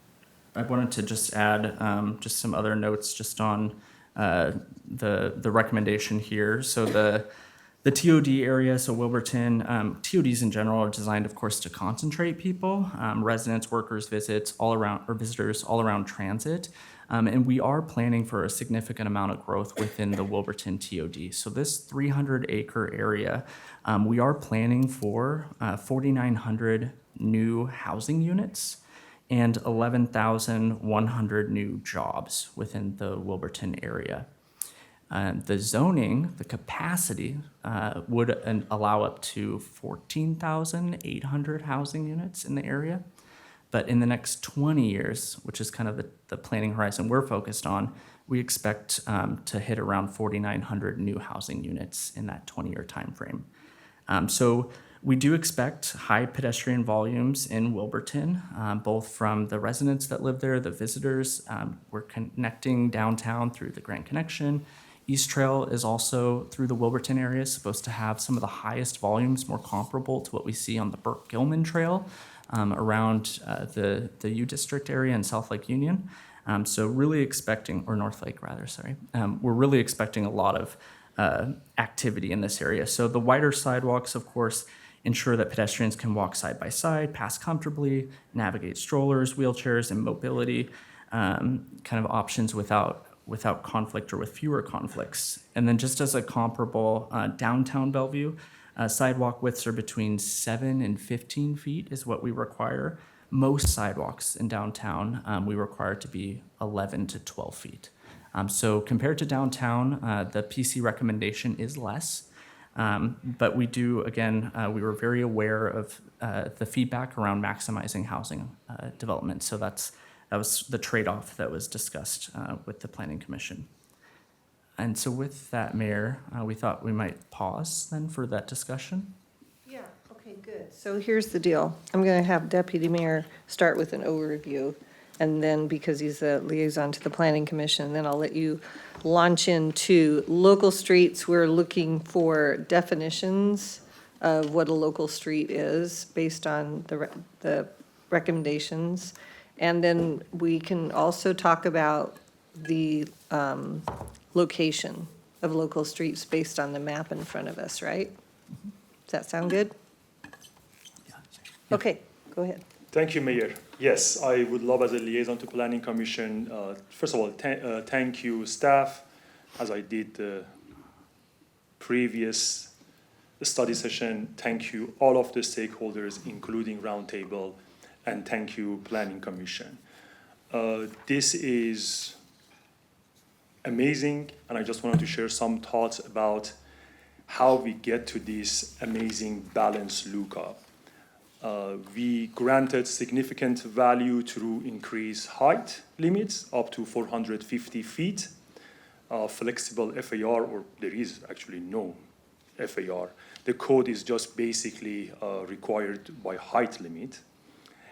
I wanted to just add just some other notes just on the recommendation here. So the TOD area, so Wilburton, TODs in general are designed, of course, to concentrate people, residents, workers, visitors all around transit. And we are planning for a significant amount of growth within the Wilburton TOD. So this 300-acre area, we are planning for 4,900 new housing units and 11,100 new jobs within the Wilburton area. The zoning, the capacity would allow up to 14,800 housing units in the area. But in the next 20 years, which is kind of the planning horizon we're focused on, we expect to hit around 4,900 new housing units in that 20-year timeframe. So we do expect high pedestrian volumes in Wilburton, both from the residents that live there, the visitors. We're connecting downtown through the Grand Connection. East Trail is also through the Wilburton area, supposed to have some of the highest volumes, more comparable to what we see on the Burke-Gilman Trail. Around the U District area in South Lake Union. So really expecting, or North Lake rather, sorry. We're really expecting a lot of activity in this area. So the wider sidewalks, of course, ensure that pedestrians can walk side by side, pass comfortably, navigate strollers, wheelchairs, and mobility kind of options without conflict or with fewer conflicts. And then just as a comparable, downtown Bellevue, sidewalk widths are between 7 and 15 feet is what we require. Most sidewalks in downtown, we require to be 11 to 12 feet. So compared to downtown, the PC recommendation is less. But we do, again, we were very aware of the feedback around maximizing housing development. So that was the trade-off that was discussed with the Planning Commission. And so with that, Mayor, we thought we might pause then for that discussion. Yeah, okay, good. So here's the deal. I'm going to have Deputy Mayor start with an overview, and then because he's a liaison to the Planning Commission, then I'll let you launch into local streets. We're looking for definitions of what a local street is based on the recommendations. And then we can also talk about the location of local streets based on the map in front of us, right? Does that sound good? Okay, go ahead. Thank you, Mayor. Yes, I would love as a liaison to Planning Commission, first of all, thank you, staff, as I did the previous study session. Thank you, all of the stakeholders, including Roundtable, and thank you, Planning Commission. This is amazing, and I just wanted to share some thoughts about how we get to this amazing balanced lookup. We granted significant value through increased height limits up to 450 feet, flexible FAR, or there is actually no FAR. The code is just basically required by height limit,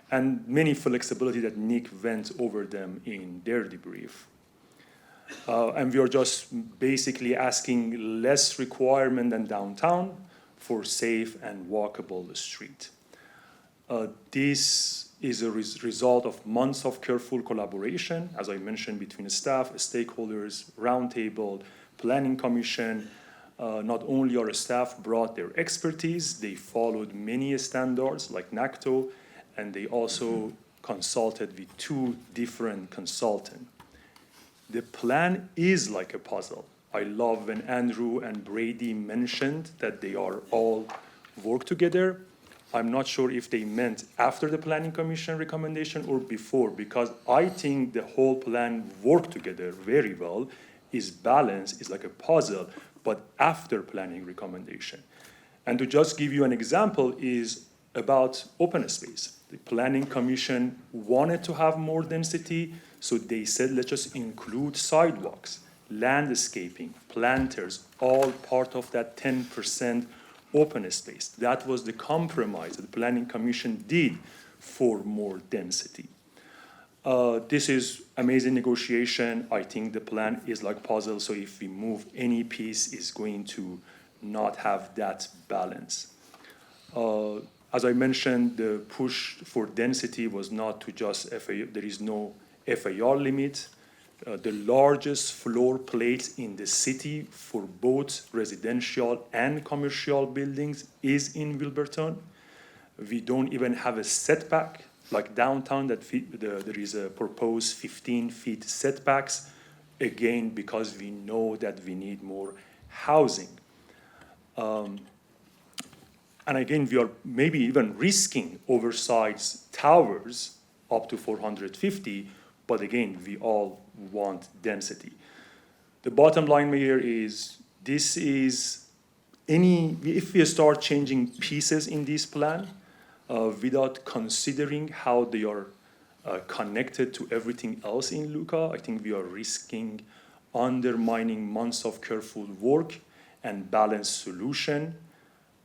and many flexibility that Nick went over them in their debrief. And we are just basically asking less requirement than downtown for safe and walkable street. This is a result of months of careful collaboration, as I mentioned, between staff, stakeholders, roundtable, planning commission. Not only our staff brought their expertise, they followed many standards like NACTO, and they also consulted with 2 different consultants. The plan is like a puzzle. I love when Andrew and Brady mentioned that they are all work together. I'm not sure if they meant after the Planning Commission recommendation or before, because I think the whole plan worked together very well, is balanced, is like a puzzle, but after planning recommendation. And to just give you an example is about open space. The Planning Commission wanted to have more density, so they said, let's just include sidewalks, landscaping, planters, all part of that 10% open space. That was the compromise that the Planning Commission did for more density. This is amazing negotiation. I think the plan is like puzzle, so if we move any piece, is going to not have that balance. As I mentioned, the push for density was not to just FAR, there is no FAR limit. The largest floor plates in the city for both residential and commercial buildings is in Wilburton. We don't even have a setback like downtown that there is a proposed 15 feet setbacks, again, because we know that we need more housing. And again, we are maybe even risking oversized towers up to 450, but again, we all want density. The bottom line here is, this is if we start changing pieces in this plan without considering how they are connected to everything else in Luca, I think we are risking undermining months of careful work and balanced solution.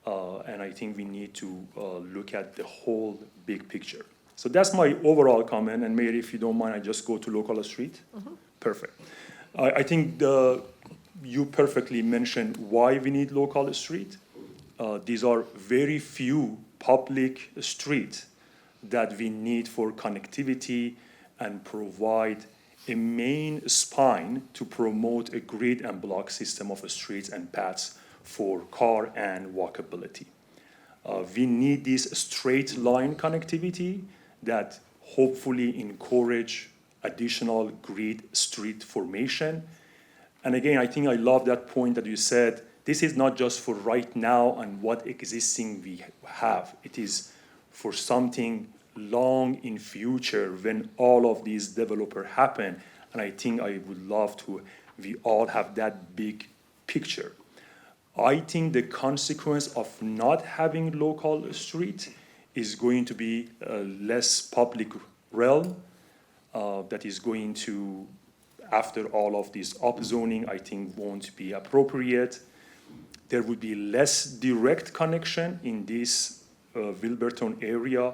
And I think we need to look at the whole big picture. So that's my overall comment, and Mayor, if you don't mind, I just go to local street. Perfect. I think you perfectly mentioned why we need local street. These are very few public streets that we need for connectivity and provide a main spine to promote a grid and block system of streets and paths for car and walkability. We need this straight line connectivity that hopefully encourage additional grid street formation. And again, I think I love that point that you said, this is not just for right now and what existing we have. It is for something long in future when all of these developers happen. And I think I would love to, we all have that big picture. I think the consequence of not having local street is going to be less public realm that is going to, after all of this upzoning, I think won't be appropriate. There would be less direct connection in this Wilburton area.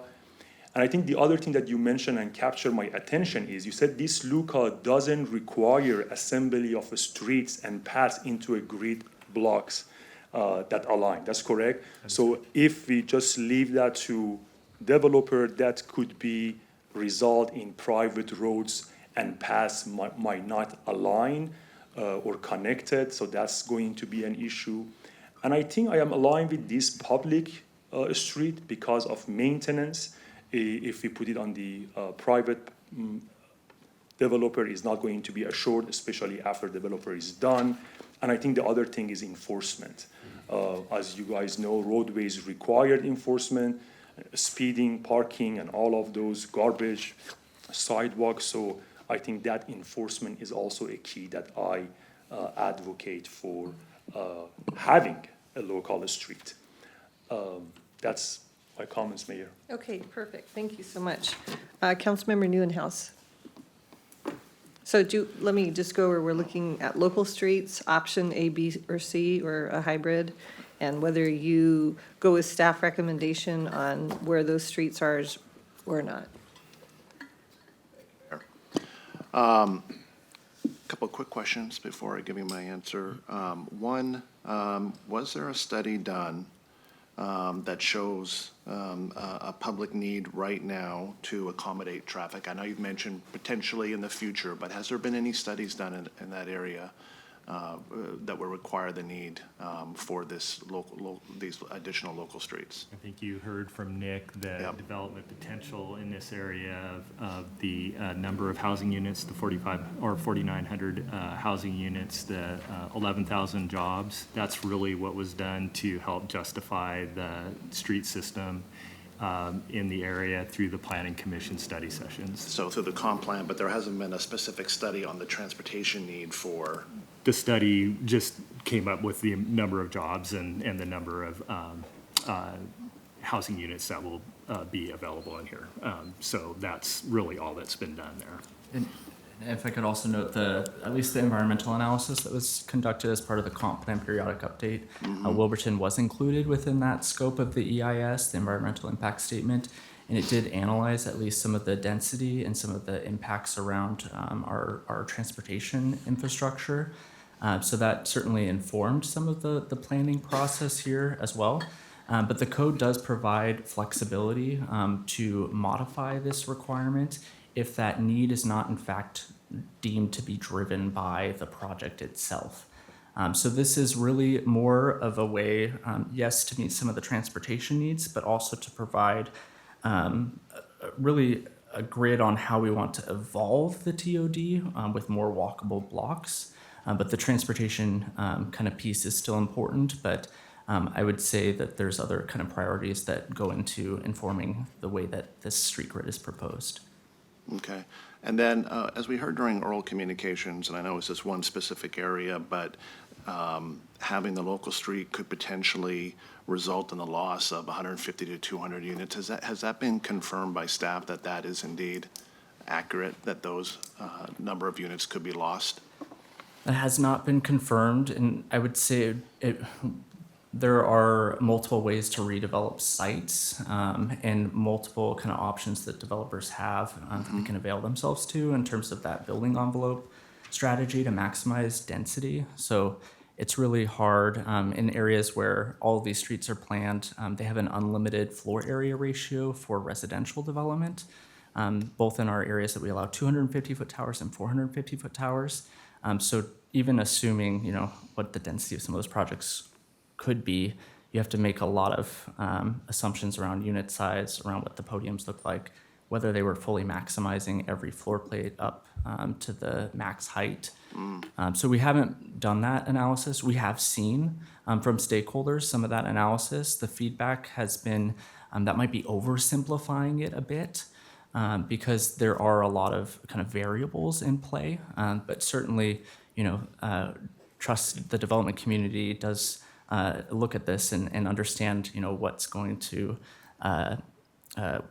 And I think the other thing that you mentioned and captured my attention is you said this LUCA doesn't require assembly of streets and paths into a grid blocks that align. That's correct? So if we just leave that to developer, that could be result in private roads and paths might not align or connected. So that's going to be an issue. And I think I am aligned with this public street because of maintenance. If we put it on the private developer, is not going to be assured, especially after developer is done. And I think the other thing is enforcement. As you guys know, roadways required enforcement, speeding, parking, and all of those garbage, sidewalks. So I think that enforcement is also a key that I advocate for having a local street. That's my comments, Mayor. Okay, perfect. Thank you so much. Councilmember Neuenhuis. So let me just go where we're looking at local streets, option A, B, or C, or a hybrid, and whether you go with staff recommendation on where those streets are or not. Couple of quick questions before I give you my answer. One, was there a study done that shows a public need right now to accommodate traffic? I know you've mentioned potentially in the future, but has there been any studies done in that area that will require the need for this these additional local streets? I think you heard from Nick the development potential in this area of the number of housing units, the 45 or 4,900 housing units, the 11,000 jobs. That's really what was done to help justify the street system in the area through the Planning Commission study sessions. So through the comp plan, but there hasn't been a specific study on the transportation need for. The study just came up with the number of jobs and the number of housing units that will be available in here. So that's really all that's been done there. And if I could also note at least the environmental analysis that was conducted as part of the comp plan periodic update, Wilburton was included within that scope of the EIS, the environmental impact statement, and it did analyze at least some of the density and some of the impacts around our transportation infrastructure. So that certainly informed some of the planning process here as well. But the code does provide flexibility to modify this requirement if that need is not in fact deemed to be driven by the project itself. So this is really more of a way, yes, to meet some of the transportation needs, but also to provide really a grid on how we want to evolve the TOD with more walkable blocks. But the transportation kind of piece is still important, but I would say that there's other kind of priorities that go into informing the way that this street grid is proposed. Okay. And then, as we heard during oral communications, and I know it's just one specific area, but having the local street could potentially result in the loss of 150 to 200 units. Has that been confirmed by staff that that is indeed accurate, that those number of units could be lost? That has not been confirmed, and I would say there are multiple ways to redevelop sites and multiple kind of options that developers have that they can avail themselves to in terms of that building envelope strategy to maximize density. So it's really hard in areas where all of these streets are planned. They have an unlimited floor area ratio for residential development, both in our areas that we allow 250-foot towers and 450-foot towers. So even assuming, what the density of some of those projects could be, you have to make a lot of assumptions around unit size, around what the podiums look like, whether they were fully maximizing every floor plate up to the max height. So we haven't done that analysis. We have seen from stakeholders some of that analysis. The feedback has been that might be oversimplifying it a bit because there are a lot of kind of variables in play, but certainly, trust the development community does look at this and understand, what's going to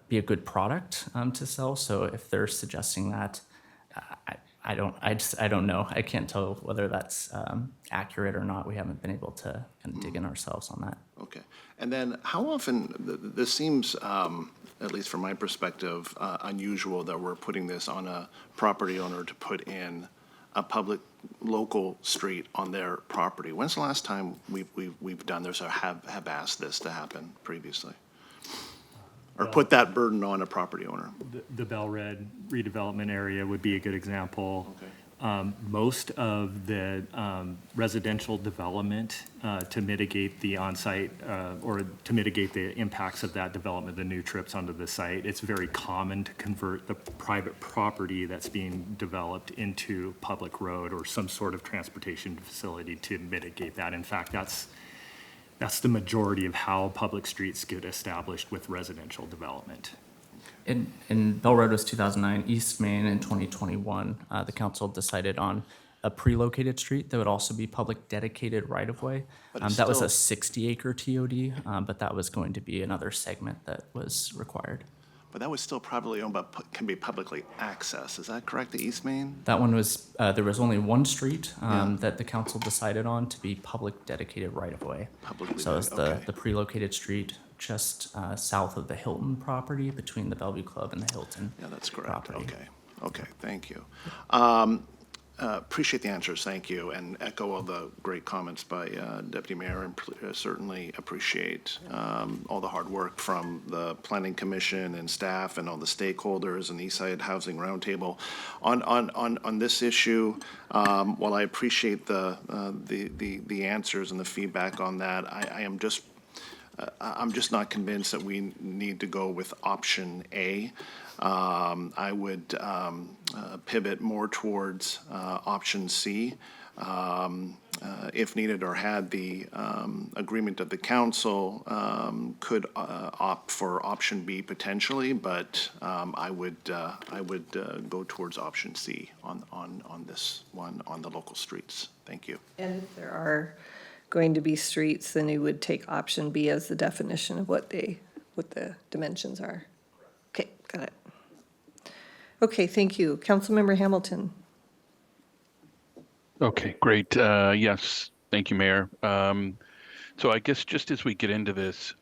be a good product to sell. So if they're suggesting that, I don't know. I can't tell whether that's accurate or not. We haven't been able to kind of dig in ourselves on that. Okay. And then how often, this seems, at least from my perspective, unusual that we're putting this on a property owner to put in a public local street on their property. When's the last time we've done this or have asked this to happen previously? Or put that burden on a property owner? The Bellred redevelopment area would be a good example. Okay. Most of the residential development to mitigate the on-site or to mitigate the impacts of that development, the new trips onto the site, it's very common to convert the private property that's being developed into public road or some sort of transportation facility to mitigate that. In fact, that's the majority of how public streets get established with residential development. In Bell Road was 2009, East Main in 2021, the council decided on a pre-located street that would also be public dedicated right-of-way. That was a 60-acre TOD, but that was going to be another segment that was required. But that was still privately owned, but can be publicly accessed. Is that correct, the East Main? That one was, there was only one street that the council decided on to be public dedicated right-of-way. So it was the pre-located street just south of the Hilton property between the Bellevue Club and the Hilton Yeah, that's correct. property. Okay, thank you. Appreciate the answers, thank you, and echo all the great comments by Deputy Mayor, and certainly appreciate all the hard work from the Planning Commission and staff and all the stakeholders and the Eastside Housing Roundtable. On this issue, while I appreciate the answers and the feedback on that, I'm just not convinced that we need to go with option A. I would pivot more towards option C, if needed, or had the agreement of the council, could opt for option B potentially, but I would go towards option C on this one, on the local streets. Thank you. And if there are going to be streets, then you would take option B as the definition of what the dimensions are. Okay, got it. Okay, thank you. Councilmember Hamilton. Okay, great. Yes, thank you, Mayor. So I guess just as we get into this,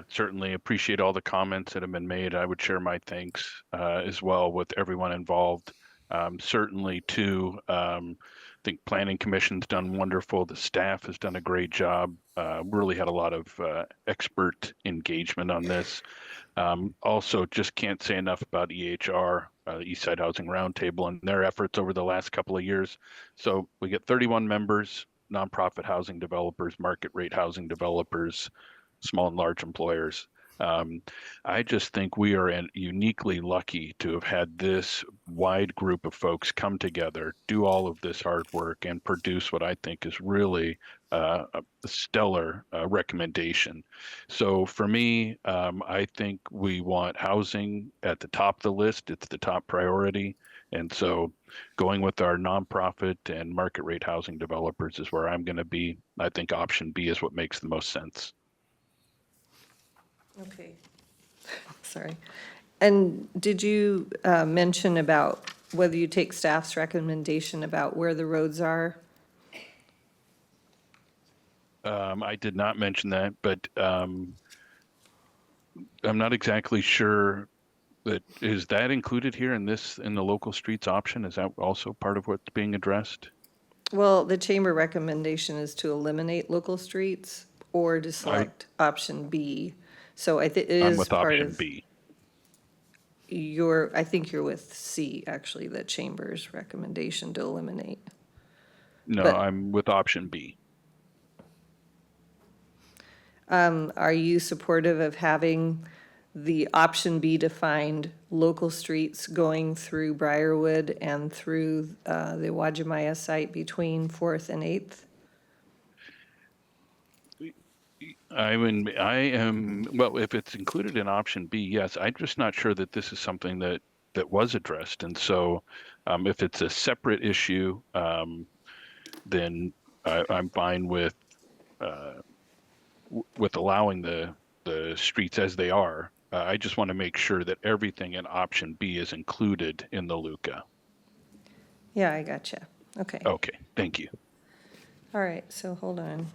certainly appreciate all the comments that have been made. I would share my thanks as well with everyone involved. Certainly, too, I think Planning Commission's done wonderful. The staff has done a great job. Really had a lot of expert engagement on this. Also, just can't say enough about EHR, the Eastside Housing Roundtable, and their efforts over the last couple of years. So we get 31 members, nonprofit housing developers, market rate housing developers, small and large employers. I just think we are uniquely lucky to have had this wide group of folks come together, do all of this hard work, and produce what I think is really a stellar recommendation. So for me, I think we want housing at the top of the list. It's the top priority. And so going with our nonprofit and market rate housing developers is where I'm going to be. I think option B is what makes the most sense. Okay. Sorry. And did you mention about whether you take staff's recommendation about where the roads are? I did not mention that, but I'm not exactly sure that is that included here in the local streets option? Is that also part of what's being addressed? Well, the chamber recommendation is to eliminate local streets or to select option B. So I think it I'm is with part option of B. I think you're with C, actually, the chamber's recommendation to eliminate. No, But- I'm with option B. Are you supportive of having the option B defined local streets going through Briarwood and through the Wajimaya site between 4th and 8th? I am, well, if it's included in option B, yes. I'm just not sure that this is something that was addressed. And so if it's a separate issue, then I'm fine with allowing the streets as they are. I just want to make sure that everything in option B is included in the LUCA. Yeah, I gotcha. Okay. Okay, thank you. All right, so hold on.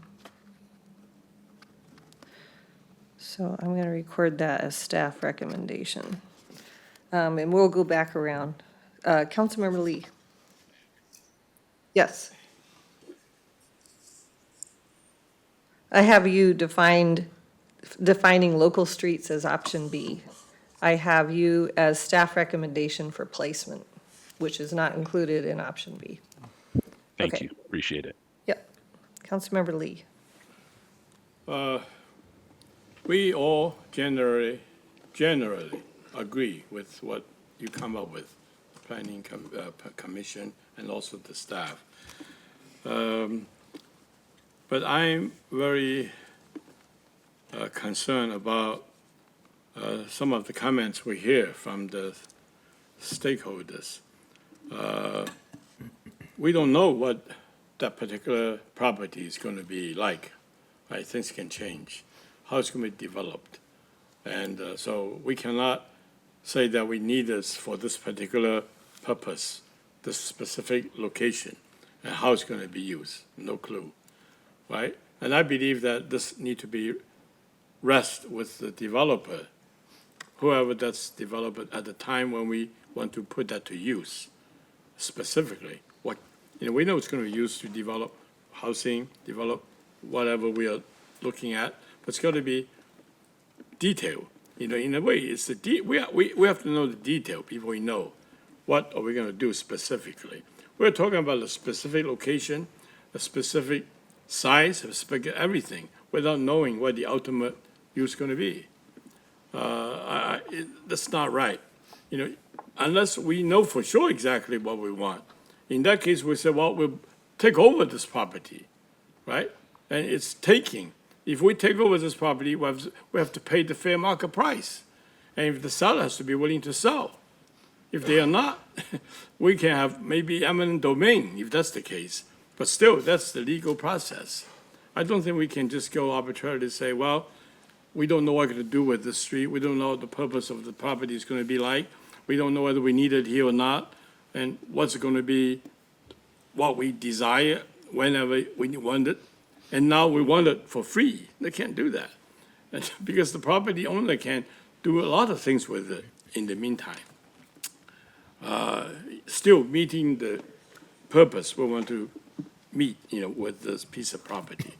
So I'm going to record that as staff recommendation. And we'll go back around. Councilmember Lee. Yes. I have you defining local streets as option B. I have you as staff recommendation for placement, which is not included in option B. Thank Okay. you, appreciate it. Yep. Councilmember Lee. We all generally agree with what you come up with, Planning Commission and also the staff. But I'm very concerned about some of the comments we hear from the stakeholders. We don't know what that particular property is going to be like, right? Things can change. How it's going to be developed. And so we cannot say that we need this for this particular purpose, this specific location, and how it's going to be used. No clue, right? And I believe that this need to be rest with the developer, whoever that's developed at the time when we want to put that to use specifically. You know, we know it's going to be used to develop housing, develop whatever we are looking at, but it's got to be detailed. You know, in a way, it's we have to know the detail before we know what are we going to do specifically. We're talking about a specific location, a specific size, a specific everything, without knowing what the ultimate use is going to be. That's not right. You know, unless we know for sure exactly what we want. In that case, we say, well, we'll take over this property, right? And it's taking. If we take over this property, we have to pay the fair market price. And if the seller has to be willing to sell. If they are not, we can have maybe eminent domain, if that's the case. But still, that's the legal process. I don't think we can just go arbitrarily say, well, we don't know what to do with this street. We don't know what the purpose of the property is going to be like. We don't know whether we need it here or not. And what's going to be what we desire whenever we want it. And now we want it for free. They can't do that. And because the property owner can do a lot of things with it in the meantime. Still meeting the purpose we want to meet, you know, with this piece of property.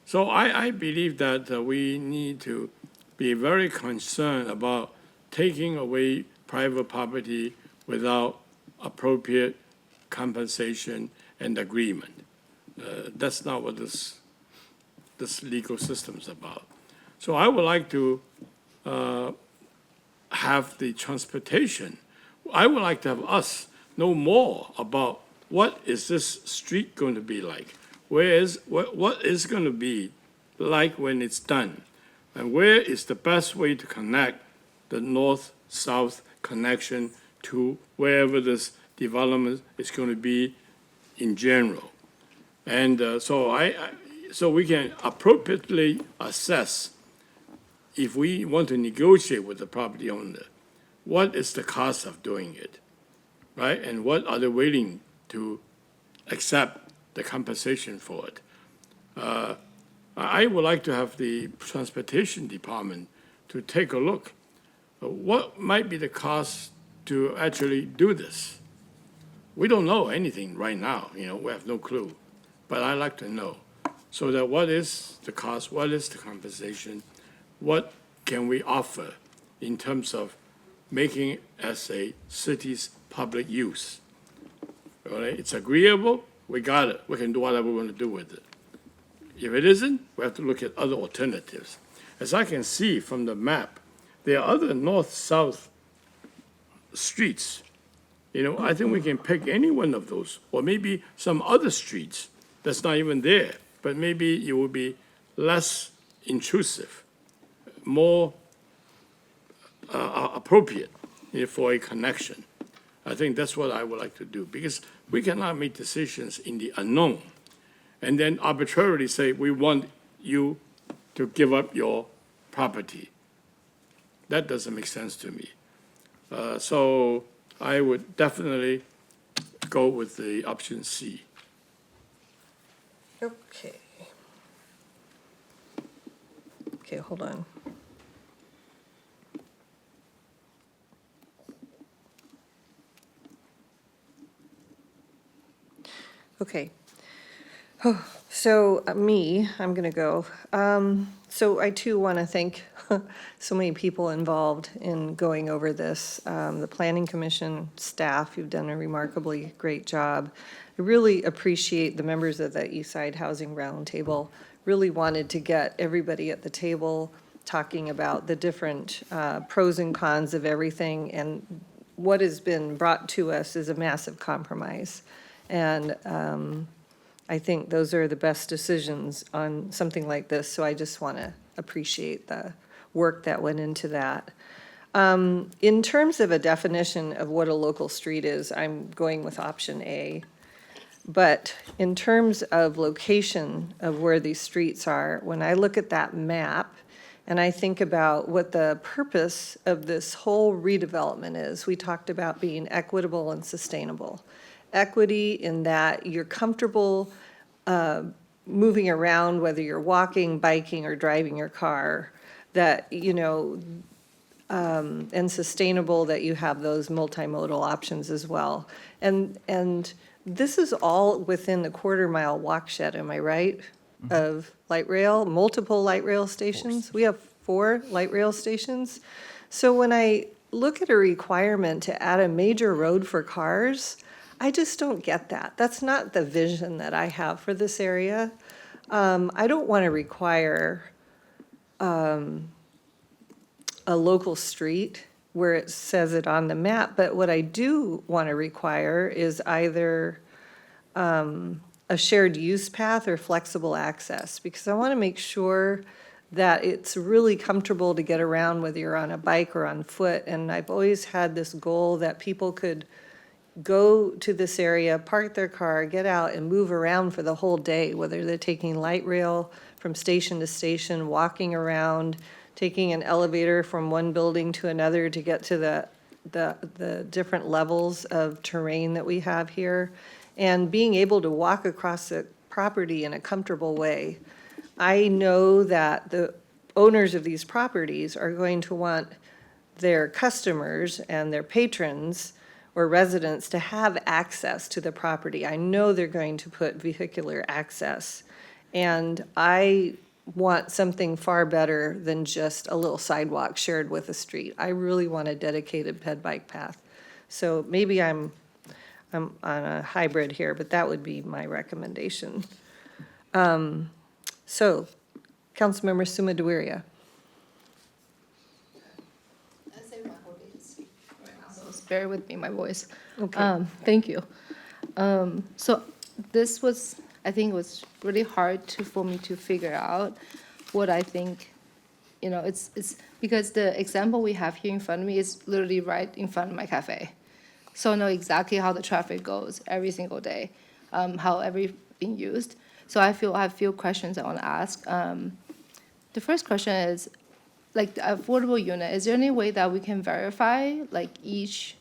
So I believe that we need to be very concerned about taking away private property without appropriate compensation and agreement. That's not what this legal system is about. So I would like to have the transportation. I would like to have us know more about what is this street going to be like? What is going to be like when it's done? And where is the best way to connect the north-south connection to wherever this development is going to be in general? And so we can appropriately assess if we want to negotiate with the property owner, what is the cost of doing it, right? And what are they willing to accept the compensation for it? I would like to have the transportation department to take a look. What might be the cost to actually do this? We don't know anything right now, you know, we have no clue. But I'd like to know. So that what is the cost, what is the compensation, what can we offer in terms of making it as a city's public use? All right, it's agreeable, we got it, we can do whatever we want to do with it. If it isn't, we have to look at other alternatives. As I can see from the map, there are other north-south streets. You know, I think we can pick any one of those, or maybe some other streets that's not even there, but maybe it will be less intrusive, more appropriate for a connection. I think that's what I would like to do, because we cannot make decisions in the unknown and then arbitrarily say, we want you to give up your property. That doesn't make sense to me. So I would definitely go with the option C. Okay. Okay, hold on. Okay. So I'm going to go. So I too want to thank so many people involved in going over this. The Planning Commission staff, you've done a remarkably great job. I really appreciate the members of the Eastside Housing Roundtable. Really wanted to get everybody at the table talking about the different pros and cons of everything, and what has been brought to us is a massive compromise. And I think those are the best decisions on something like this, so I just want to appreciate the work that went into that. In terms of a definition of what a local street is, I'm going with option A. But in terms of location of where these streets are, when I look at that map and I think about what the purpose of this whole redevelopment is, we talked about being equitable and sustainable. Equity in that you're comfortable moving around, whether you're walking, biking, or driving your car, that, you know, and sustainable that you have those multimodal options as well. And this is all within the quarter-mile watershed, am I right? Of light rail, multiple light rail stations? We have 4 light rail stations. So when I look at a requirement to add a major road for cars, I just don't get that. That's not the vision that I have for this area. I don't want to require a local street where it says it on the map, but what I do want to require is either a shared use path or flexible access, because I want to make sure that it's really comfortable to get around whether you're on a bike or on foot. And I've always had this goal that people could go to this area, park their car, get out and move around for the whole day, whether they're taking light rail from station to station, walking around, taking an elevator from one building to another to get to the different levels of terrain that we have here, and being able to walk across the property in a comfortable way. I know that the owners of these properties are going to want their customers and their patrons or residents to have access to the property. I know they're going to put vehicular access. And I want something far better than just a little sidewalk shared with a street. I really want a dedicated ped bike path. So maybe I'm on a hybrid here, but that would be my recommendation. So, Councilmember Suma Deweria. Bear with me, my voice. Okay. Thank you. So this was, I think it was really hard for me to figure out what I think, it's because the example we have here in front of me is literally right in front of my cafe. So I know exactly how the traffic goes every single day, how everything used. So I have a few questions I want to ask. The first question is, like the affordable unit, is there any way that we can verify like each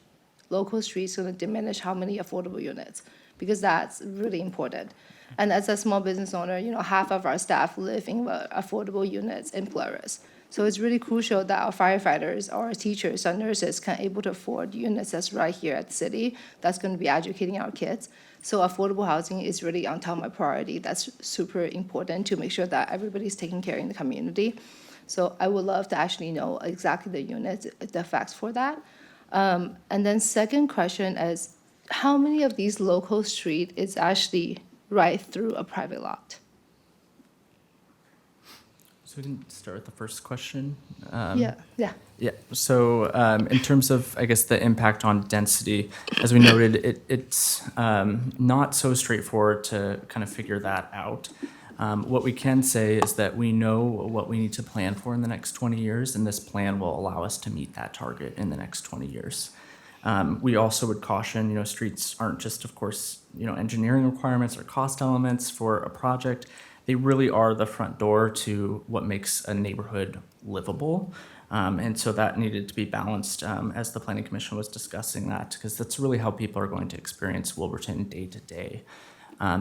local street is going to diminish how many affordable units? Because that's really important. And as a small business owner, half of our staff live in affordable units in Polaris. So it's really crucial that our firefighters, our teachers, our nurses can able to afford units that's right here at the city that's going to be educating our kids. So affordable housing is really on top of my priority. That's super important to make sure that everybody's taken care in the community. So I would love to actually know exactly the units, the facts for that. And then second question is, how many of these local street is actually right through a private lot? So we can start with the first question. Yeah. Yeah, so in terms of, I guess, the impact on density, as we noted, it's not so straightforward to kind of figure that out. What we can say is that we know what we need to plan for in the next 20 years, and this plan will allow us to meet that target in the next 20 years. We also would caution, streets aren't just, of course, engineering requirements or cost elements for a project. They really are the front door to what makes a neighborhood livable. And so that needed to be balanced as the Planning Commission was discussing that, because that's really how people are going to experience Wilburton day to day.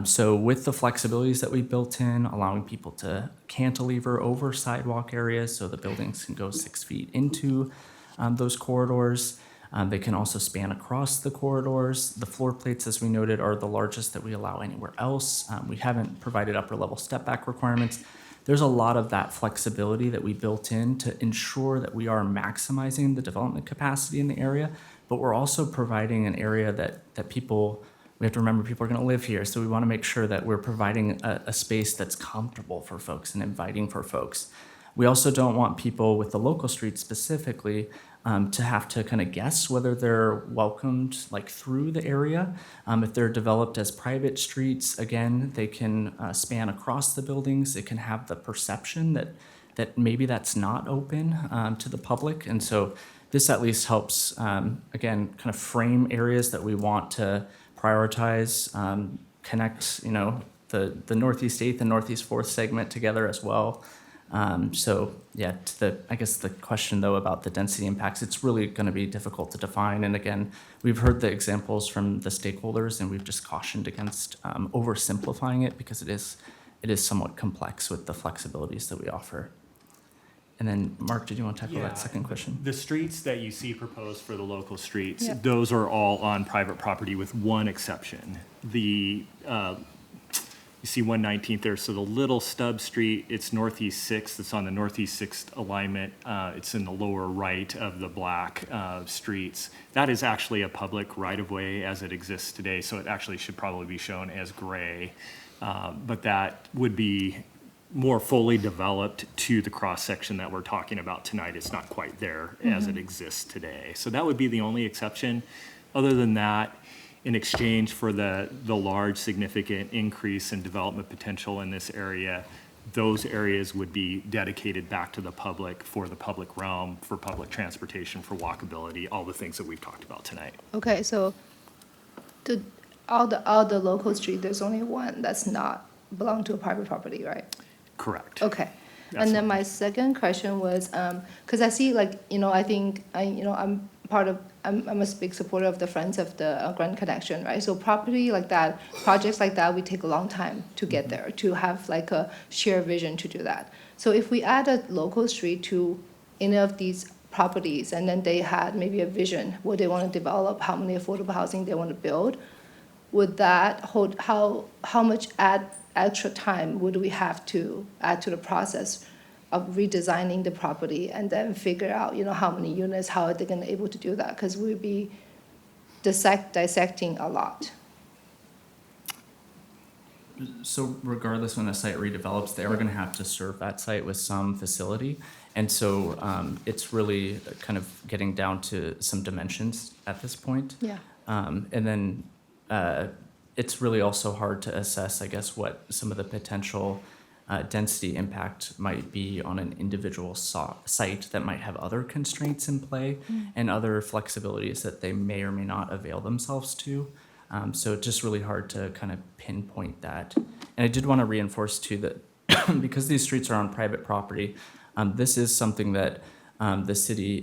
So with the flexibilities that we built in, allowing people to cantilever over sidewalk areas so the buildings can go 6 feet into those corridors. They can also span across the corridors. The floor plates, as we noted, are the largest that we allow anywhere else. We haven't provided upper level step back requirements. There's a lot of that flexibility that we built in to ensure that we are maximizing the development capacity in the area, but we're also providing an area that people, we have to remember people are going to live here, so we want to make sure that we're providing a space that's comfortable for folks and inviting for folks. We also don't want people with the local streets specifically to have to kind of guess whether they're welcomed like through the area. If they're developed as private streets, again, they can span across the buildings. It can have the perception that maybe that's not open to the public. And so this at least helps, again, kind of frame areas that we want to prioritize, connect, the Northeast 8th and Northeast 4th segment together as well. So yeah, I guess the question though about the density impacts, it's really going to be difficult to define. And again, we've heard the examples from the stakeholders, and we've just cautioned against oversimplifying it because it is somewhat complex with the flexibilities that we offer. And then, Mark, did you want to tackle Yeah. that second question? The streets that you see proposed for the local streets, Yep. those are all on private property with one exception. You see 119th there, so the little stub street, it's Northeast 6th, it's on the Northeast 6th alignment. It's in the lower right of the black streets. That is actually a public right-of-way as it exists today, so it actually should probably be shown as gray. But that would be more fully developed to the cross-section that we're talking about tonight. It's not quite there as it exists today. So that would be the only exception. Other than that, in exchange for the large significant increase in development potential in this area, those areas would be dedicated back to the public for the public realm, for public transportation, for walkability, all the things that we've talked about tonight. Okay, so all the local street, there's only one that's not belong to a private property, right? Correct. Okay. That's And then one. my second question was, because I see like, I think, I'm I'm a big supporter of the Friends of the Grand Connection, right? So property like that, projects like that, we take a long time to get there, to have like a shared vision to do that. So if we add a local street to any of these properties, and then they had maybe a vision, what they want to develop, how many affordable housing they want to build, would that hold, how much extra time would we have to add to the process of redesigning the property and then figure out, how many units, how are they going to able to do that? Because we'd be dissecting a lot. So regardless, when a site redevelops, they are going to have to serve that site with some facility. And so it's really kind of getting down to some dimensions at this point. Yeah. And then it's really also hard to assess, I guess, what some of the potential density impact might be on an individual site that might have other constraints in play and other flexibilities that they may or may not avail themselves to. So it's just really hard to kind of pinpoint that. And I did want to reinforce too that because these streets are on private property, this is something that the city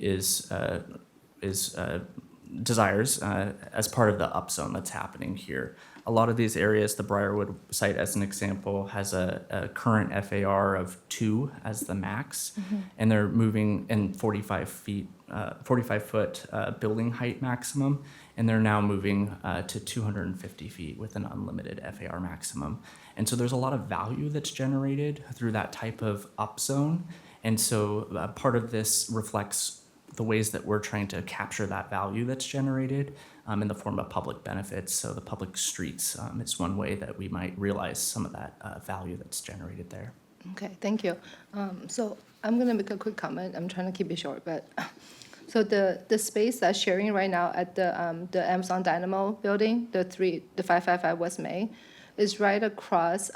desires as part of the upzone that's happening here. A lot of these areas, the Briarwood site as an example, has a current FAR of 2 as the max, and they're moving in 45 foot building height maximum, and they're now moving to 250 feet with an unlimited FAR maximum. And so there's a lot of value that's generated through that type of upzone, and so part of this reflects the ways that we're trying to capture that value that's generated in the form of public benefits. So the public streets is one way that we might realize some of that value that's generated there. Okay, thank you. So I'm going to make a quick comment. I'm trying to keep it short, but so the space that's sharing right now at the Amazon Dynamo building, the 555 West May, is right across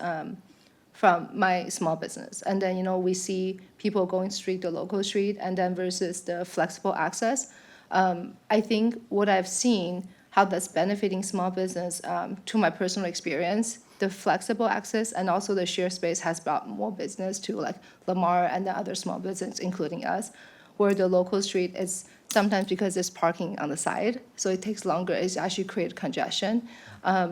from my small business. And then, we see people going street to local street, and then versus the flexible access. I think what I've seen, how that's benefiting small business, to my personal experience, the flexible access and also the shared space has brought more business to like Lamar and the other small business, including us, where the local street is sometimes because there's parking on the side, so it takes longer, it's actually create congestion.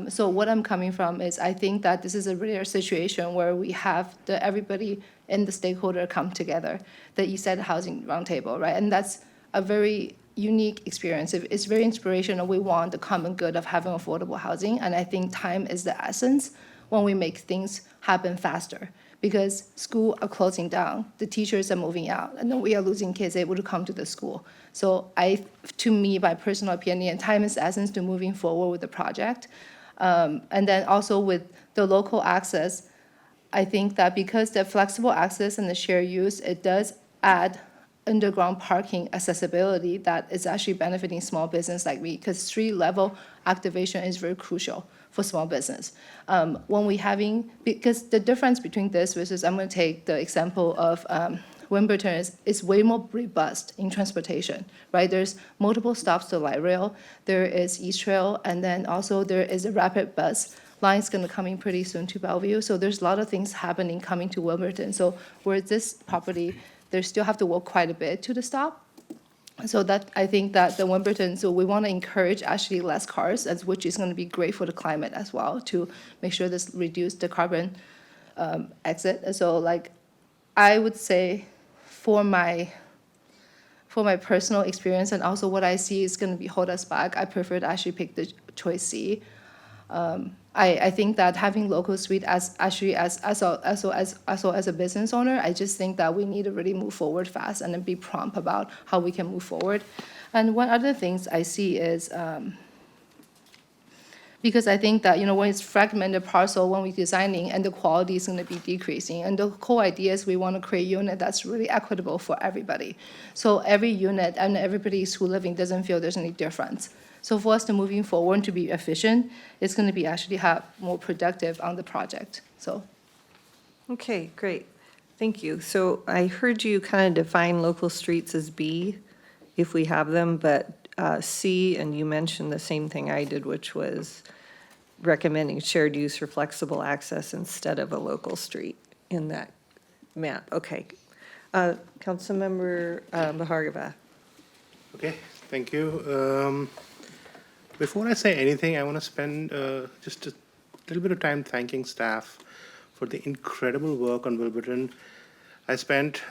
So what I'm coming from is I think that this is a rare situation where we have everybody in the stakeholder come together, the East Side Housing Roundtable, right? And that's a very unique experience. It's very inspirational. We want the common good of having affordable housing, and I think time is the essence when we make things happen faster. Because schools are closing down, the teachers are moving out, and then we are losing kids able to come to the school. So to me, my personal opinion, time is the essence to moving forward with the project. And then also with the local access, I think that because the flexible access and the shared use, it does add underground parking accessibility that is actually benefiting small business like me, because street level activation is very crucial for small business. Because the difference between this versus, I'm going to take the example of Wimbledon is way more robust in transportation, right? There's multiple stops to light rail, there is East Trail, and then also there is a rapid bus line's going to come in pretty soon to Bellevue. So there's a lot of things happening coming to Wilburton. So where this property, they still have to walk quite a bit to the stop. So that I think that the Wimbledon, so we want to encourage actually less cars, which is going to be great for the climate as well, to make sure this reduce the carbon exit. So like I would say for my personal experience and also what I see is going to be hold us back, I prefer to actually pick the choice C. I think that having local street as a business owner, I just think that we need to really move forward fast and then be prompt about how we can move forward. And one other things I see is, because I think that, when it's fragmented parcel, when we're designing, and the quality is going to be decreasing. And the core idea is we want to create a unit that's really equitable for everybody. So every unit and everybody who's living doesn't feel there's any difference. So for us to moving forward and to be efficient, it's going to be actually have more productive on the project, so. Okay, great. Thank you. So I heard you kind of define local streets as B, if we have them, but C, and you mentioned the same thing I did, which was recommending shared use for flexible access instead of a local street in that map. Okay. Councilmember Bhargava. Okay, thank you. Before I say anything, I want to spend just a little bit of time thanking staff for the incredible work on Wilburton. I spent,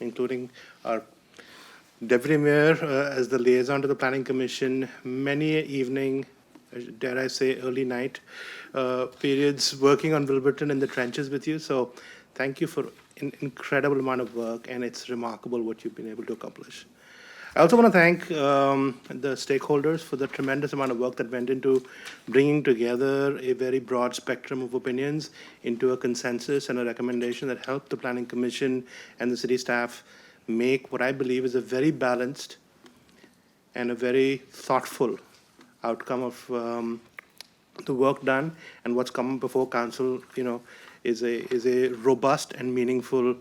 including our Deputy Mayor as the liaison to the Planning Commission, many an evening, dare I say early night, periods working on Wilburton in the trenches with you. So thank you for an incredible amount of work, and it's remarkable what you've been able to accomplish. I also want to thank the stakeholders for the tremendous amount of work that went into bringing together a very broad spectrum of opinions into a consensus and a recommendation that helped the Planning Commission and the city staff make what I believe is a very balanced and a very thoughtful outcome of the work done, and what's come before council, is a robust and meaningful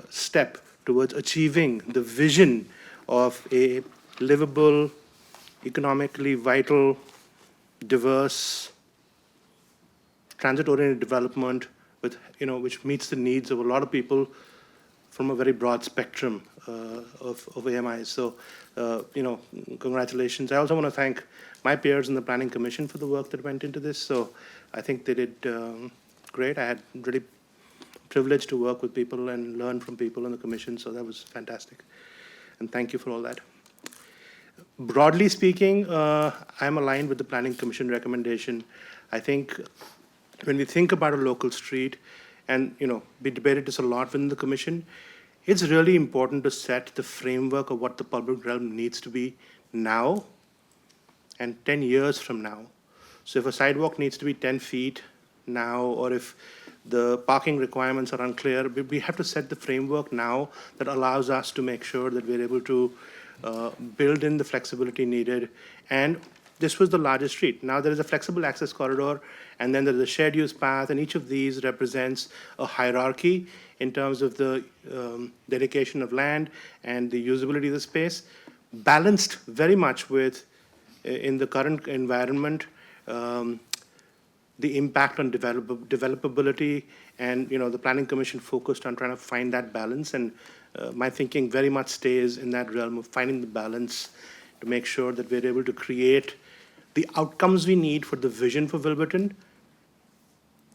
step towards achieving the vision of a livable, economically vital, diverse, transit-oriented development with, which meets the needs of a lot of people from a very broad spectrum of AMIs. So, congratulations. I also want to thank my peers in the Planning Commission for the work that went into this. So I think they did great. I had really privileged to work with people and learn from people in the commission, so that was fantastic. And thank you for all that. Broadly speaking, I'm aligned with the Planning Commission recommendation. I think when we think about a local street, and we debated this a lot within the commission, it's really important to set the framework of what the public realm needs to be now and 10 years from now. So if a sidewalk needs to be 10 feet now, or if the parking requirements are unclear, we have to set the framework now that allows us to make sure that we're able to build in the flexibility needed. And this was the largest street. Now there is a flexible access corridor, and then there's a shared use path, and each of these represents a hierarchy in terms of the dedication of land and the usability of the space, balanced very much with, in the current environment, the impact on developability, and the Planning Commission focused on trying to find that balance. And my thinking very much stays in that realm of finding the balance to make sure that we're able to create the outcomes we need for the vision for Wilburton,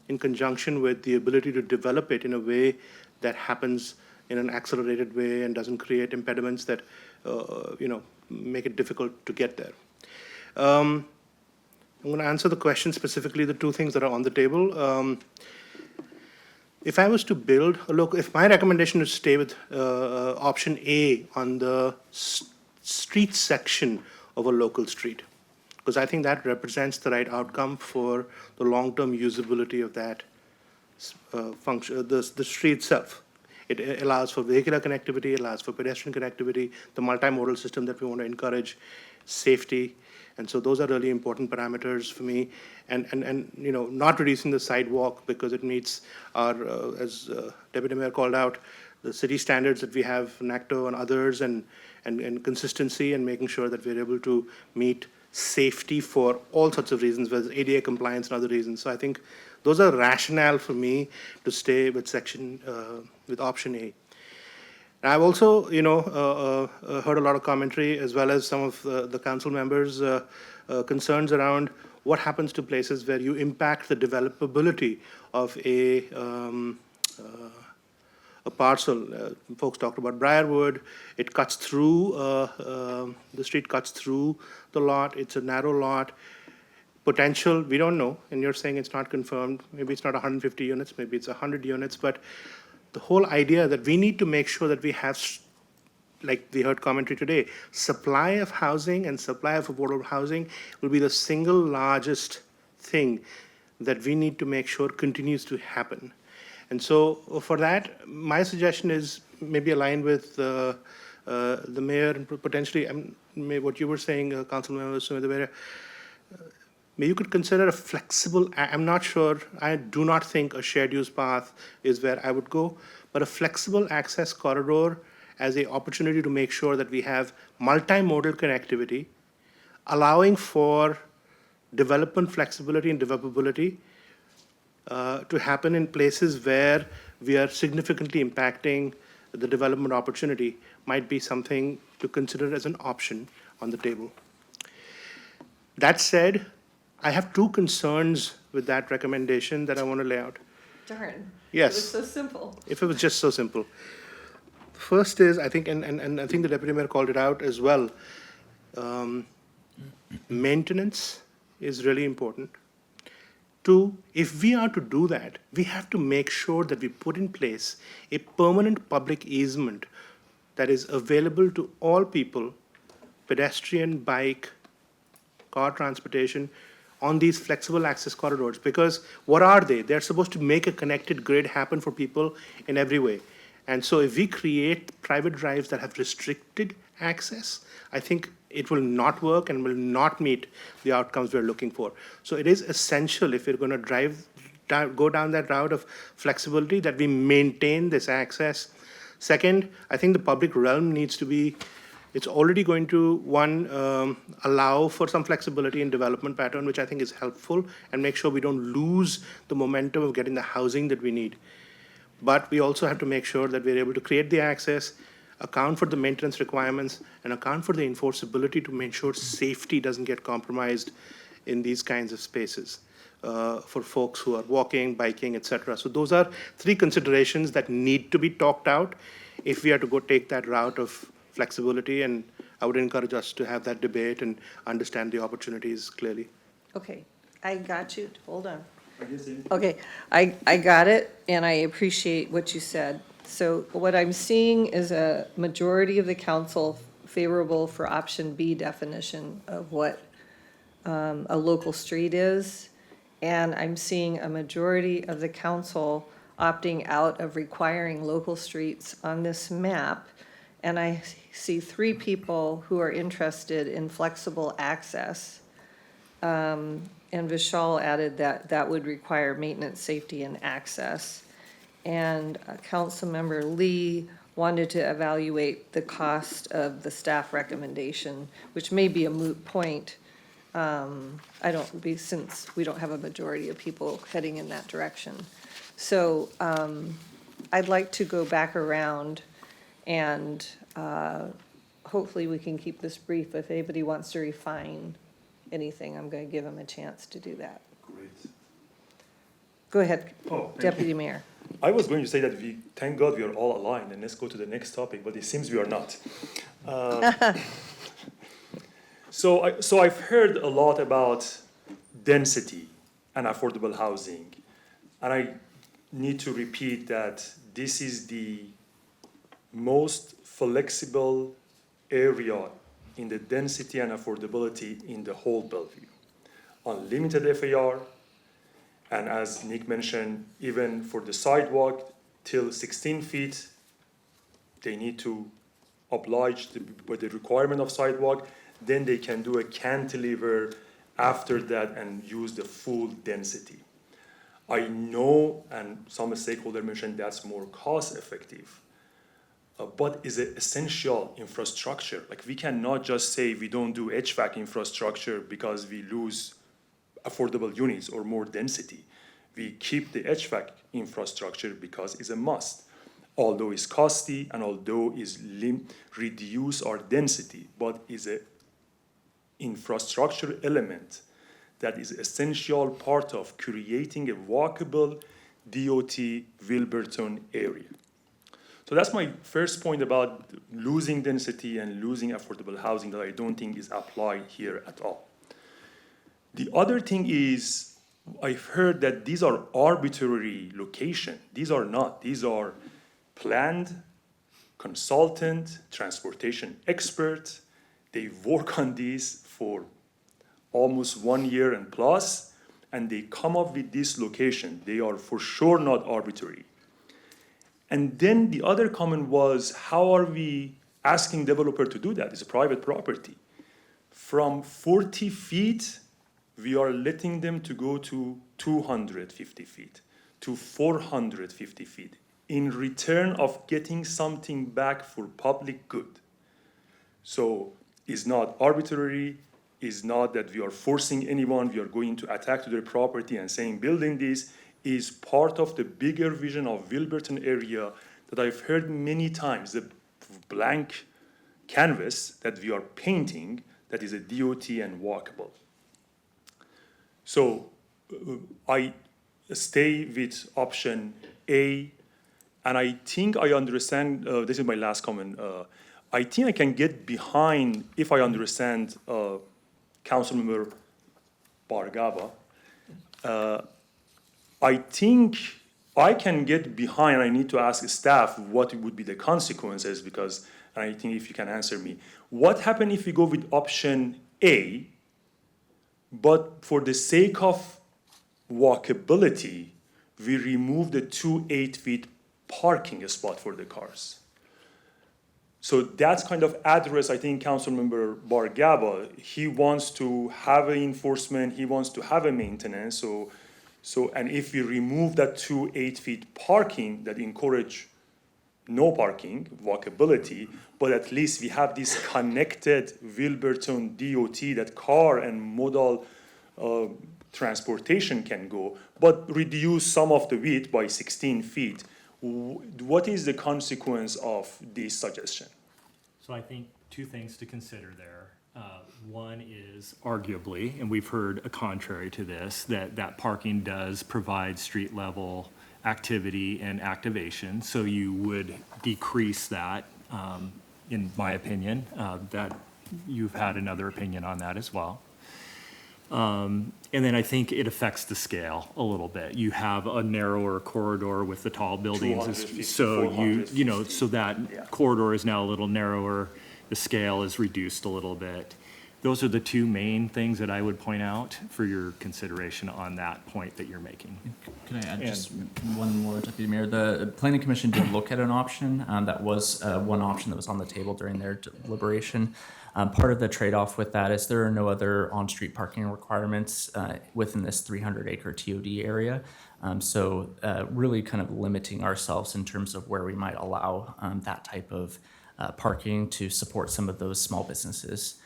in conjunction with the ability to develop it in a way that happens in an accelerated way and doesn't create impediments that make it difficult to get there. I'm going to answer the question specifically, the two things that are on the table. If I was to build a local, if my recommendation is to stay with option A on the street section of a local street, because I think that represents the right outcome for the long-term usability of that function, the street itself. It allows for vehicular connectivity, it allows for pedestrian connectivity, the multimodal system that we want to encourage, safety. And so those are really important parameters for me. And not reducing the sidewalk because it meets our, as Deputy Mayor called out, the city standards that we have, NACTO and others, and consistency, and making sure that we're able to meet safety for all sorts of reasons, whether it's ADA compliance and other reasons. So I think those are rationale for me to stay with with option A. And I've also, heard a lot of commentary, as well as some of the council members' concerns around what happens to places where you impact the developability of a parcel. Folks talked about Briarwood. It cuts through, the street cuts through the lot. It's a narrow lot. Potential, we don't know, and you're saying it's not confirmed. Maybe it's not 150 units, maybe it's 100 units, but the whole idea that we need to make sure that we have, like we heard commentary today, supply of housing and supply of affordable housing will be the single largest thing that we need to make sure continues to happen. And so for that, my suggestion is maybe aligned with the mayor and potentially what you were saying, Councilmember Sumedha, maybe you could consider a flexible, I'm not sure, I do not think a shared use path is where I would go, but a flexible access corridor as an opportunity to make sure that we have multimodal connectivity, allowing for development flexibility and developability to happen in places where we are significantly impacting the development opportunity might be something to consider as an option on the table. That said, I have two concerns with that recommendation that I want to lay out. Darn. Yes. It was so simple. If it was just so simple. First is, I think, and I think the Deputy Mayor called it out as well, maintenance is really important. Two, if we are to do that, we have to make sure that we put in place a permanent public easement that is available to all people, pedestrian, bike, car transportation, on these flexible access corridors. Because what are they? They're supposed to make a connected grid happen for people in every way. And so if we create private drives that have restricted access, I think it will not work and will not meet the outcomes we're looking for. So it is essential, if we're going to go down that route of flexibility, that we maintain this access. Second, I think the public realm needs to be, it's already going to, one, allow for some flexibility in development pattern, which I think is helpful, and make sure we don't lose the momentum of getting the housing that we need. But we also have to make sure that we're able to create the access, account for the maintenance requirements, and account for the enforceability to make sure safety doesn't get compromised in these kinds of spaces for folks who are walking, biking, etc. So those are three considerations that need to be talked out if we are to go take that route of flexibility, and I would encourage us to have that debate and understand the opportunities clearly. Okay, I got you. Hold on. Okay, I got it, and I appreciate what you said. So what I'm seeing is a majority of the council favorable for option B definition of what a local street is. And I'm seeing a majority of the council opting out of requiring local streets on this map. And I see three people who are interested in flexible access. And Vishal added that that would require maintenance, safety, and access. And Councilmember Lee wanted to evaluate the cost of the staff recommendation, which may be a moot point. Since we don't have a majority of people heading in that direction. So I'd like to go back around and hopefully we can keep this brief. If anybody wants to refine anything, I'm going to give them a chance to do that. Great. Go ahead, Thank Deputy you. Mayor. I was going to say that thank God we are all aligned, and let's go to the next topic, but it seems we are not. So I've heard a lot about density and affordable housing, and I need to repeat that this is the most flexible area in the density and affordability in the whole Bellevue. Unlimited FAR, and as Nick mentioned, even for the sidewalk till 16 feet, they need to oblige with the requirement of sidewalk. Then they can do a cantilever after that and use the full density. I know, and some stakeholders mentioned that's more cost effective, but is it essential infrastructure? Like, we cannot just say we don't do HVAC infrastructure because we lose affordable units or more density. We keep the HVAC infrastructure because it's a must, although it's costly and although it's reduce our density, but is a infrastructure element that is essential part of creating a walkable DOT Wilburton area. So that's my first point about losing density and losing affordable housing that I don't think is applied here at all. The other thing is, I've heard that these are arbitrary location. These are not. These are planned, consultant, transportation expert. They work on these for almost 1 year and plus, and they come up with this location. They are for sure not arbitrary. And then the other comment was, how are we asking developer to do that? It's a private property. From 40 feet, we are letting them to go to 250 feet, to 450 feet, in return of getting something back for public good. So it's not arbitrary, it's not that we are forcing anyone, we are going to attack to their property and saying building this is part of the bigger vision of Wilburton area that I've heard many times, the blank canvas that we are painting that is a DOT and walkable. So I stay with option A, and I think I understand, this is my last comment, I think I can get behind, if I understand Councilmember Bargava, I think I can get behind, I need to ask staff what would be the consequences, because I think if you can answer me. What happens if we go with option A, but for the sake of walkability, we remove the 2 8-feet parking spot for the cars? So that's kind of address, I think, Councilmember Bargava. He wants to have an enforcement, he wants to have a maintenance, and if we remove that 2 8-feet parking that encourage no parking, walkability, but at least we have this connected Wilburton DOT that car and modal transportation can go, but reduce some of the width by 16 feet. What is the consequence of this suggestion? So I think two things to consider there. One is arguably, and we've heard a contrary to this, that parking does provide street level activity and activation. So you would decrease that, in my opinion, that you've had another opinion on that as well. And then I think it affects the scale a little bit. You have a narrower corridor with the tall buildings, 250, so you know, so that Yeah. corridor is now a little narrower. The scale is reduced a little bit. Those are the two main things that I would point out for your consideration on that point that you're making. Can I add And- just one more, Deputy Mayor? The Planning Commission did look at an option. That was one option that was on the table during their deliberation. Part of the trade-off with that is there are no other on-street parking requirements within this 300-acre TOD area. So really kind of limiting ourselves in terms of where we might allow that type of parking to support some of those small businesses.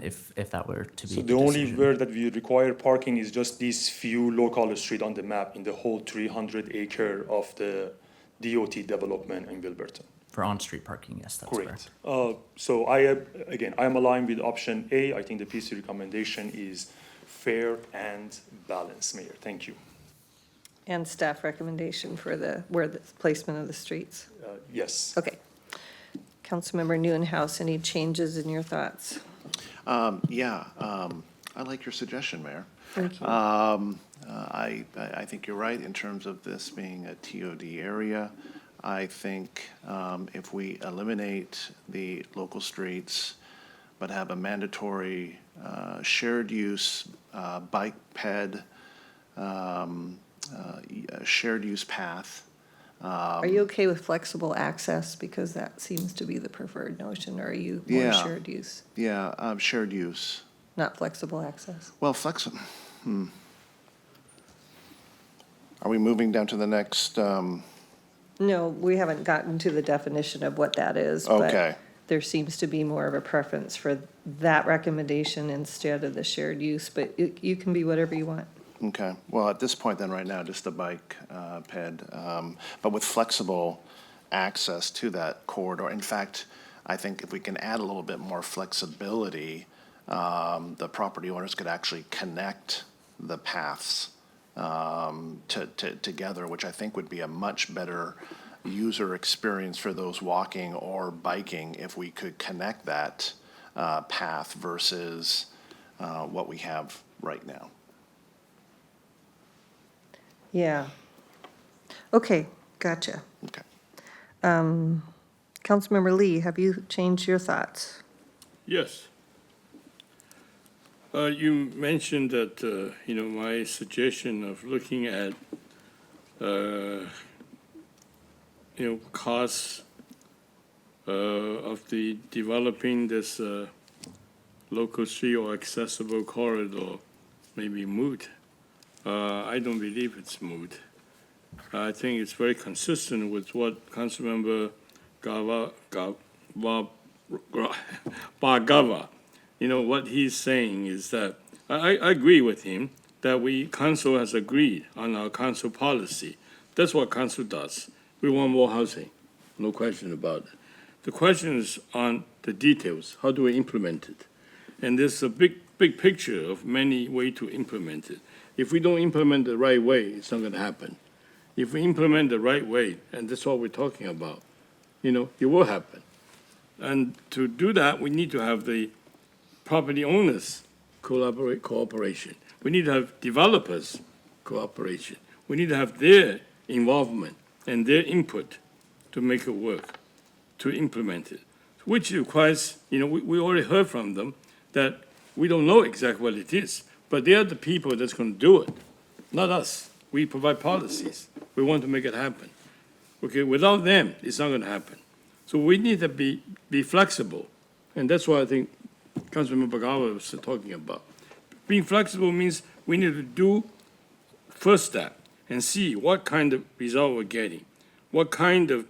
If that were to be So the only where that we require parking is just these few local street on the map in the whole 300-acre of the DOT development in Wilburton. For on-street parking, yes, that's correct. So I am aligned with option A. I think the PC recommendation is fair and balanced, Mayor. Thank you. And staff recommendation for where the placement of the streets. Yes. Okay. Councilmember Newhouse, any changes in your thoughts? I like your suggestion, Mayor. Thank you. I think you're right in terms of this being a TOD area. I think if we eliminate the local streets, but have a mandatory shared use bike ped, shared use path. Are you okay with flexible access? Because that seems to be the preferred notion, or are you more shared use? Yeah, shared use. Not flexible access? Well, flexible. Are we moving down to the next? No, we haven't gotten to the definition of what that is. Okay. But there seems to be more of a preference for that recommendation instead of the shared use, but you can be whatever you want. Okay, well, at this point then, right now, just the bike ped, but with flexible access to that corridor. In fact, I think if we can add a little bit more flexibility, the property owners could actually connect the paths together, which I think would be a much better user experience for those walking or biking if we could connect that path versus what we have right now. Yeah. Okay, gotcha. Okay. Councilmember Lee, have you changed your thoughts? Yes. You mentioned that, my suggestion of looking at, costs of the developing this local street or accessible corridor may be moot. I don't believe it's moot. I think it's very consistent with what Councilmember Bhargava, what he's saying is that, I agree with him that council has agreed on our council policy. That's what council does. We want more housing, no question about it. The question is on the details. How do we implement it? And there's a big picture of many ways to implement it. If we don't implement the right way, it's not going to happen. If we implement the right way, and that's what we're talking about, it will happen. And to do that, we need to have the property owners cooperation. We need to have developers cooperation. We need to have their involvement and their input to make it work, to implement it, which requires, we already heard from them that we don't know exactly what it is, but they are the people that's going to do it, not us. We provide policies. We want to make it happen. Okay, without them, it's not going to happen. So we need to be flexible, and that's what I think Councilman Bhargava was talking about. Being flexible means we need to do first step and see what kind of result we're getting, what kind of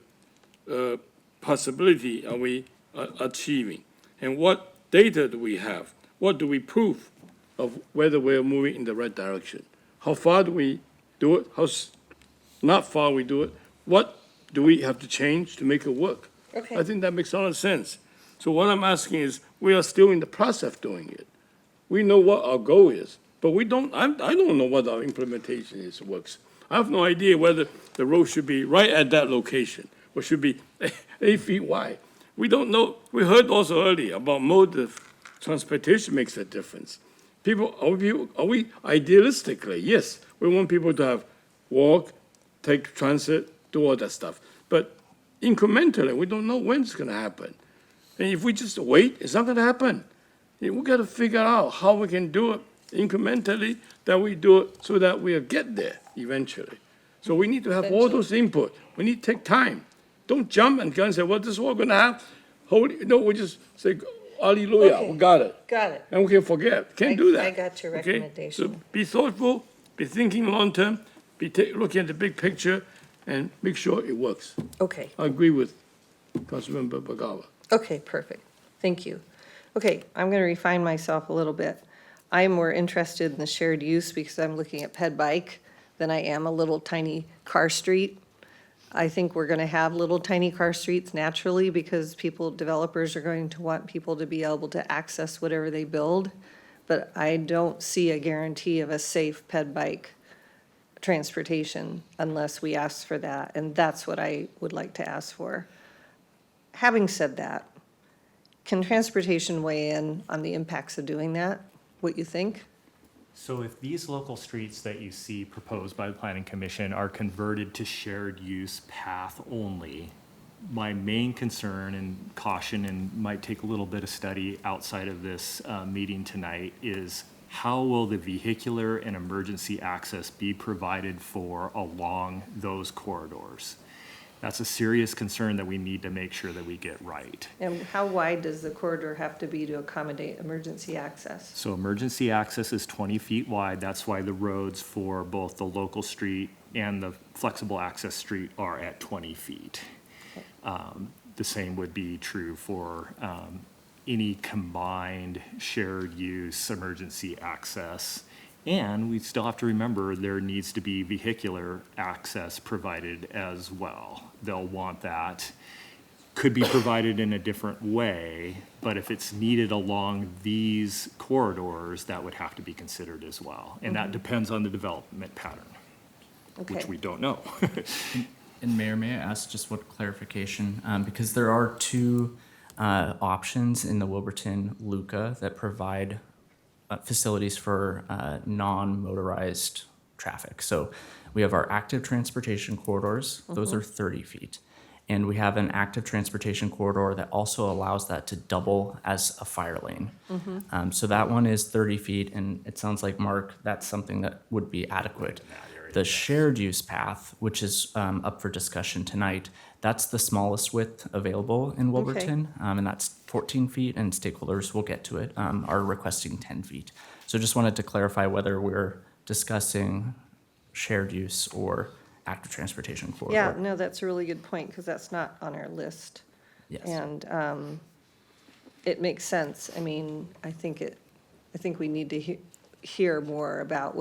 possibility are we achieving, and what data do we have, what do we prove of whether we're moving in the right direction, how far do we do it, how not far we do it, what do we have to change to make it work. Okay. I think that makes a lot of sense. So what I'm asking is, we are still in the process of doing it. We know what our goal is, but I don't know what our implementation is, works. I have no idea whether the road should be right at that location or should be 8 feet wide. We don't know. We heard also earlier about mode of transportation makes a difference. Are we idealistically, yes, we want people to have walk, take transit, do all that stuff. But incrementally, we don't know when it's going to happen. And if we just wait, it's not going to happen. We've got to figure out how we can do it incrementally, that we do it so that we'll get there eventually. So we need to have all those input. We need to take time. Don't jump and go and say, well, this is what we're going to have. We just say, hallelujah, Okay. we got it. Got it. And we can forget. Can't do that. I got your Okay? recommendation. So be thoughtful, be thinking long-term, looking at the big picture, and make sure it works. Okay. I agree with Councilmember Bhargava. Okay, perfect. Thank you. Okay, I'm going to refine myself a little bit. I am more interested in the shared use because I'm looking at ped bike than I am a little tiny car street. I think we're going to have little tiny car streets naturally because developers are going to want people to be able to access whatever they build. But I don't see a guarantee of a safe ped bike transportation unless we ask for that. And that's what I would like to ask for. Having said that, can transportation weigh in on the impacts of doing that? What you think? So if these local streets that you see proposed by the Planning Commission are converted to shared use path only, my main concern and caution, and might take a little bit of study outside of this meeting tonight, is how will the vehicular and emergency access be provided for along those corridors? That's a serious concern that we need to make sure that we get right. And how wide does the corridor have to be to accommodate emergency access? So emergency access is 20 feet wide. That's why the roads for both the local street and the flexible access street are at 20 feet. The same would be true for any combined shared use emergency access. And we still have to remember there needs to be vehicular access provided as well. They'll want that. Could be provided in a different way, but if it's needed along these corridors, that would have to be considered as well. And that depends on the development pattern, which Okay. we don't know. And Mayor, may I ask just one clarification? Because there are two options in the Wilburton Luca that provide facilities for non-motorized traffic. So we have our active transportation corridors, those are 30 feet. And we have an active transportation corridor that also allows that to double as a fire lane. So that one is 30 feet, and it sounds like, Mark, that's something that would be adequate. The shared use path, which is up for discussion tonight, that's the smallest width available in Wilburton, and that's 14 feet, and stakeholders will get to it, are requesting 10 feet. So just wanted to clarify whether we're discussing shared use or active transportation corridor. Yeah, no, that's a really good point, because that's not on our list. Yes. And it makes sense. I mean, I think we need to hear more about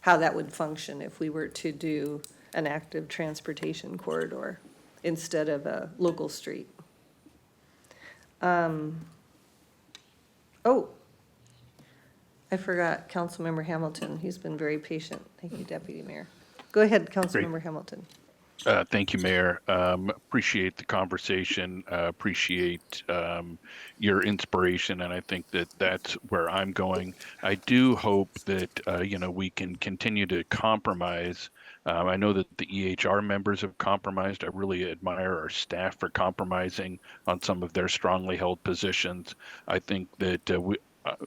how that would function if we were to do an active transportation corridor instead of a local street. Oh, I forgot Councilmember Hamilton. He's been very patient. Thank you, Deputy Mayor. Go ahead, Councilmember Hamilton. Thank you, Mayor. Appreciate the conversation, appreciate your inspiration, and I think that that's where I'm going. I do hope that, we can continue to compromise. I know that the EHR members have compromised. I really admire our staff for compromising on some of their strongly held positions. I think that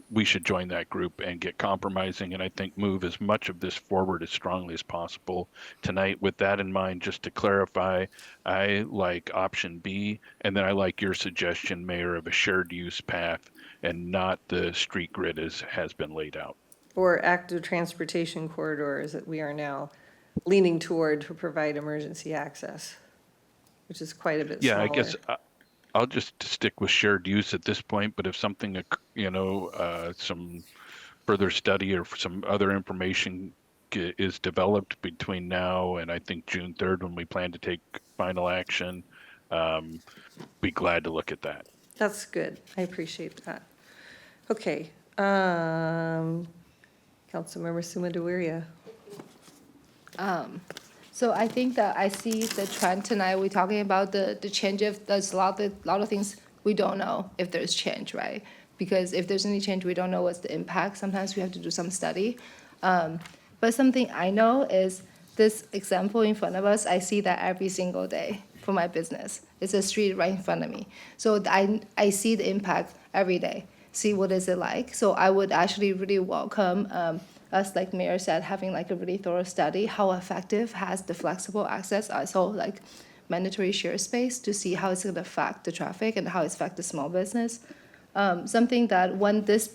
we should join that group and get compromising, and I think move as much of this forward as strongly as possible tonight. With that in mind, just to clarify, I like option B, and then I like your suggestion, Mayor, of a shared use path and not the street grid as has been laid out. Or active transportation corridors that we are now leaning toward to provide emergency access, which is quite a bit smaller. Yeah, I guess I'll just stick with shared use at this point, but if something, some further study or some other information is developed between now and I think June 3rd, when we plan to take final action, be glad to look at that. That's good. I appreciate that. Okay. Councilmember Suma Deweria. So I think that I see the trend tonight. We're talking about the change of, there's a lot of things we don't know if there's change, right? Because if there's any change, we don't know what's the impact. Sometimes we have to do some study. But something I know is this example in front of us, I see that every single day for my business. It's a street right in front of me. So I see the impact every day. See what is it like. So I would actually really welcome us, like Mayor said, having like a really thorough study, how effective has the flexible access, also like mandatory share space, to see how it's going to affect the traffic and how it's affect the small business. Something that when this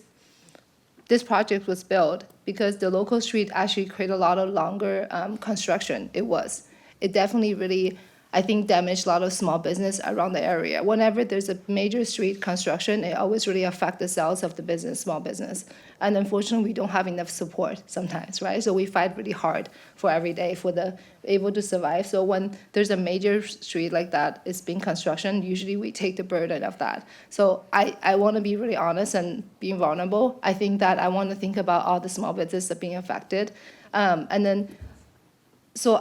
project was built, because the local street actually created a lot of longer construction, it definitely really, I think, damaged a lot of small business around the area. Whenever there's a major street construction, it always really affects the sales of the business, small business. And unfortunately, we don't have enough support sometimes, right? So we fight really hard for every day for the able to survive. So when there's a major street like that is being construction, usually we take the burden of that. So I want to be really honest and being vulnerable. I think that I want to think about all the small businesses that are being affected. And then, so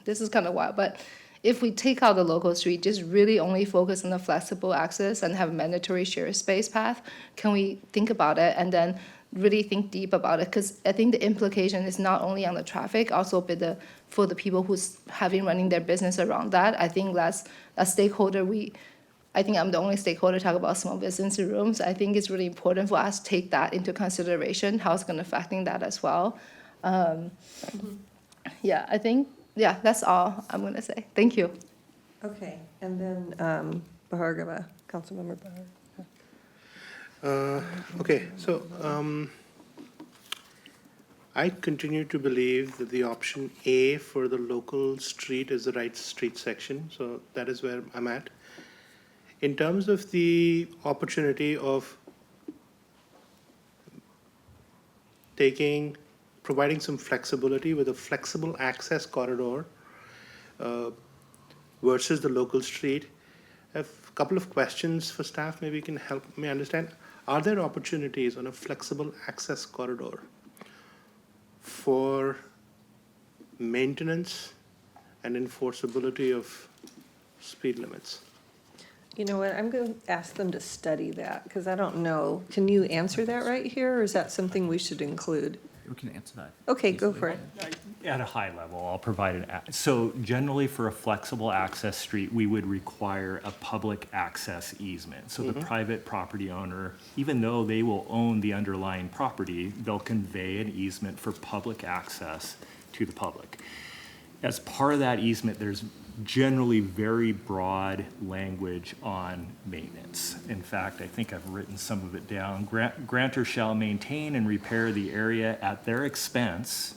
this is kind of wild, but if we take out the local street, just really only focus on the flexible access and have mandatory share space path, can we think about it and then really think deep about it? Because I think the implication is not only on the traffic, also for the people who's running their business around that. I think that's a stakeholder. I think I'm the only stakeholder to talk about small business rooms. I think it's really important for us to take that into consideration, how it's going to affecting that as well. Yeah, I think. Yeah, that's all I'm going to say. Thank you. Okay, and then Bhargava, Councilmember Bhargava. Okay, so I continue to believe that the option A for the local street is the right street section, so that is where I'm at. In terms of the opportunity of providing some flexibility with a flexible access corridor versus the local street, I have a couple of questions for staff. Maybe you can help me understand. Are there opportunities on a flexible access corridor for maintenance and enforceability of speed limits? You know what, I'm going to ask them to study that, because I don't know. Can you answer that right here, or is that something we should include? We can answer that. Okay, go for it. At a high level, I'll provide so generally for a flexible access street, we would require a public access easement. So the private property owner, even though they will own the underlying property, they'll convey an easement for public access to the public. As part of that easement, there's generally very broad language on maintenance. In fact, I think I've written some of it down. Grantor shall maintain and repair the area at their expense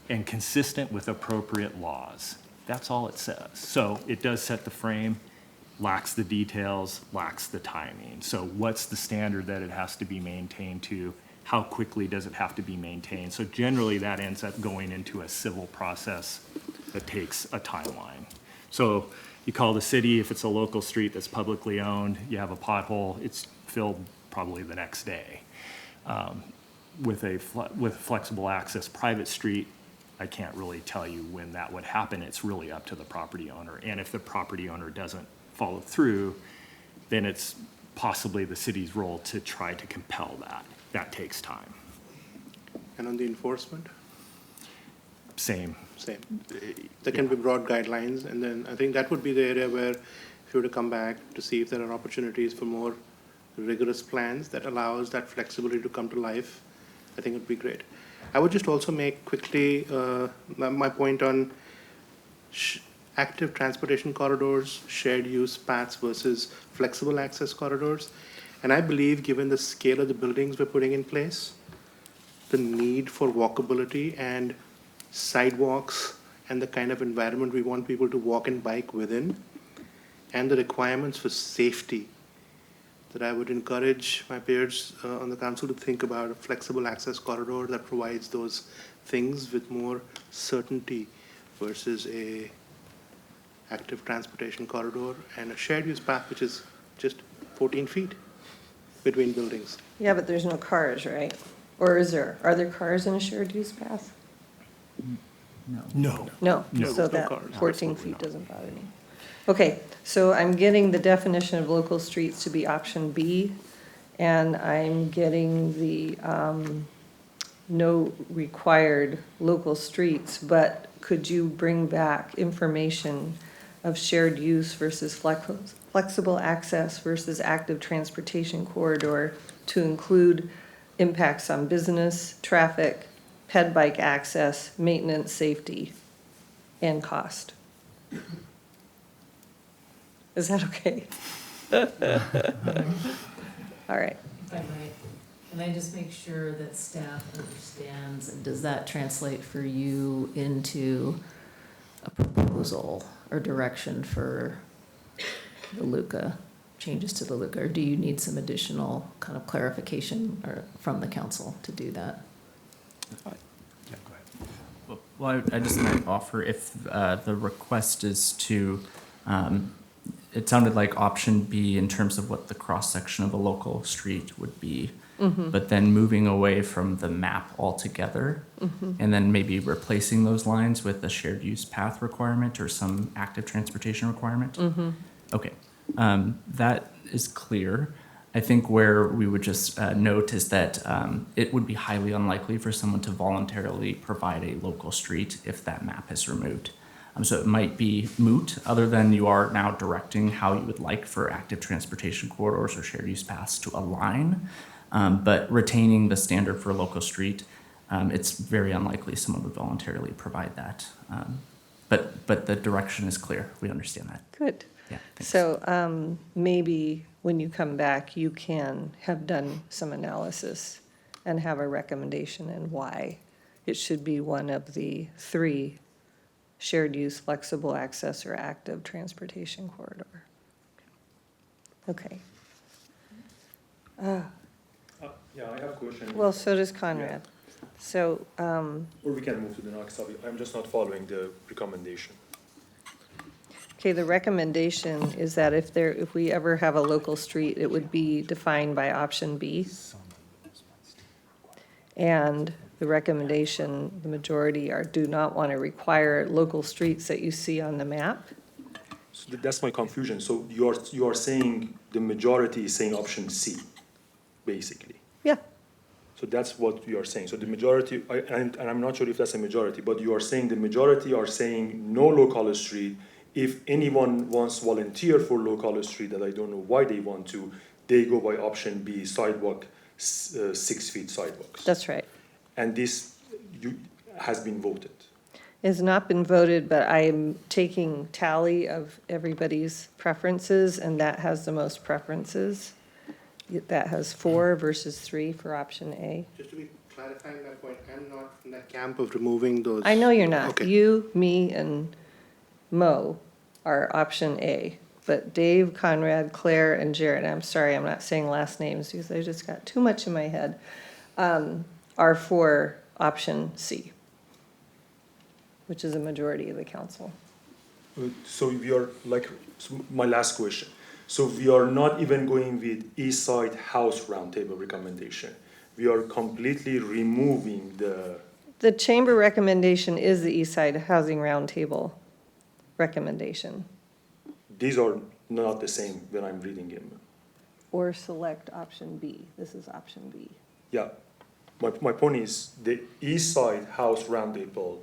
and consistent with appropriate laws. That's all it says. So it does set the frame, lacks the details, lacks the timing. So what's the standard that it has to be maintained to? How quickly does it have to be maintained? So generally that ends up going into a civil process that takes a timeline. So you call the city, if it's a local street that's publicly owned, you have a pothole, it's filled probably the next day. With flexible access private street, I can't really tell you when that would happen. It's really up to the property owner. And if the property owner doesn't follow through, then it's possibly the city's role to try to compel that. That takes time. And on the enforcement? Same. There can be broad guidelines, and then I think that would be the area where if you were to come back to see if there are opportunities for more rigorous plans that allows that flexibility to come to life, I think it would be great. I would just also make quickly my point on active transportation corridors, shared use paths versus flexible access corridors. And I believe, given the scale of the buildings we're putting in place, the need for walkability and sidewalks and the kind of environment we want people to walk and bike within, and the requirements for safety, that I would encourage my peers on the council to think about a flexible access corridor that provides those things with more certainty versus a active transportation corridor and a shared use path which is just 14 feet between buildings. Yeah, but there's no cars, right? Or is there? Are there cars in a shared use path? No. No, so that 14 feet doesn't bother me. Okay, so I'm getting the definition of local streets to be option B, and I'm getting the no required local streets, but could you bring back information of shared use versus flexible access versus active transportation corridor to include impacts on business, traffic, ped bike access, maintenance, safety, and cost? Is that okay? All right. If I might, can I just make sure that staff understands, and does that translate for you into a proposal or direction for the LUCA, changes to the LUCA? Or do you need some additional kind of clarification or from the council to do that? Well, I just might offer if the request is to, it sounded like option B in terms of what the cross-section of a local street would be, but then moving away from the map altogether, and then maybe replacing those lines with a shared use path requirement or some active transportation requirement. Okay, that is clear. I think where we would just note is that it would be highly unlikely for someone to voluntarily provide a local street if that map is removed. So it might be moot, other than you are now directing how you would like for active transportation corridors or shared use paths to align, but retaining the standard for a local street, it's very unlikely someone would voluntarily provide that. But the direction is clear. We understand that. Good. Yeah, thanks. So maybe when you come back, you can have done some analysis and have a recommendation and why it should be one of the three: shared use, flexible access, or active transportation corridor. Okay. Yeah, I have a question. Well, so does Conrad. So, Or we can move to the next topic. I'm just not following the recommendation. okay, the recommendation is that if we ever have a local street, it would be defined by option B. And the recommendation, the majority do not want to require local streets that you see on the map. So that's my confusion. So you are saying the majority is saying option C, basically. Yeah. So that's what you are saying. So the majority, and I'm not sure if that's a majority, but you are saying the majority are saying no local street. If anyone wants volunteer for local street that I don't know why they want to, they go by option B, sidewalk, 6 feet sidewalks. That's right. And this has been voted. It has not been voted, but I am taking tally of everybody's preferences, and that has the most preferences. That has 4 versus 3 for option A. Just to be clarifying that point, I'm not in that camp of removing those. I know you're not. Okay. You, me, and Mo are option A, but Dave, Conrad, Claire, and Jared, I'm sorry, I'm not saying last names because I just got too much in my head, are for option C, which is a majority of the council. So we are my last question. So we are not even going with East Side House Roundtable recommendation. We are completely removing The chamber recommendation is the East Side Housing Roundtable recommendation. These are not the same when I'm reading them. Or select option B. This is option B. Yeah, my point is the East Side House Roundtable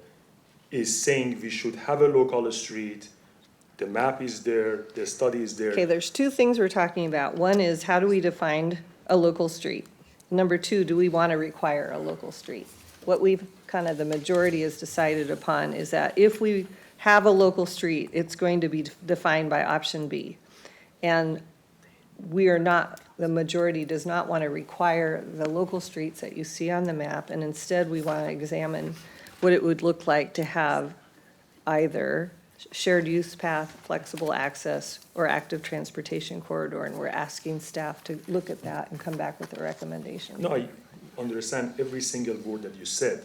is saying we should have a local street. The map is there, the study is there. Okay, there's 2 things we're talking about. One is, how do we define a local street? Number 2, do we want to require a local street? What we've the majority has decided upon is that if we have a local street, it's going to be defined by option B. And we are not, the majority does not want to require the local streets that you see on the map, and instead we want to examine what it would look like to have either shared use path, flexible access, or active transportation corridor, and we're asking staff to look at that and come back with a recommendation. No, I understand every single word that you said.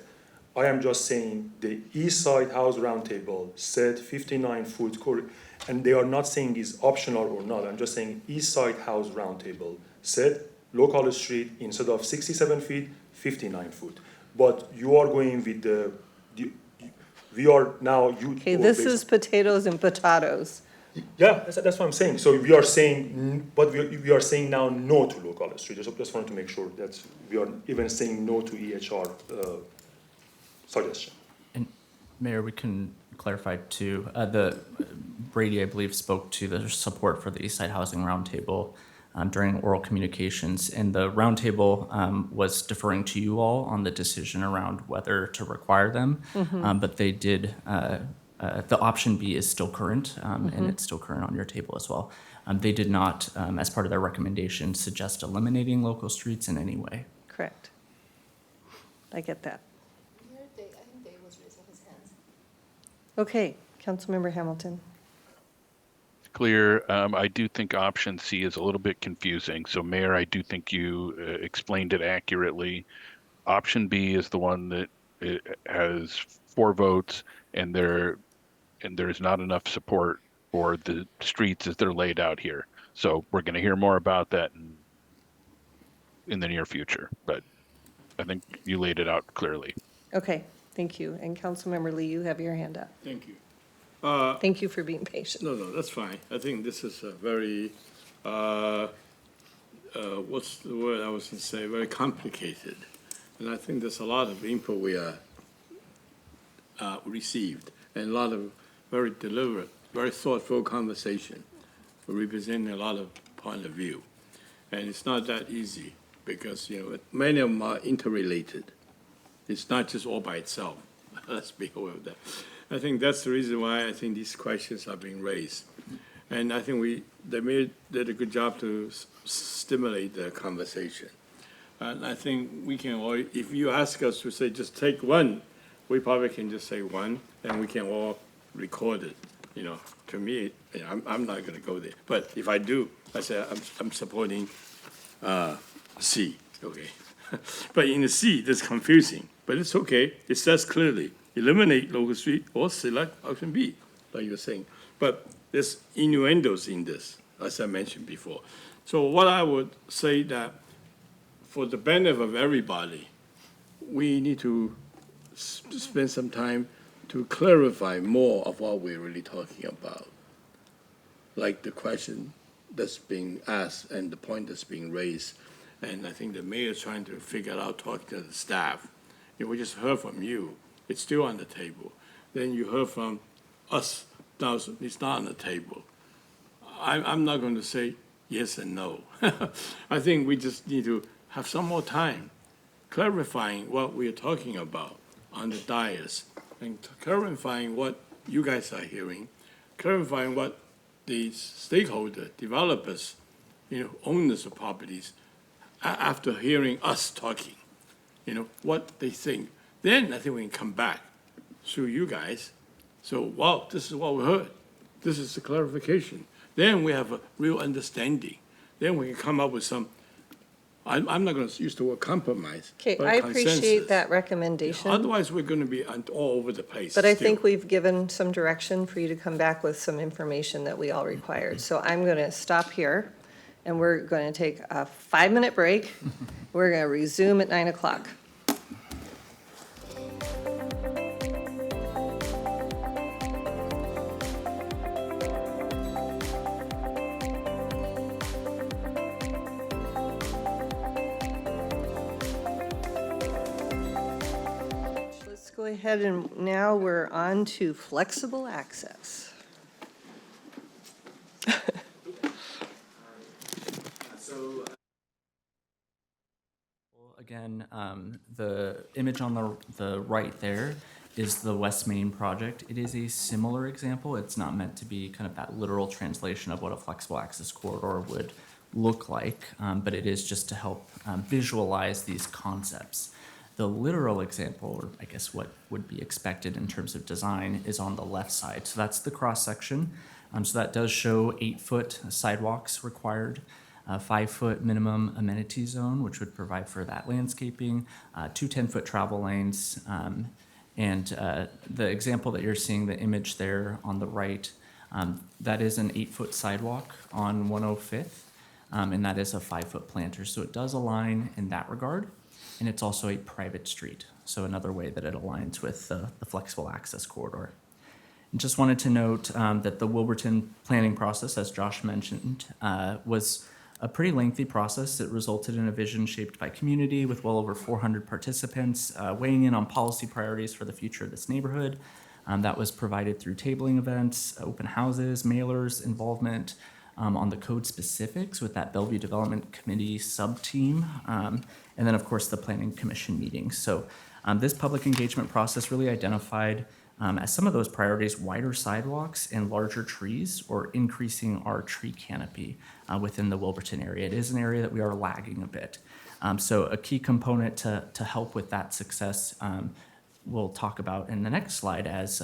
I am just saying the East Side House Roundtable said 59-foot corridor, and they are not saying is optional or not. I'm just saying East Side House Roundtable said local street instead of 67 feet, 59 foot. But you are going with we are now. Okay, this is potatoes and potatoes. Yeah, that's what I'm saying. So we are saying, but we are saying now no to local street. Just wanted to make sure that we are even saying no to EHR suggestion. And Mayor, we can clarify too. Brady, I believe, spoke to the support for the East Side Housing Roundtable during oral communications, and the roundtable was deferring to you all on the decision around whether to require them. But they did. The option B is still current, and it's still current on your table as well. They did not, as part of their recommendation, suggest eliminating local streets in any way. Correct. I get that. I think Dave was raising his hands. Okay, Councilmember Hamilton. Clear. I do think option C is a little bit confusing. So Mayor, I do think you explained it accurately. Option B is the one that has 4 votes, and there's not enough support for the streets as they're laid out here. So we're going to hear more about that in the near future, but I think you laid it out clearly. Okay, thank you. And Councilmember Lee, you have your hand up. Thank you. Thank you for being patient. No, that's fine. I think this is a very, what's the word I was going to say, very complicated. And I think there's a lot of input we received, and a lot of very deliberate, very thoughtful conversation, representing a lot of point of view. And it's not that easy, because, many of them are interrelated. It's not just all by itself. Let's be aware of that. I think that's the reason why I think these questions are being raised. And I think they did a good job to stimulate the conversation. And I think we can all, if you ask us to say, just take one, we probably can just say one, and we can all record it. To me, I'm not going to go there. But if I do, I say I'm supporting C, okay? But in the C, that's confusing, but it's okay. It says clearly, eliminate local street or select option B, like you're saying. But there's innuendos in this, as I mentioned before. So what I would say that for the benefit of everybody, we need to spend some time to clarify more of what we're really talking about. Like the question that's being asked and the point that's being raised. And I think the mayor is trying to figure out, talking to the staff. If we just heard from you, it's still on the table. Then you heard from us, now it's not on the table. I'm not going to say yes and no. I think we just need to have some more time clarifying what we are talking about on the dais and clarifying what you guys are hearing, clarifying what the stakeholder, developers, owners of properties, after hearing us talking, what they think. Then I think we can come back through you guys. So, wow, this is what we heard. This is the clarification. Then we have a real understanding. Then we can come up with some, I'm not going to use the word compromise, Okay, but I appreciate consensus. that recommendation. Otherwise, we're going to be all over the place. But I still. think we've given some direction for you to come back with some information that we all required. So I'm going to stop here, and we're going to take a 5-minute break. We're going to resume at 9 o'clock. Let's go ahead, and now we're on to flexible access. Again, the image on the right there is the West Main project. It is a similar example. It's not meant to be kind of that literal translation of what a flexible access corridor would look like, but it is just to help visualize these concepts. The literal example, or I guess what would be expected in terms of design, is on the left side. So that's the cross section. So that does show 8-foot sidewalks required. 5-foot minimum amenity zone, which would provide for that landscaping, 2 10-foot travel lanes, and the example that you're seeing, the image there on the right, that is an 8-foot sidewalk on 105th, and that is a 5-foot planter. So it does align in that regard, and it's also a private street. So another way that it aligns with the flexible access corridor. And just wanted to note that the Wilburton planning process, as Josh mentioned, was a pretty lengthy process. It resulted in a vision shaped by community with well over 400 participants weighing in on policy priorities for the future of this neighborhood. That was provided through tabling events, open houses, mailers, involvement on the code specifics with that Bellevue Development Committee sub-team, and then of course the Planning Commission meetings. So this public engagement process really identified as some of those priorities, wider sidewalks and larger trees, or increasing our tree canopy within the Wilburton area. It is an area that we are lagging a bit. So a key component to help with that success, we'll talk about in the next slide as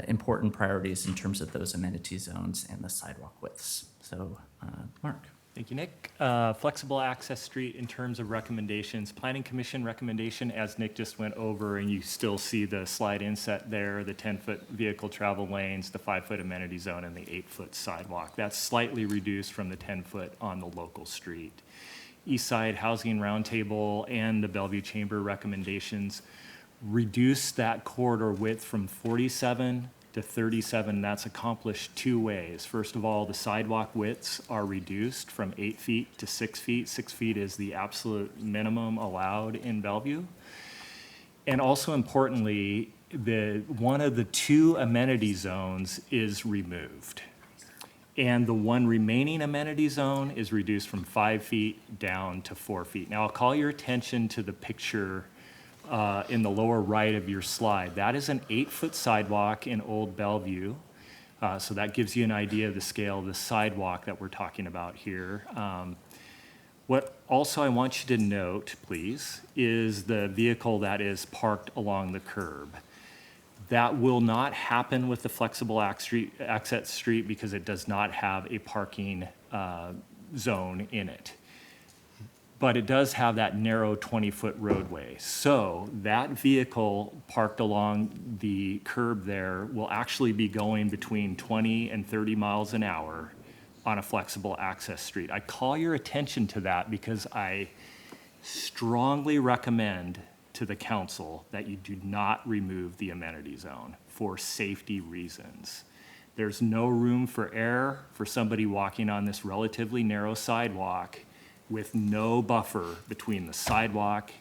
important priorities in terms of those amenity zones and the sidewalk widths. So Mark. Thank you, Nick. Flexible access street in terms of recommendations, Planning Commission recommendation, as Nick just went over, and you still see the slide inset there, the 10-foot vehicle travel lanes, the 5-foot amenity zone, and the 8-foot sidewalk. That's slightly reduced from the 10-foot on the local street. East Side Housing Roundtable and the Bellevue Chamber recommendations reduce that corridor width from 47 to 37. That's accomplished 2 ways. First of all, the sidewalk widths are reduced from 8 feet to 6 feet. 6 feet is the absolute minimum allowed in Bellevue. And also importantly, one of the 2 amenity zones is removed. And the one remaining amenity zone is reduced from 5 feet down to 4 feet. Now I'll call your attention to the picture in the lower right of your slide. That is an 8-foot sidewalk in Old Bellevue. So that gives you an idea of the scale of the sidewalk that we're talking about here. What also I want you to note, please, is the vehicle that is parked along the curb. That will not happen with the flexible access street because it does not have a parking zone in it. But it does have that narrow 20-foot roadway. So that vehicle parked along the curb there will actually be going between 20 and 30 miles an hour on a flexible access street. I call your attention to that because I strongly recommend to the council that you do not remove the amenity zone for safety reasons. There's no room for error for somebody walking on this relatively narrow sidewalk with no buffer between the sidewalk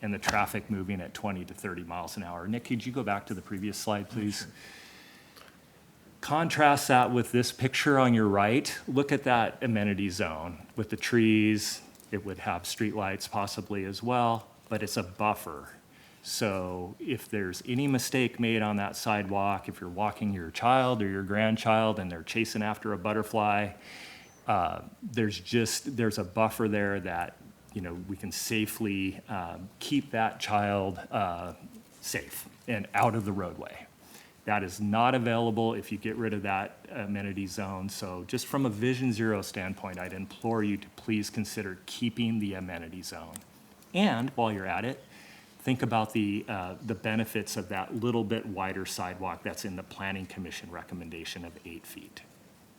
and the traffic moving at 20 to 30 miles an hour. Nick, could you go back to the previous slide, please? Sure. Contrast that with this picture on your right. Look at that amenity zone with the trees. It would have streetlights possibly as well, but it's a buffer. So if there's any mistake made on that sidewalk, if you're walking your child or your grandchild and they're chasing after a butterfly, there's a buffer there that, you know, we can safely keep that child safe and out of the roadway. That is not available if you get rid of that amenity zone. So just from a Vision Zero standpoint, I'd implore you to please consider keeping the amenity zone. And while you're at it, think about the benefits of that little bit wider sidewalk that's in the Planning Commission recommendation of 8 feet.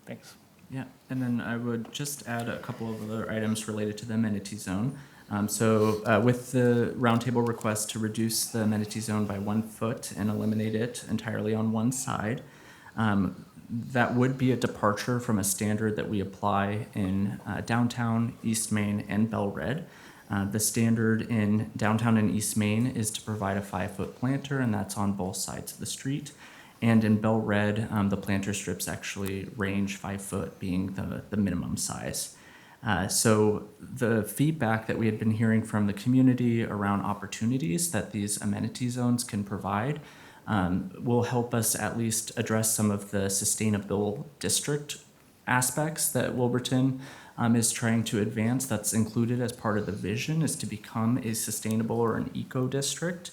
Thanks. Yeah, and then I would just add a couple of other items related to the amenity zone. With the roundtable request to reduce the amenity zone by 1 foot and eliminate it entirely on one side, that would be a departure from a standard that we apply in downtown, East Main, and Bellevue. The standard in downtown and East Main is to provide a 5-foot planter, and that's on both sides of the street. And in Bellevue, the planter strips actually range 5 foot being the minimum size. So the feedback that we had been hearing from the community around opportunities that these amenity zones can provide will help us at least address some of the sustainable district aspects that Wilburton is trying to advance. That's included as part of the vision, is to become a sustainable or an eco district.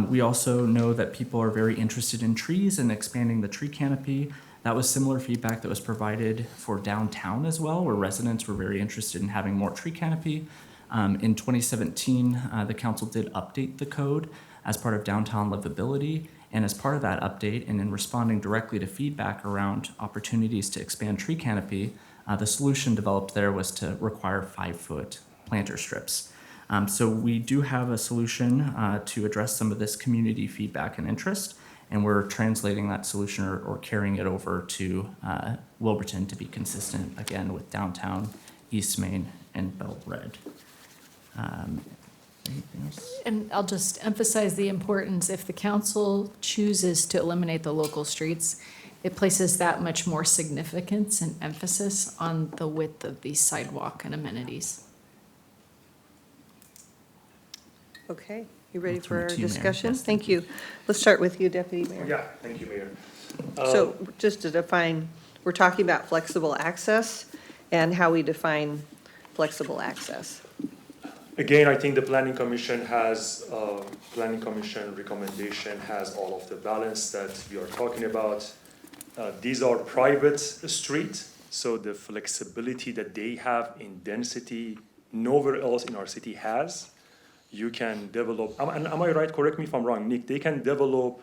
We also know that people are very interested in trees and expanding the tree canopy. That was similar feedback that was provided for downtown as well, where residents were very interested in having more tree canopy. In 2017, the council did update the code as part of downtown livability. And as part of that update, and in responding directly to feedback around opportunities to expand tree canopy, the solution developed there was to require 5-foot planter strips. So we do have a solution to address some of this community feedback and interest, and we're translating that solution or carrying it over to Wilburton to be consistent, again, with downtown, East Main, and Bellevue. Anything else? And I'll just emphasize the importance, if the council chooses to eliminate the local streets, it places that much more significance and emphasis on the width of the sidewalk and amenities. Okay, you ready I'll turn for it our to you, Mayor. discussion? Yes, Thank you. Let's start with you, Deputy Mayor. Yeah, thank you, Mayor. So just to define, we're talking about flexible access and how we define flexible access. Again, I think the Planning Commission recommendation has all of the balance that we are talking about. These are private streets, so the flexibility that they have in density, nowhere else in our city has. You can develop, am I right? Correct me if I'm wrong, Nick. They can develop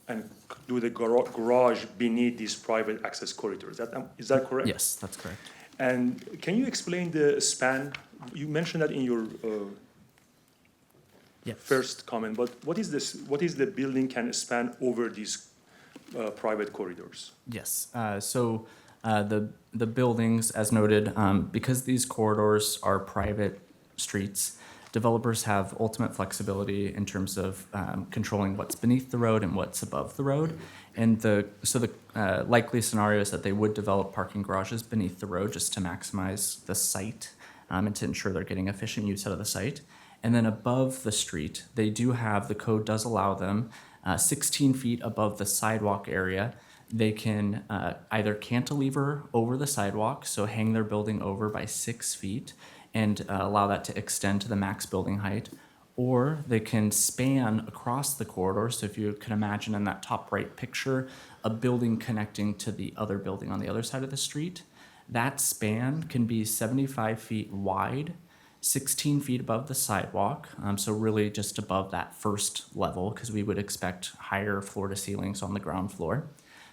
and do the garage beneath these private access corridors. Is that correct? Yes, that's correct. And can you explain the span? You mentioned that in your Yes. first comment, but what is this? What is the building can span over these private corridors? Yes. The buildings, as noted, because these corridors are private streets, developers have ultimate flexibility in terms of controlling what's beneath the road and what's above the road. And the likely scenario is that they would develop parking garages beneath the road just to maximize the site and to ensure they're getting efficient use out of the site. And then above the street, they do have, the code does allow them 16 feet above the sidewalk area. They can either cantilever over the sidewalk, so hang their building over by 6 feet and allow that to extend to the max building height, or they can span across the corridor. So if you can imagine in that top right picture, a building connecting to the other building on the other side of the street, that span can be 75 feet wide, 16 feet above the sidewalk, so really just above that first level, because we would expect higher floor to ceilings on the ground floor.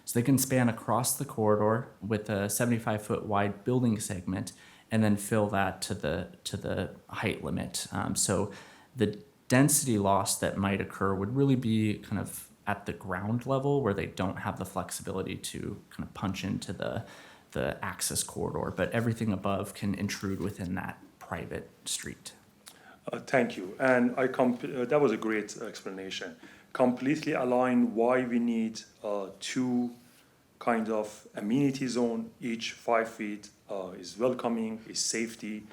So they can span across the corridor with a 75-foot wide building segment and then fill that to the height limit. So the density loss that might occur would really be kind of at the ground level where they don't have the flexibility to kind of punch into the access corridor, but everything above can intrude within that private street. Thank you. And that was a great explanation. Completely align why we need two kind of amenity zone, each 5 feet is welcoming, is safety.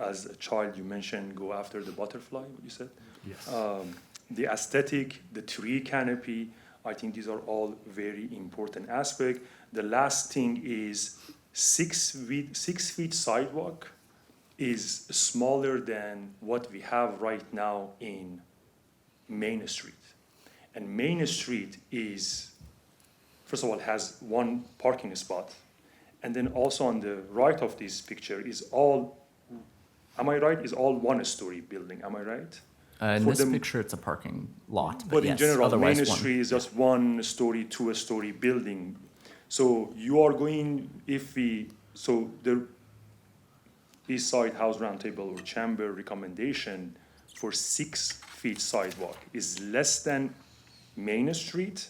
As a child, you mentioned, go after the butterfly, what you said? Yes. The aesthetic, the tree canopy, I think these are all very important aspects. The last thing is 6 feet sidewalk is smaller than what we have right now in Main Street. And Main Street is, first of all, has one parking spot. And then also on the right of this picture is all, am I right? Is all one-story building, am I right? In For this the- picture, it's a parking lot, But in yes, general, otherwise Main one. Street is just 1 story, 2-story building. So you are going, so the East Side House Roundtable or Chamber recommendation for 6 feet sidewalk is less than Main Street.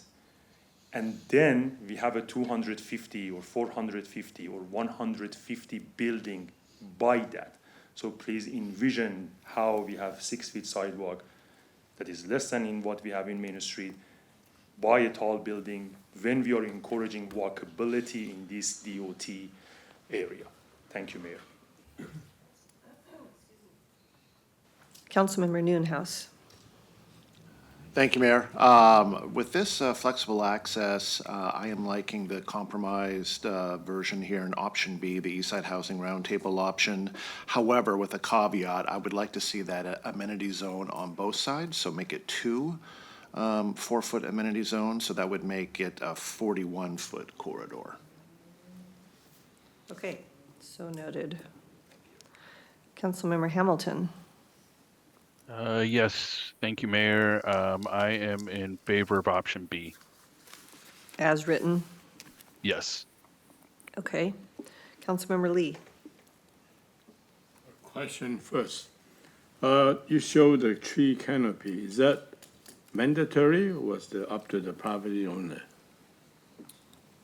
And then we have a 250 or 450 or 150 building by that. So please envision how we have 6 feet sidewalk that is less than in what we have in Main Street by a tall building when we are encouraging walkability in this DOT area. Thank you, Mayor. Councilmember Noonhouse. Thank you, Mayor. With this flexible access, I am liking the compromised version here in option B, the Eastside Housing Roundtable option. However, with a caveat, I would like to see that amenity zone on both sides, so make it 2 4-foot amenity zones, so that would make it a 41-foot corridor. Okay, so noted. Councilmember Hamilton. Yes, thank you, Mayor. I am in favor of option B. As written. Yes. Okay. Councilmember Lee. Question first. You show the tree canopy. Is that mandatory or was it up to the property owner?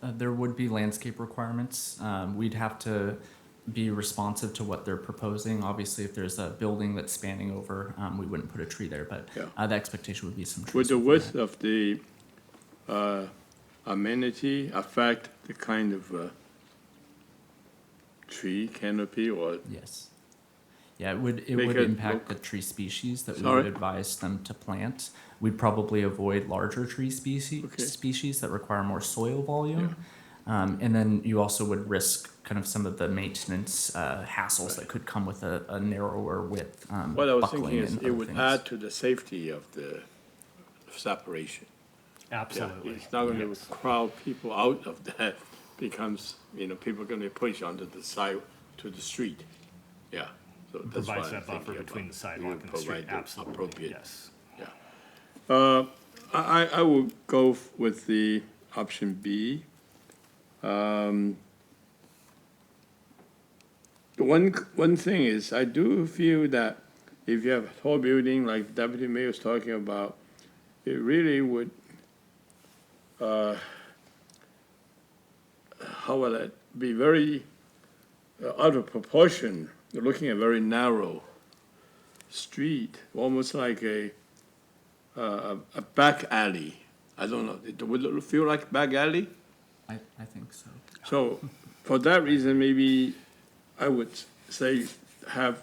There would be landscape requirements. We'd have to be responsive to what they're proposing. Obviously, if there's a building that's spanning over, we wouldn't put a tree there, but the expectation would be some trees. Would the width of the amenity affect the kind of tree canopy or? Yes. Yeah, it would Make it impact the look- tree species that we Sorry? would advise them to plant. We'd probably avoid larger tree species that require more soil volume. And then you also would risk kind of some of the maintenance hassles that could come with a narrower width. What I was buckling thinking is and it other would things. add to the safety of the separation. Yeah, Absolutely. it's not going to Yes. crowd people out of that, becomes, people are going to push onto the side to the street. Yeah, so that's why Provides I'm that buffer thinking between about the sidewalk and the street, provide the absolutely, appropriate- yes. Yeah. I will go with the option B. One thing is, I do feel that if you have a tall building like Deputy Mayor was talking about, it really would, how would it be very out of proportion. You're looking at a very narrow street, almost like a back alley. I don't know, would it feel like back alley? I think so. So for that reason, maybe I would say have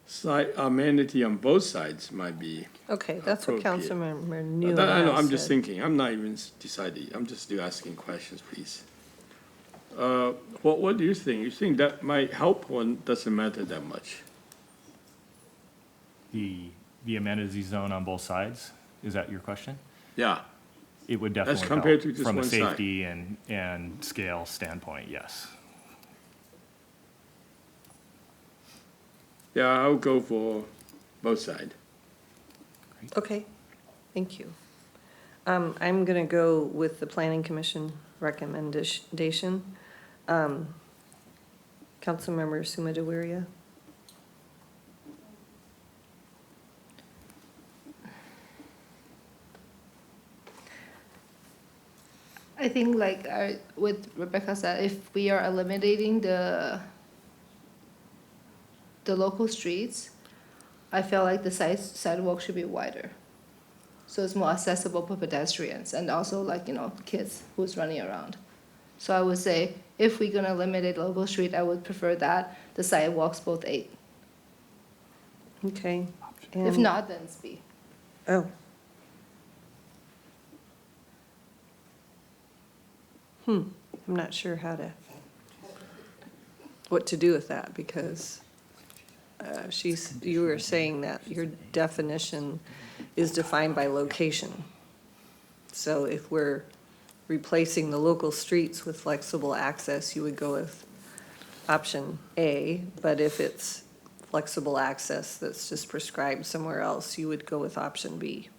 side amenity on both sides might be. Okay, that's what appropriate. Councilmember I Noonhouse know, I'm just said. thinking, I'm not even deciding, I'm just still asking questions, please. What do you think? You think that might help or doesn't matter that much? The amenity zone on both sides, is that your question? Yeah. It would As definitely compared help to just from a one side. safety and scale standpoint, yes. Yeah, I'll go for both sides. Okay, thank you. I'm going to go with the Planning Commission recommendation. Councilmember Suma Deweria. I think like with Rebecca said, if we are eliminating the local streets, I feel like the sidewalk should be wider. So it's more accessible for pedestrians and also like, kids who's running around. So I would say if we're gonna eliminate local street, I would prefer that the sidewalks both 8. Okay. If And- not, then it's B. Oh. I'm not sure what to do with that, because you were saying that your definition is defined by location. So if we're replacing the local streets with flexible access, you would go with option A, but if it's flexible access that's just prescribed somewhere else, you would go with option B.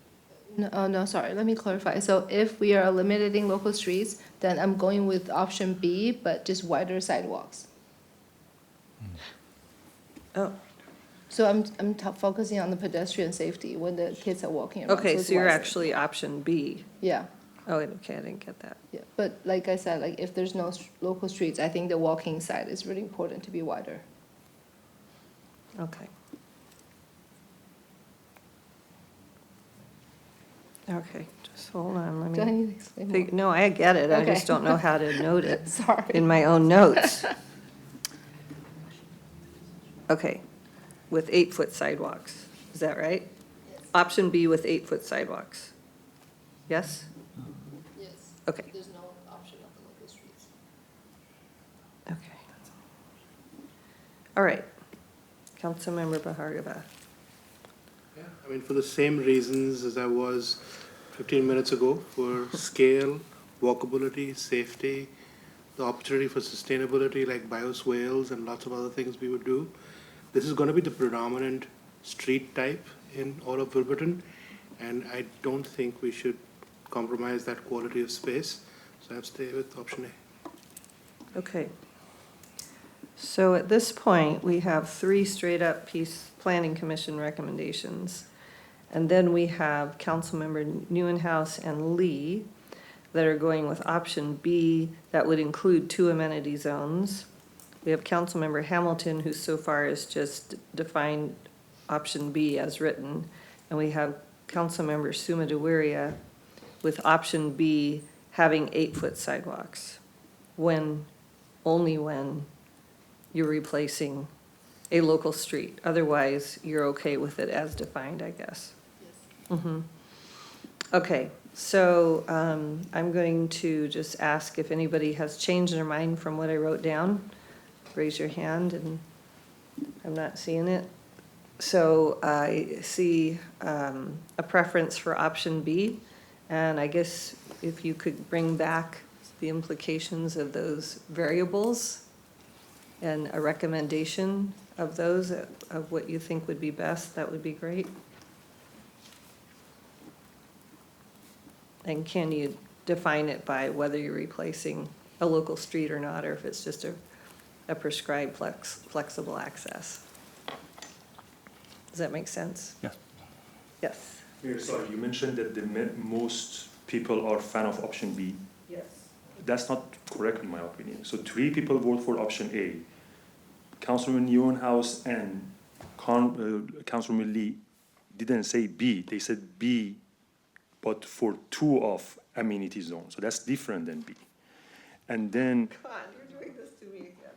No, sorry, let me clarify. So if we are eliminating local streets, then I'm going with option B, but just wider sidewalks. Oh. So I'm focusing on the pedestrian safety when the kids are walking around. Okay, it's so you're wider. actually option B. Yeah, Oh, okay, I didn't get that. yeah. But like I said, like if there's no local streets, I think the walking side is really important to be wider. Okay. Okay, just hold on, let me. Do I need to explain more? No, I get it, I Okay. just don't know how to note it. Sorry. In my own notes. Okay, with 8-foot sidewalks, is that right? Yes. Option B with 8-foot sidewalks. Yes? Yes. Okay. There's no option of the local streets. Okay. All right. Councilmember Bahargaba. Yeah, I mean, for the same reasons as I was 15 minutes ago, for scale, walkability, safety, the opportunity for sustainability like bioswales and lots of other things we would do. This is going to be the predominant street type in all of Wilburton, and I don't think we should compromise that quality of space. So I'd stay with option A. Okay. So at this point, we have 3 straight-up planning commission recommendations. And then we have Councilmember Neuenhuis and Lee that are going with option B that would include 2 amenity zones. We have Councilmember Hamilton, who so far has just defined option B as written. And we have Councilmember Suma Deweria with option B having 8-foot sidewalks. Only when you're replacing a local street. Otherwise, you're okay with it as defined, I guess. Yes. Okay, so I'm going to just ask if anybody has changed their mind from what I wrote down. Raise your hand, and I'm not seeing it. So I see a preference for option B, and I guess if you could bring back the implications of those variables and a recommendation of those, of what you think would be best, that would be great. And can you define it by whether you're replacing a local street or not, or if it's just a prescribed flexible access? Does that make sense? Yes. Yes. Mayor, sorry, you mentioned that most people are fan of option B. Yes. That's not correct in my opinion. So 3 people vote for option A. Councilman Neuenhuis and Councilman Lee didn't say B. They said B, but for 2 of amenity zones. So that's different than B. And then Come on, you're doing this to me again.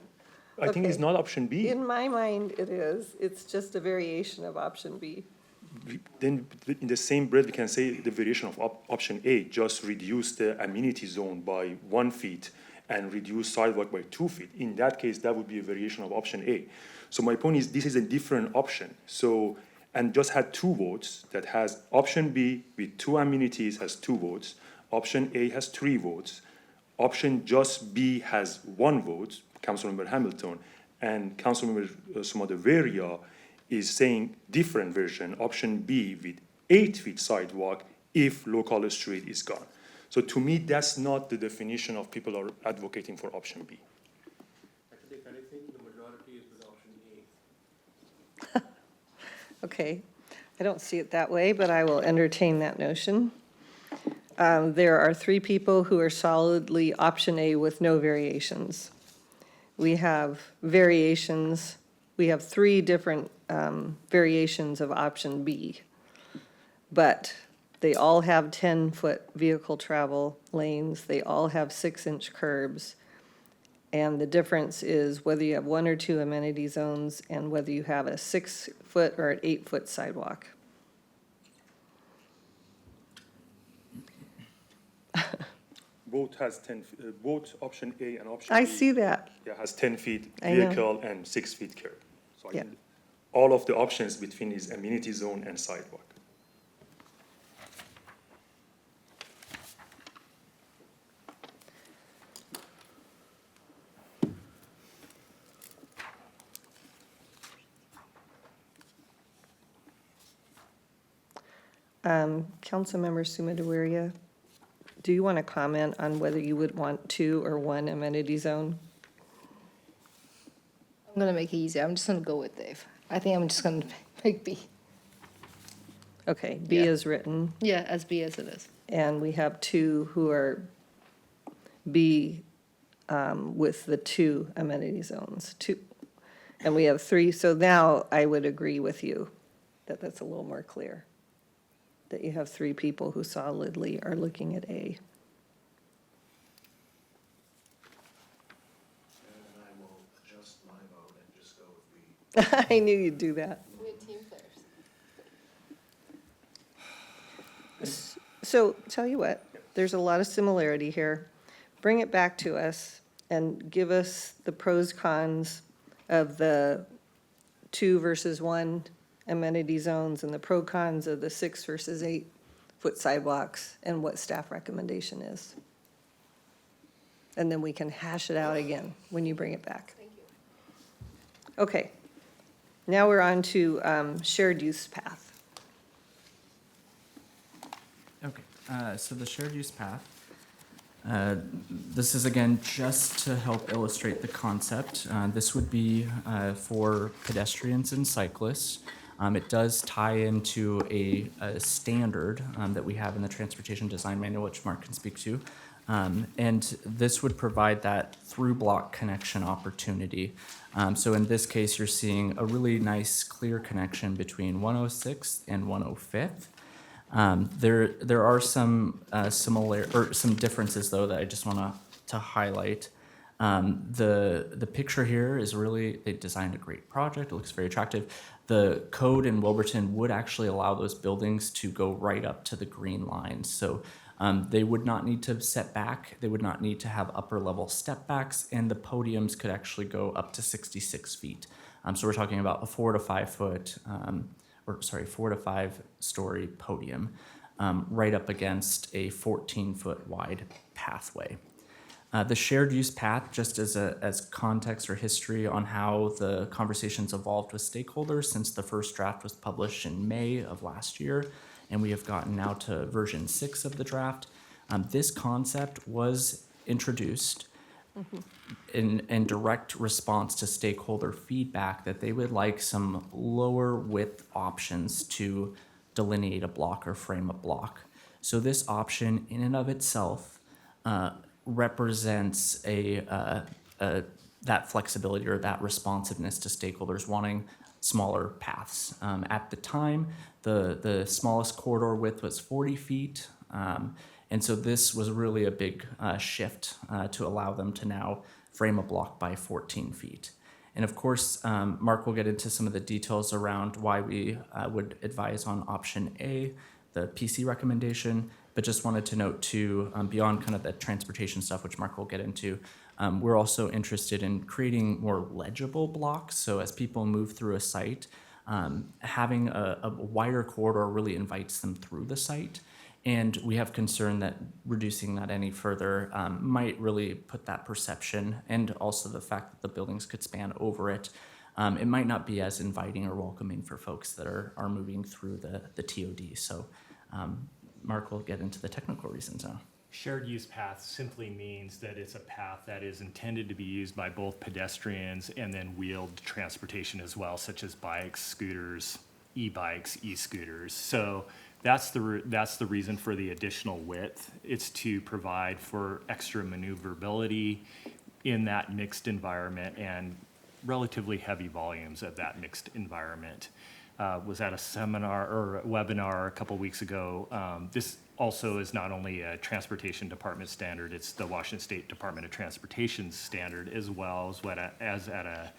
I think it's Okay. not option B. In my mind, it is. It's just a variation of option B. Then in the same breath, we can say the variation of option A, just reduce the amenity zone by 1 feet and reduce sidewalk by 2 feet. In that case, that would be a variation of option A. So my point is, this is a different option. So, and just had 2 votes, that has option B with 2 amenities has 2 votes, option A has 3 votes, option just B has 1 vote, Councilmember Hamilton, and Councilmember Sumadeveria is saying different version, option B with 8 feet sidewalk if local street is gone. So to me, that's not the definition of people are advocating for option B. Actually, if anything, the majority is with option A. Okay. I don't see it that way, but I will entertain that notion. There are 3 people who are solidly option A with no variations. We have variations, we have 3 different variations of option B. But they all have 10-foot vehicle travel lanes, they all have 6-inch curbs. And the difference is whether you have 1 or 2 amenity zones and whether you have a 6-foot or an 8-foot sidewalk. Both has 10, both option A and option I B. see that. Yeah, has 10 feet I know. vehicle and 6 feet curb. So I Yeah. think all of the options between is amenity zone and sidewalk. Councilmember Sumadawaria, do you want to comment on whether you would want 2 or 1 amenity zone? I'm gonna make it easy. I'm just gonna go with Dave. I think I'm just gonna pick B. Okay, B Yeah. is written, Yeah, as B as it is. and we have 2 who are B with the 2 amenity zones, 2. And we have 3, so now I would agree with you that that's a little more clear. That you have 3 people who solidly are looking at A. And I will adjust my vote and just go with B. I knew you'd do that. We're team players. So, tell you what, there's a lot of similarity here. Bring it back to us and give us the pros, cons of the 2 versus 1 amenity zones and the pro cons of the 6 versus 8-foot sidewalks and what staff recommendation is. And then we can hash it out again when you bring it back. Thank you. Okay. Now we're on to shared use path. Okay, so the shared use path, this is again just to help illustrate the concept. This would be for pedestrians and cyclists. It does tie into a standard that we have in the Transportation Design Manual, which Mark can speak to. And this would provide that through block connection opportunity. So in this case, you're seeing a really nice clear connection between 106th and 105th. There are some some differences though that I just want to highlight. The picture here is really, they designed a great project. It looks very attractive. The code in Wilburton would actually allow those buildings to go right up to the green line. So they would not need to set back. They would not need to have upper level step backs, and the podiums could actually go up to 66 feet. So we're talking about a 4 to 5 foot, 4 to 5 story podium right up against a 14-foot wide pathway. The shared use path, just as context or history on how the conversations evolved with stakeholders since the first draft was published in May of last year, and we have gotten now to version 6 of the draft. This concept was introduced in direct response to stakeholder feedback that they would like some lower width options to delineate a block or frame a block. So this option in and of itself represents that flexibility or that responsiveness to stakeholders wanting smaller paths. At the time, the smallest corridor width was 40 feet. And so this was really a big shift to allow them to now frame a block by 14 feet. And of course, Mark will get into some of the details around why we would advise on option A, the PC recommendation, but just wanted to note too, beyond kind of the transportation stuff, which Mark will get into, we're also interested in creating more legible blocks. So as people move through a site, having a wider corridor really invites them through the site. And we have concern that reducing that any further might really put that perception, and also the fact that the buildings could span over it. It might not be as inviting or welcoming for folks that are moving through the TOD. So Mark will get into the technical reasons now. Shared use path simply means that it's a path that is intended to be used by both pedestrians and then wheeled transportation as well, such as bikes, scooters, e-bikes, e-scooters. So That's the reason for the additional width. It's to provide for extra maneuverability in that mixed environment and relatively heavy volumes of that mixed environment. Was at a seminar or a webinar a couple weeks ago. This also is not only a Transportation Department standard, it's the Washington State Department of Transportation standard, as well as at a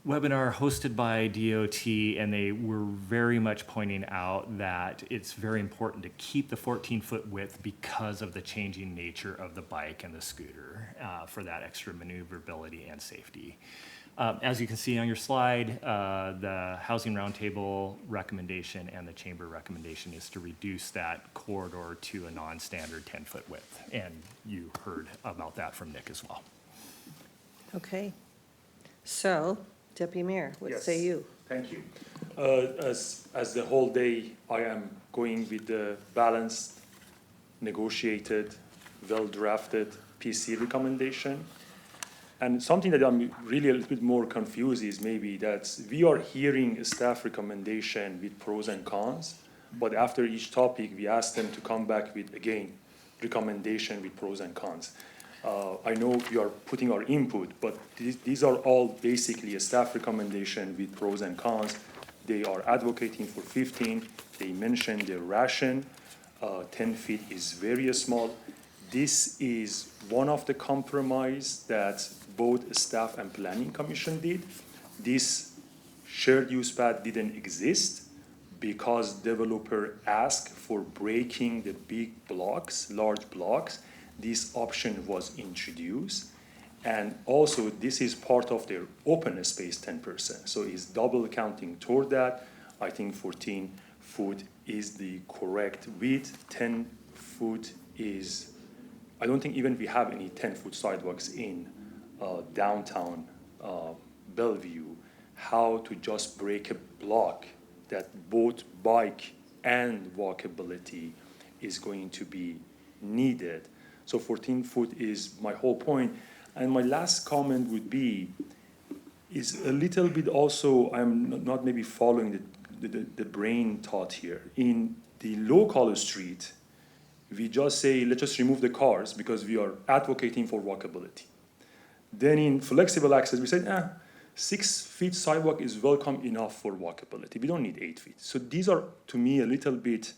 webinar hosted by DOT, and they were very much pointing out that it's very important to keep the 14-foot width because of the changing nature of the bike and the scooter for that extra maneuverability and safety. As you can see on your slide, the Housing Roundtable recommendation and the Chamber recommendation is to reduce that corridor to a non-standard 10-foot width. And you heard about that from Nick as well. Okay. So, Deputy Mayor, what Yes. say you? Thank you. As the whole day, I am going with the balanced, negotiated, well-drafted PC recommendation. And something that I'm really a little bit more confused is maybe that we are hearing a staff recommendation with pros and cons, but after each topic, we ask them to come back with, again, recommendation with pros and cons. I know we are putting our input, but these are all basically a staff recommendation with pros and cons. They are advocating for 15. They mentioned the ration. 10 feet is very small. This is one of the compromise that both staff and planning commission did. This shared use path didn't exist because developer asked for breaking the big blocks, large blocks. This option was introduced. And also this is part of their open space 10%. So it's double counting toward that. I think 14 foot is the correct width. 10 foot is, I don't think even we have any 10-foot sidewalks in downtown Bellevue. How to just break a block that both bike and walkability is going to be needed. So 14 foot is my whole point. And my last comment would be, is a little bit also, I'm not maybe following the brain thought here. In the local street, we just say, let's just remove the cars because we are advocating for walkability. Then in flexible access, we say, 6 feet sidewalk is welcome enough for walkability. We don't need 8 feet. So these are, to me, a little bit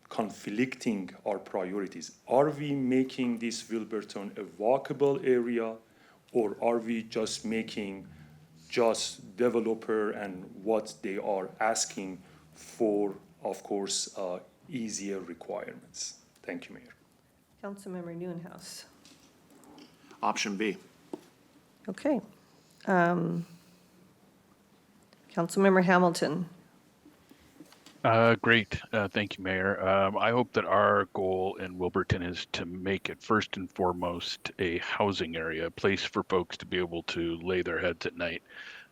conflicting our priorities. Are we making this Wilburton a walkable area, or are we just making just developer and what they are asking for, of course, easier requirements? Thank you, Mayor. Councilmember Newhouse. Option B. Okay. Councilmember Hamilton. Great. Thank you, Mayor. I hope that our goal in Wilburton is to make it first and foremost a housing area, a place for folks to be able to lay their heads at night.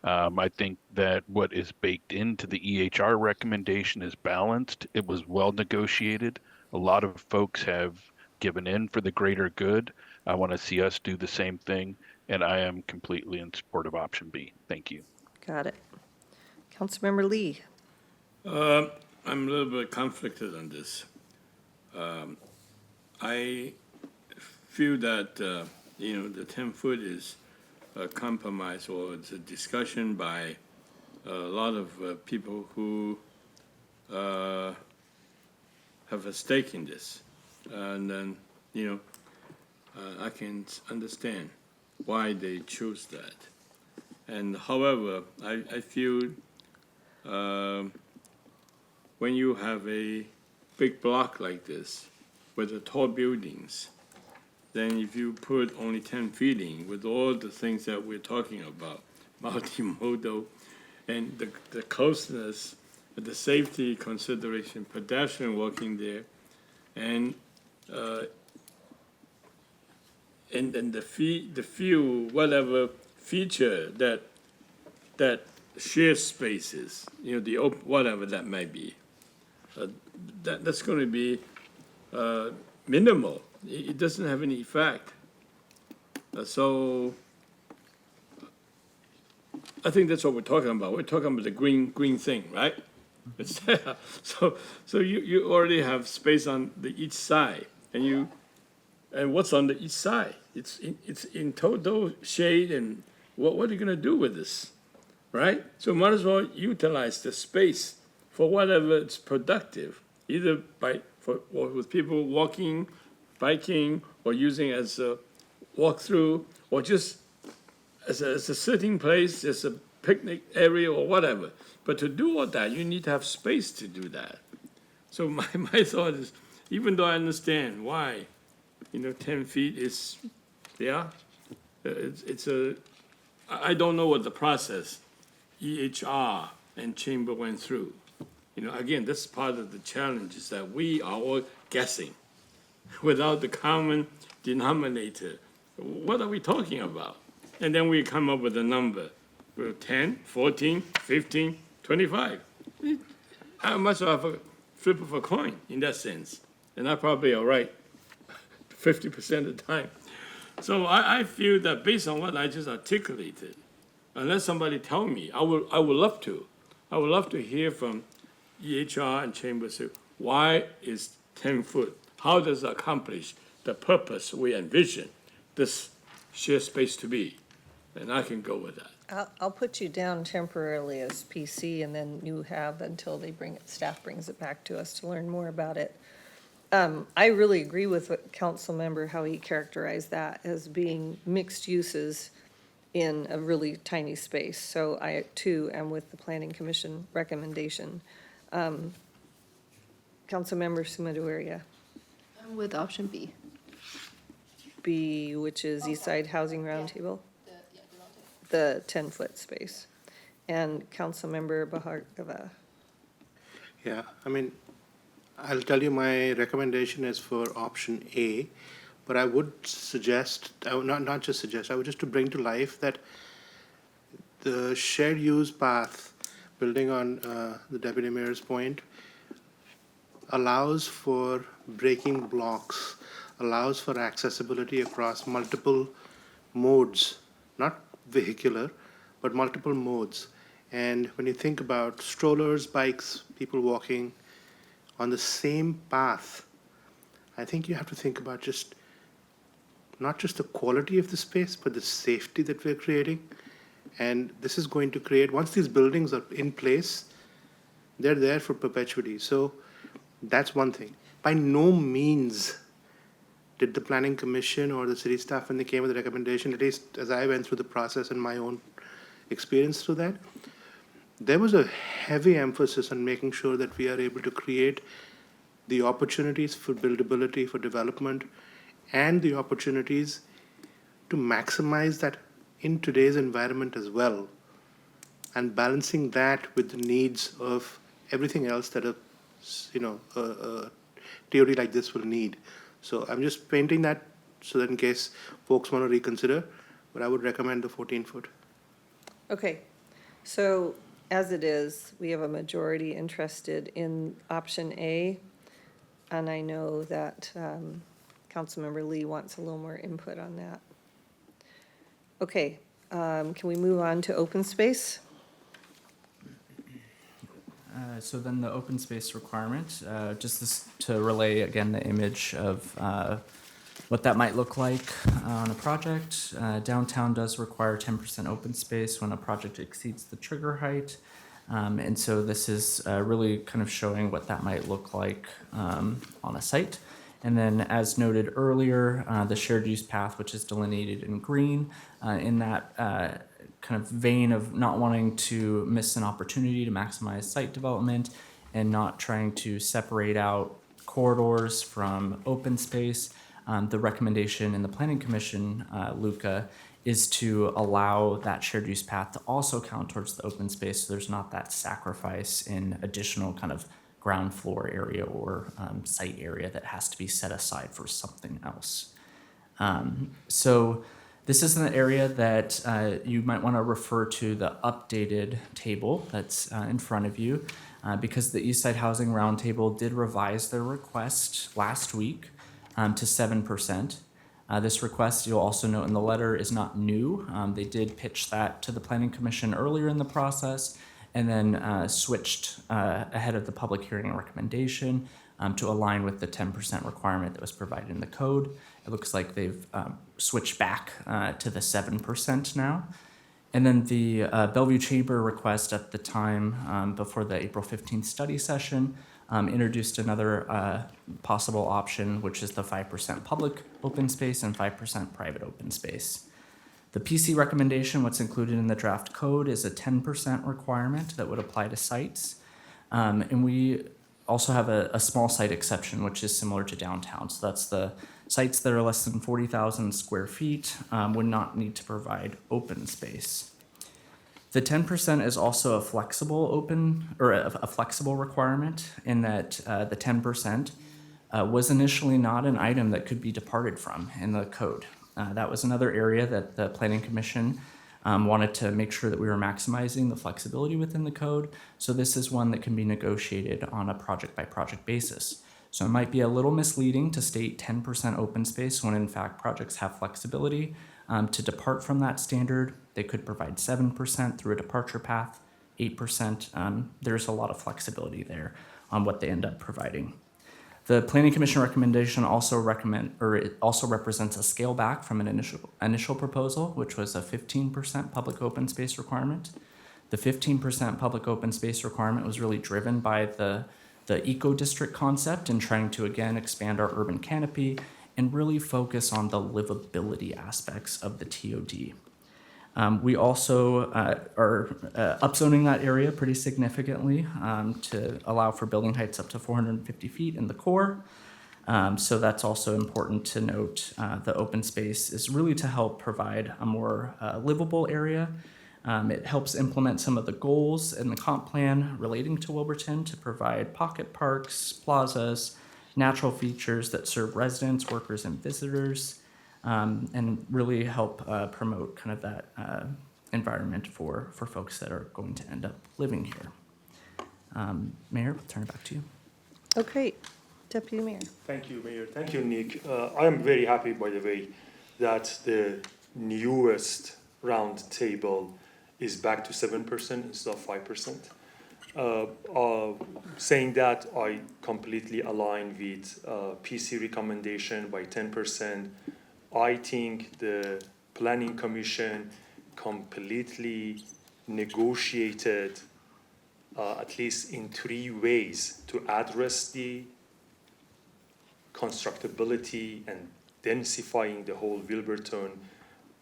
I think that what is baked into the EHR recommendation is balanced. It was well negotiated. A lot of folks have given in for the greater good. I want to see us do the same thing, and I am completely in support of option B. Thank you. Got it. Councilmember Lee. I'm a little bit conflicted on this. I feel that, the 10-foot is a compromise, or it's a discussion by a lot of people who have a stake in this. And then, I can understand why they choose that. And however, I feel when you have a big block like this with the tall buildings, then if you put only 10 feet in with all the things that we're talking about, multimodal, and the closeness, the safety consideration, pedestrian walking there, and the few whatever feature that shared spaces, the open, whatever that might be, that's going to be minimal. It doesn't have any effect. So I think that's what we're talking about. We're talking about the green thing, right? It's there. So you already have space on each side, and what's on the each side? It's in total shade, and what are you gonna do with this, right? So might as well utilize the space for whatever it's productive, either or with people walking, biking, or using as a walkthrough, or just as a sitting place, as a picnic area or whatever. But to do all that, you need to have space to do that. So my thought is, even though I understand why, 10 feet is, I don't know what the process EHR and Chamber went through. Again, this is part of the challenge is that we are all guessing without the common denominator. What are we talking about? And then we come up with a number, 10, 14, 15, 25. How much of a flip of a coin in that sense? And I probably are right 50% of the time. So I feel that based on what I just articulated, unless somebody tell me, I would love to. I would love to hear from EHR and Chamber say, why is 10 foot? How does it accomplish the purpose we envision this shared space to be? And I can go with that. I'll put you down temporarily as PC, and then you have until staff brings it back to us to learn more about it. I really agree with what council member, how he characterized that as being mixed uses in a really tiny space. So I, too, am with the Planning Commission recommendation. Councilmember Sumaduria. I'm with option B. B, which is East Side Housing Roundtable? The 10-foot space. And Councilmember Bahargava. Yeah, I mean, I'll tell you my recommendation is for option A, but I would suggest, not just suggest, I would just to bring to life that the shared use path, building on the Deputy Mayor's point, allows for breaking blocks, allows for accessibility across multiple modes, not vehicular, but multiple modes. And when you think about strollers, bikes, people walking on the same path, I think you have to think about not just the quality of the space, but the safety that we're creating. And this is going to create, once these buildings are in place, they're there for perpetuity. So that's one thing. By no means did the Planning Commission or the city staff, when they came with a recommendation, at least as I went through the process and my own experience through that, there was a heavy emphasis on making sure that we are able to create the opportunities for buildability, for development, and the opportunities to maximize that in today's environment as well, and balancing that with the needs of everything else that a theory like this will need. So I'm just painting that so that in case folks want to reconsider, but I would recommend the 14-foot. Okay, so as it is, we have a majority interested in option A, and I know that Councilmember Lee wants a little more input on that. Okay, can we move on to open space? So then the open space requirement, just this to relay again the image of what that might look like on a project. Downtown does require 10% open space when a project exceeds the trigger height. And so this is really kind of showing what that might look like on a site. And then as noted earlier, the shared use path, which is delineated in green, in that kind of vein of not wanting to miss an opportunity to maximize site development and not trying to separate out corridors from open space. The recommendation in the Planning Commission, Luca, is to allow that shared use path to also count towards the open space, so there's not that sacrifice in additional kind of ground floor area or site area that has to be set aside for something else. So this is an area that you might want to refer to the updated table that's in front of you, because the Eastside Housing Roundtable did revise their request last week to 7%. This request, you'll also note in the letter, is not new. They did pitch that to the Planning Commission earlier in the process, and then switched ahead of the public hearing and recommendation to align with the 10% requirement that was provided in the code. It looks like they've switched back to the 7% now. And then the Bellevue Chamber request at the time before the April 15th study session introduced another possible option, which is the 5% public open space and 5% private open space. The PC recommendation, what's included in the draft code, is a 10% requirement that would apply to sites. And we also have a small site exception, which is similar to downtown. So that's the sites that are less than 40,000 square feet would not need to provide open space. The 10% is also a flexible a flexible requirement in that the 10% was initially not an item that could be departed from in the code. That was another area that the Planning Commission wanted to make sure that we were maximizing the flexibility within the code. So this is one that can be negotiated on a project by project basis. So it might be a little misleading to state 10% open space when in fact projects have flexibility to depart from that standard. They could provide 7% through a departure path, 8%. There's a lot of flexibility there on what they end up providing. The Planning Commission recommendation also represents a scale back from an initial proposal, which was a 15% public open space requirement. The 15% public open space requirement was really driven by the eco district concept and trying to again expand our urban canopy and really focus on the livability aspects of the TOD. We also are upzoning that area pretty significantly to allow for building heights up to 450 feet in the core. So that's also important to note. The open space is really to help provide a more livable area. It helps implement some of the goals in the comp plan relating to Wilburton to provide pocket parks, plazas, natural features that serve residents, workers, and visitors. And really help promote kind of that environment for folks that are going to end up living here. Mayor, I'll turn it back to you. Okay, Deputy Mayor. Thank you, Mayor. Thank you, Nick. I am very happy, by the way, that the newest round table is back to 7% instead of 5%. Saying that, I completely align with PC recommendation by 10%. I think the Planning Commission completely negotiated, at least in 3 ways, to address the constructability and densifying the whole Wilburton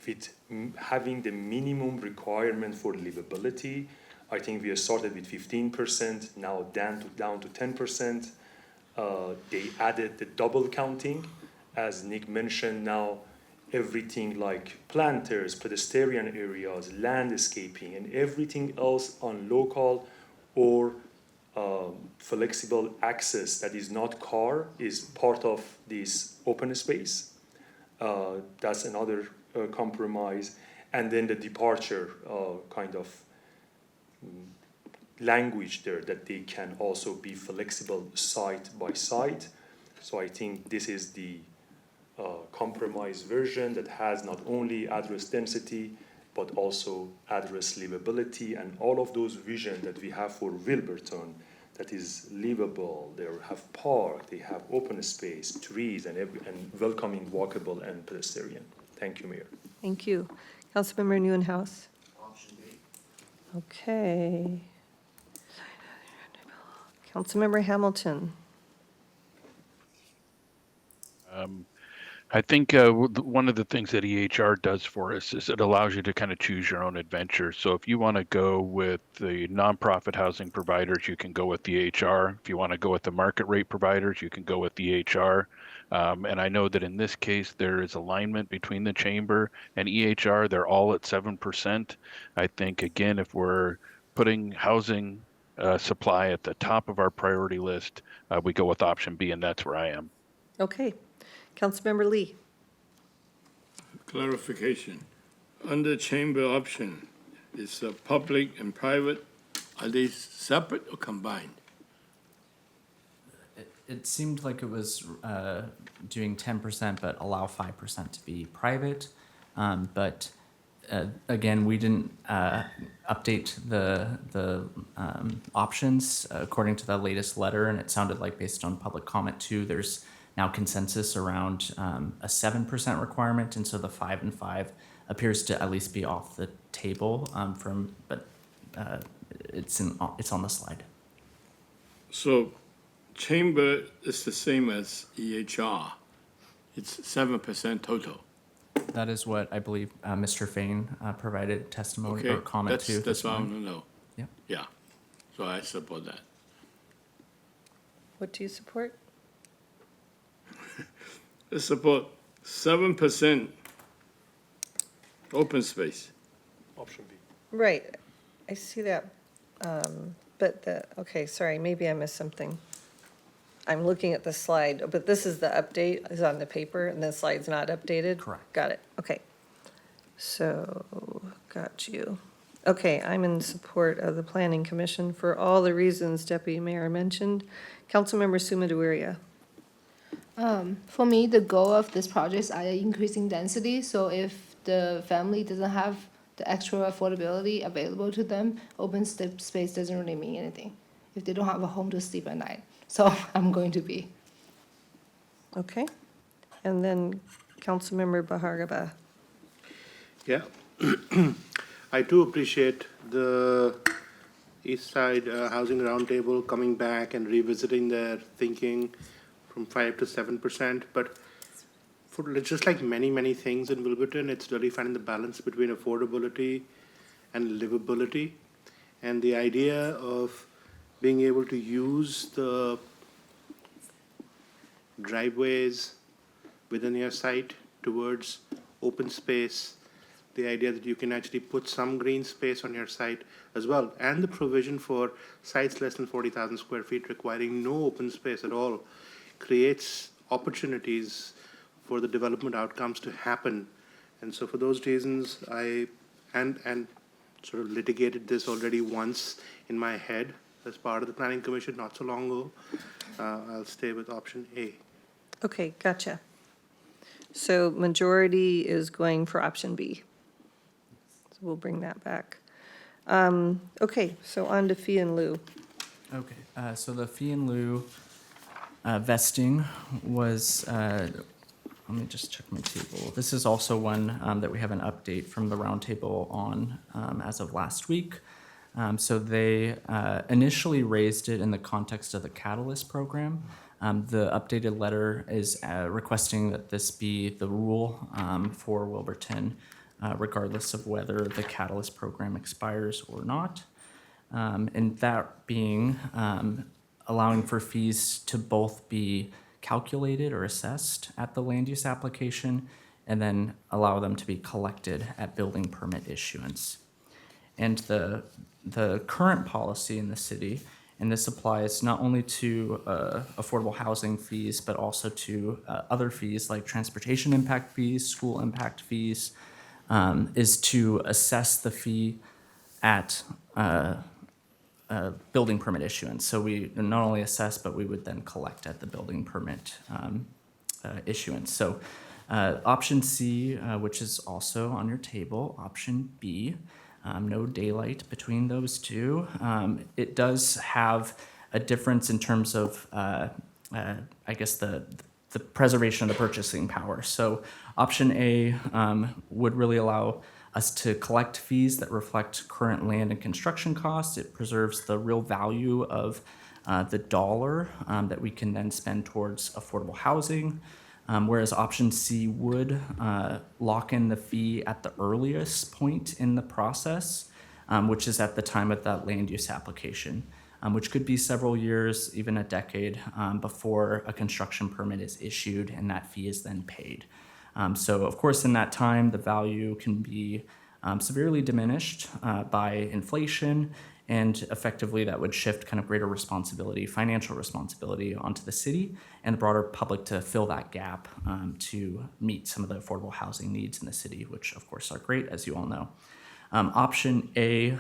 with having the minimum requirement for livability. I think we started with 15%, now down to 10%. They added the double counting. As Nick mentioned, now everything like planters, pedestrian areas, landscaping, and everything else on local or flexible access that is not car is part of this open space. That's another compromise. And then the departure kind of language there that they can also be flexible site by site. So I think this is the compromise version that has not only address density, but also address livability and all of those visions that we have for Wilburton that is livable. They have park, they have open space, trees, and welcoming, walkable, and pedestrian. Thank you, Mayor. Thank you. Councilmember Neuenhuis. Option B. Okay. Councilmember Hamilton. I think one of the things that EHR does for us is it allows you to kind of choose your own adventure. So if you want to go with the nonprofit housing providers, you can go with the EHR. If you want to go with the market rate providers, you can go with the EHR. And I know that in this case, there is alignment between the chamber and EHR. They're all at 7%. I think, again, if we're putting housing supply at the top of our priority list, we go with option B, and that's where I am. Okay. Councilmember Lee. Clarification. Under chamber option, is public and private, are they separate or combined? It seemed like it was doing 10%, but allow 5% to be private. But Again, we didn't update the options according to the latest letter, and it sounded like based on public comment too, there's now consensus around a 7% requirement, and so the 5 and 5 appears to at least be off the table but it's on the slide. So chamber is the same as EHR. It's 7% total. That is what I believe Mr. Fain provided testimony Okay, or comment to. that's this what I want morning. to know. Yep. Yeah, so I support that. What do you support? I support 7% open space. Option B. Right, I see that, okay, sorry, maybe I missed something. I'm looking at the slide, but this is the update, is on the paper, and the slide's not updated? Correct. Got it, okay. So, got you. Okay, I'm in support of the Planning Commission for all the reasons Deputy Mayor mentioned. Councilmember Sumadaria. For me, the goal of this project is increasing density, so if the family doesn't have the extra affordability available to them, open space doesn't really mean anything if they don't have a home to sleep at night. So I'm going to be. Okay, and then Councilmember Bahargaba. Yeah. I do appreciate the East Side Housing Roundtable coming back and revisiting their thinking from 5 to 7%, but for just like many things in Wilburton, it's really finding the balance between affordability and livability, and the idea of being able to use the driveways within your site towards open space, the idea that you can actually put some green space on your site as well, and the provision for sites less than 40,000 square feet requiring no open space at all creates opportunities for the development outcomes to happen. And so for those reasons, I sort of litigated this already once in my head as part of the Planning Commission not so long ago. I'll stay with option A. Okay, gotcha. So majority is going for option B. So we'll bring that back. Okay, so on to fee and lieu. Okay, so the fee in lieu vesting was, let me just check my table. This is also one that we have an update from the roundtable on as of last week. So they initially raised it in the context of the Catalyst program. The updated letter is requesting that this be the rule for Wilburton, regardless of whether the Catalyst program expires or not. And that being allowing for fees to both be calculated or assessed at the land use application, and then allow them to be collected at building permit issuance. And the current policy in the city, and this applies not only to affordable housing fees, but also to other fees like transportation impact fees, school impact fees, is to assess the fee at building permit issuance. So we not only assess, but we would then collect at the building permit issuance. So option C, which is also on your table, option B, no daylight between those two. It does have a difference in terms of, I guess, the preservation of the purchasing power. So option A would really allow us to collect fees that reflect current land and construction costs. It preserves the real value of the dollar that we can then spend towards affordable housing. Whereas option C would lock in the fee at the earliest point in the process, which is at the time of that land use application, which could be several years, even a decade, before a construction permit is issued and that fee is then paid. So of course, in that time, the value can be severely diminished by inflation, and effectively that would shift kind of greater responsibility, financial responsibility onto the city and the broader public to fill that gap to meet some of the affordable housing needs in the city, which of course are great, as you all know. Option A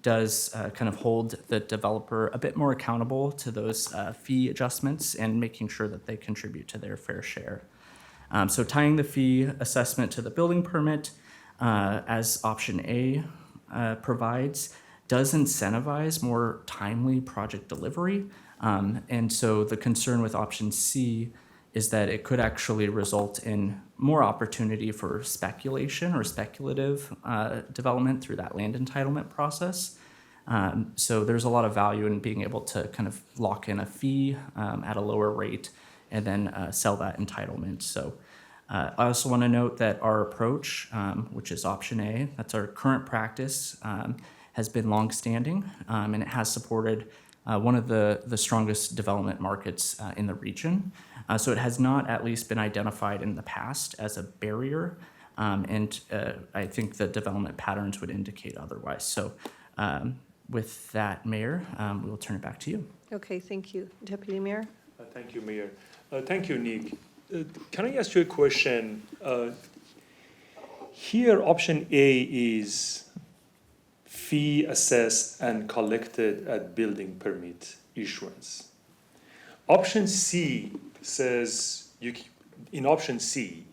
does kind of hold the developer a bit more accountable to those fee adjustments and making sure that they contribute to their fair share. So tying the fee assessment to the building permit as option A provides, does incentivize more timely project delivery. And so the concern with option C is that it could actually result in more opportunity for speculation or speculative development through that land entitlement process. So there's a lot of value in being able to kind of lock in a fee at a lower rate and then sell that entitlement. So I also want to note that our approach, which is option A, that's our current practice, has been longstanding, and it has supported one of the strongest development markets in the region. So it has not at least been identified in the past as a barrier, and I think the development patterns would indicate otherwise. So with that, Mayor, we will turn it back to you. Okay, thank you. Deputy Mayor? Thank you, Mayor. Thank you, Nick. Can I ask you a question? Here, option A is fee assessed and collected at building permit issuance. Option C says, in option C,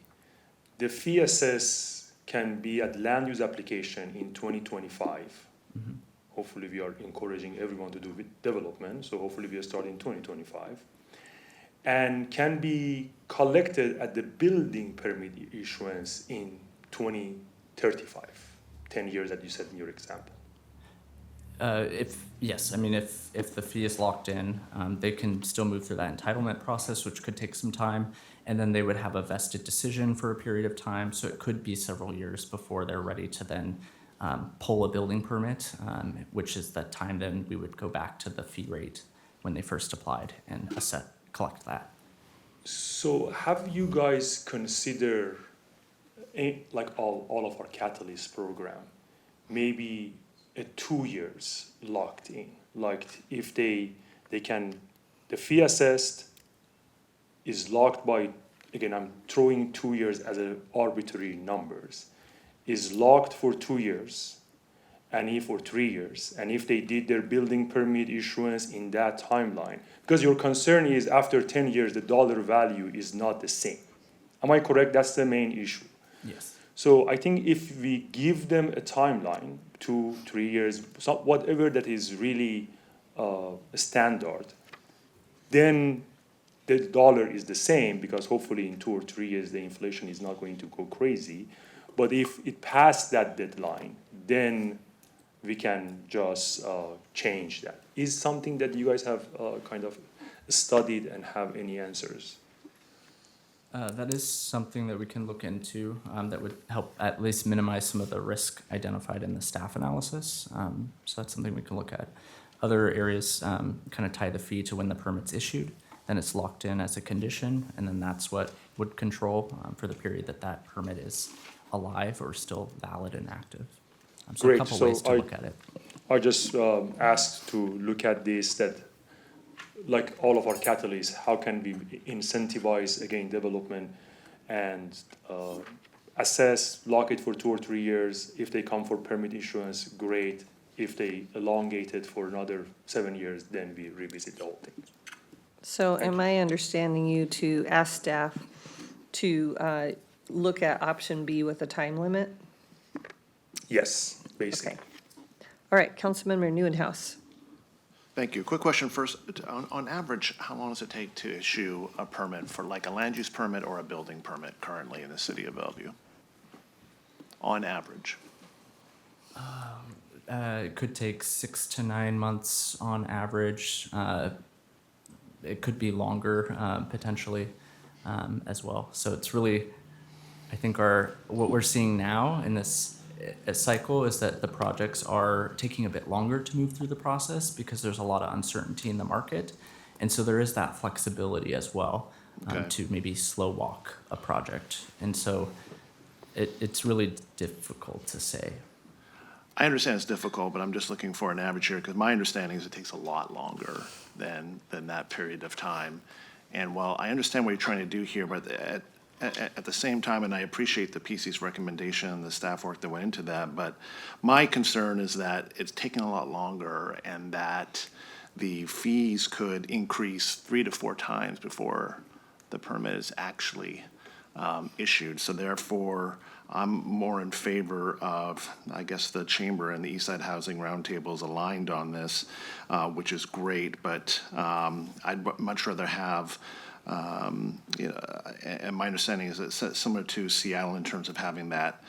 the fee assessed can be at land use application in 2025. Mm-hmm. Hopefully, we are encouraging everyone to do development, so hopefully we are starting 2025. And can be collected at the building permit issuance in 2035, 10 years that you said in your example. Yes, I mean, if the fee is locked in, they can still move through that entitlement process, which could take some time, and then they would have a vested decision for a period of time. So it could be several years before they're ready to then pull a building permit, which is the time then we would go back to the fee rate when they first applied and collect that. So have you guys considered, like all of our catalyst program, maybe 2 years locked in? Like if they can, the fee assessed is locked by, again, I'm throwing 2 years as an arbitrary numbers, is locked for 2 years, and if for 3 years, and if they did their building permit issuance in that timeline, because your concern is after 10 years, the dollar value is not the same. Am I correct? That's the main issue. Yes. So I think if we give them a timeline, 2, 3 years, whatever that is really standard, then the dollar is the same, because hopefully in 2 or 3 years, the inflation is not going to go crazy. But if it passed that deadline, then we can just change that. Is something that you guys have kind of studied and have any answers? That is something that we can look into that would help at least minimize some of the risk identified in the staff analysis. So that's something we can look at. Other areas kind of tie the fee to when the permit's issued, then it's locked in as a condition, and then that's what would control for the period that that permit is alive or still valid and active. So Great. a couple ways to look at it. I just asked to look at this, that like all of our catalysts, how can we incentivize, again, development and assess, lock it for 2 or 3 years. If they come for permit issuance, great. If they elongate it for another 7 years, then we revisit the whole thing. So am I understanding you to ask staff to look at option B with a time limit? Yes, basically. Okay. All right, Councilmember Nieuwenhuis. Thank you. Quick question first. On average, how long does it take to issue a permit for like a land use permit or a building permit currently in the city of Bellevue? On average? It could take 6 to 9 months on average. It could be longer potentially as well. So it's really, I think what we're seeing now in this cycle is that the projects are taking a bit longer to move through the process because there's a lot of uncertainty in the market. And so there is that flexibility as well to maybe slow walk a project. And so it's really difficult to say. I understand it's difficult, but I'm just looking for an average here, because my understanding is it takes a lot longer than that period of time. And while I understand what you're trying to do here, but at the same time, and I appreciate the PC's recommendation and the staff work that went into that, but my concern is that it's taking a lot longer and that the fees could increase 3 to 4 times before the permit is actually issued. So therefore, I'm more in favor of, I guess, the Chamber and the East Side Housing Roundtables aligned on this, which is great, but I'd much rather have, and my understanding is it's similar to Seattle in terms of having that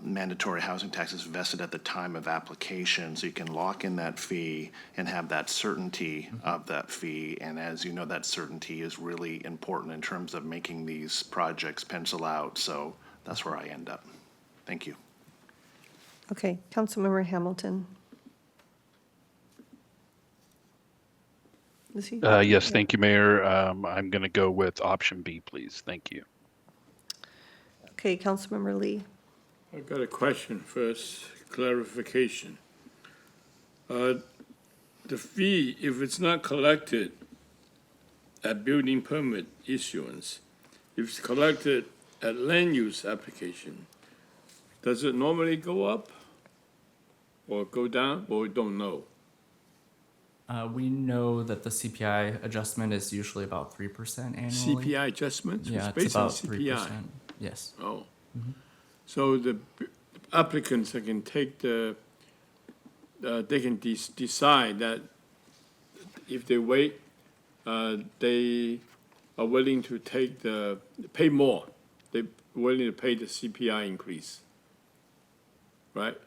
mandatory housing taxes vested at the time of application, so you can lock in that fee and have that certainty of that fee. And as you know, that certainty is really important in terms of making these projects pencil out. So that's where I end up. Thank you. Okay, Councilmember Hamilton. Is he? Yes, thank you, Mayor. I'm going to go with option B, please. Thank you. Okay, Councilmember Lee. I've got a question first, clarification. The fee, if it's not collected at building permit issuance, if it's collected at land use application, does it normally go up or go down, or we don't know? We know that the CPI adjustment is usually about 3% annually. CPI adjustment? Yeah, It's it's based on about CPI. 3%. Yes. Oh. So the applicants can take they can decide that if they wait, they are willing to pay more. They're willing to pay the CPI increase, right?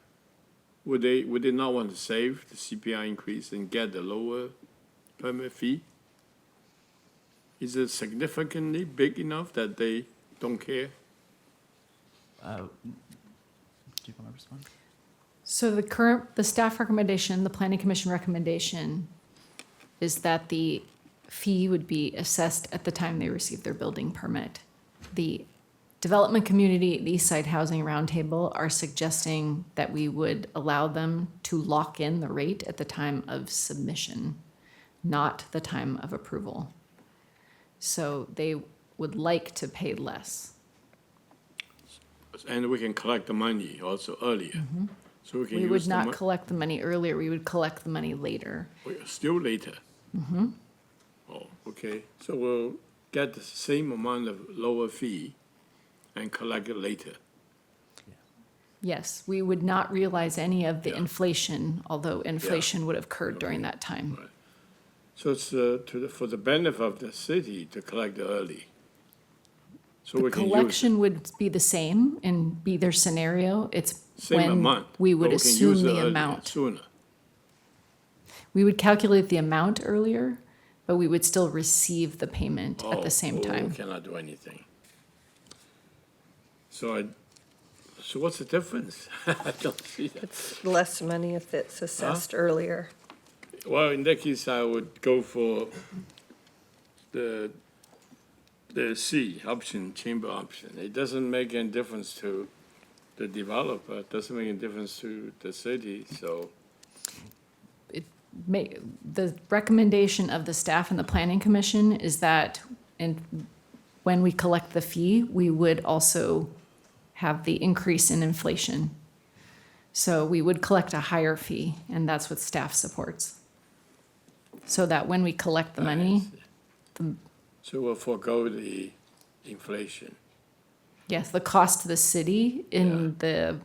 Would they not want to save the CPI increase and get the lower permit fee? Is it significantly big enough that they don't care? Do you want to respond? So the staff recommendation, the planning commission recommendation is that the fee would be assessed at the time they receive their building permit. The development community, the East Side Housing Roundtable are suggesting that we would allow them to lock in the rate at the time of submission, not the time of approval. So they would like to pay less. And we can collect the money also earlier. So we can We use would the not collect the money earlier, we would collect the money later. still later. Oh, okay. So we'll get the same amount of lower fee and collect it later. Yes, we would not realize any of the inflation, although inflation would have occurred during that time. So it's for the benefit of the city to collect it early. So The we can use collection would be the same in either scenario. It's same when amount. we but would we can use assume it the earlier, amount. Sooner. We would calculate the amount earlier, but we would still receive the payment at the same We time. cannot do anything. So what's the difference? I don't see that. It's less money if it's assessed earlier. Well, in that case, I would go for the C option, chamber option. It doesn't make any difference to the developer, it doesn't make any difference to the city, so. The recommendation of the staff and the planning commission is that when we collect the fee, we would also have the increase in inflation. So we would collect a higher fee, and that's what staff supports. So that when we collect the money, So we'll forego the inflation. yes, the cost to the city in the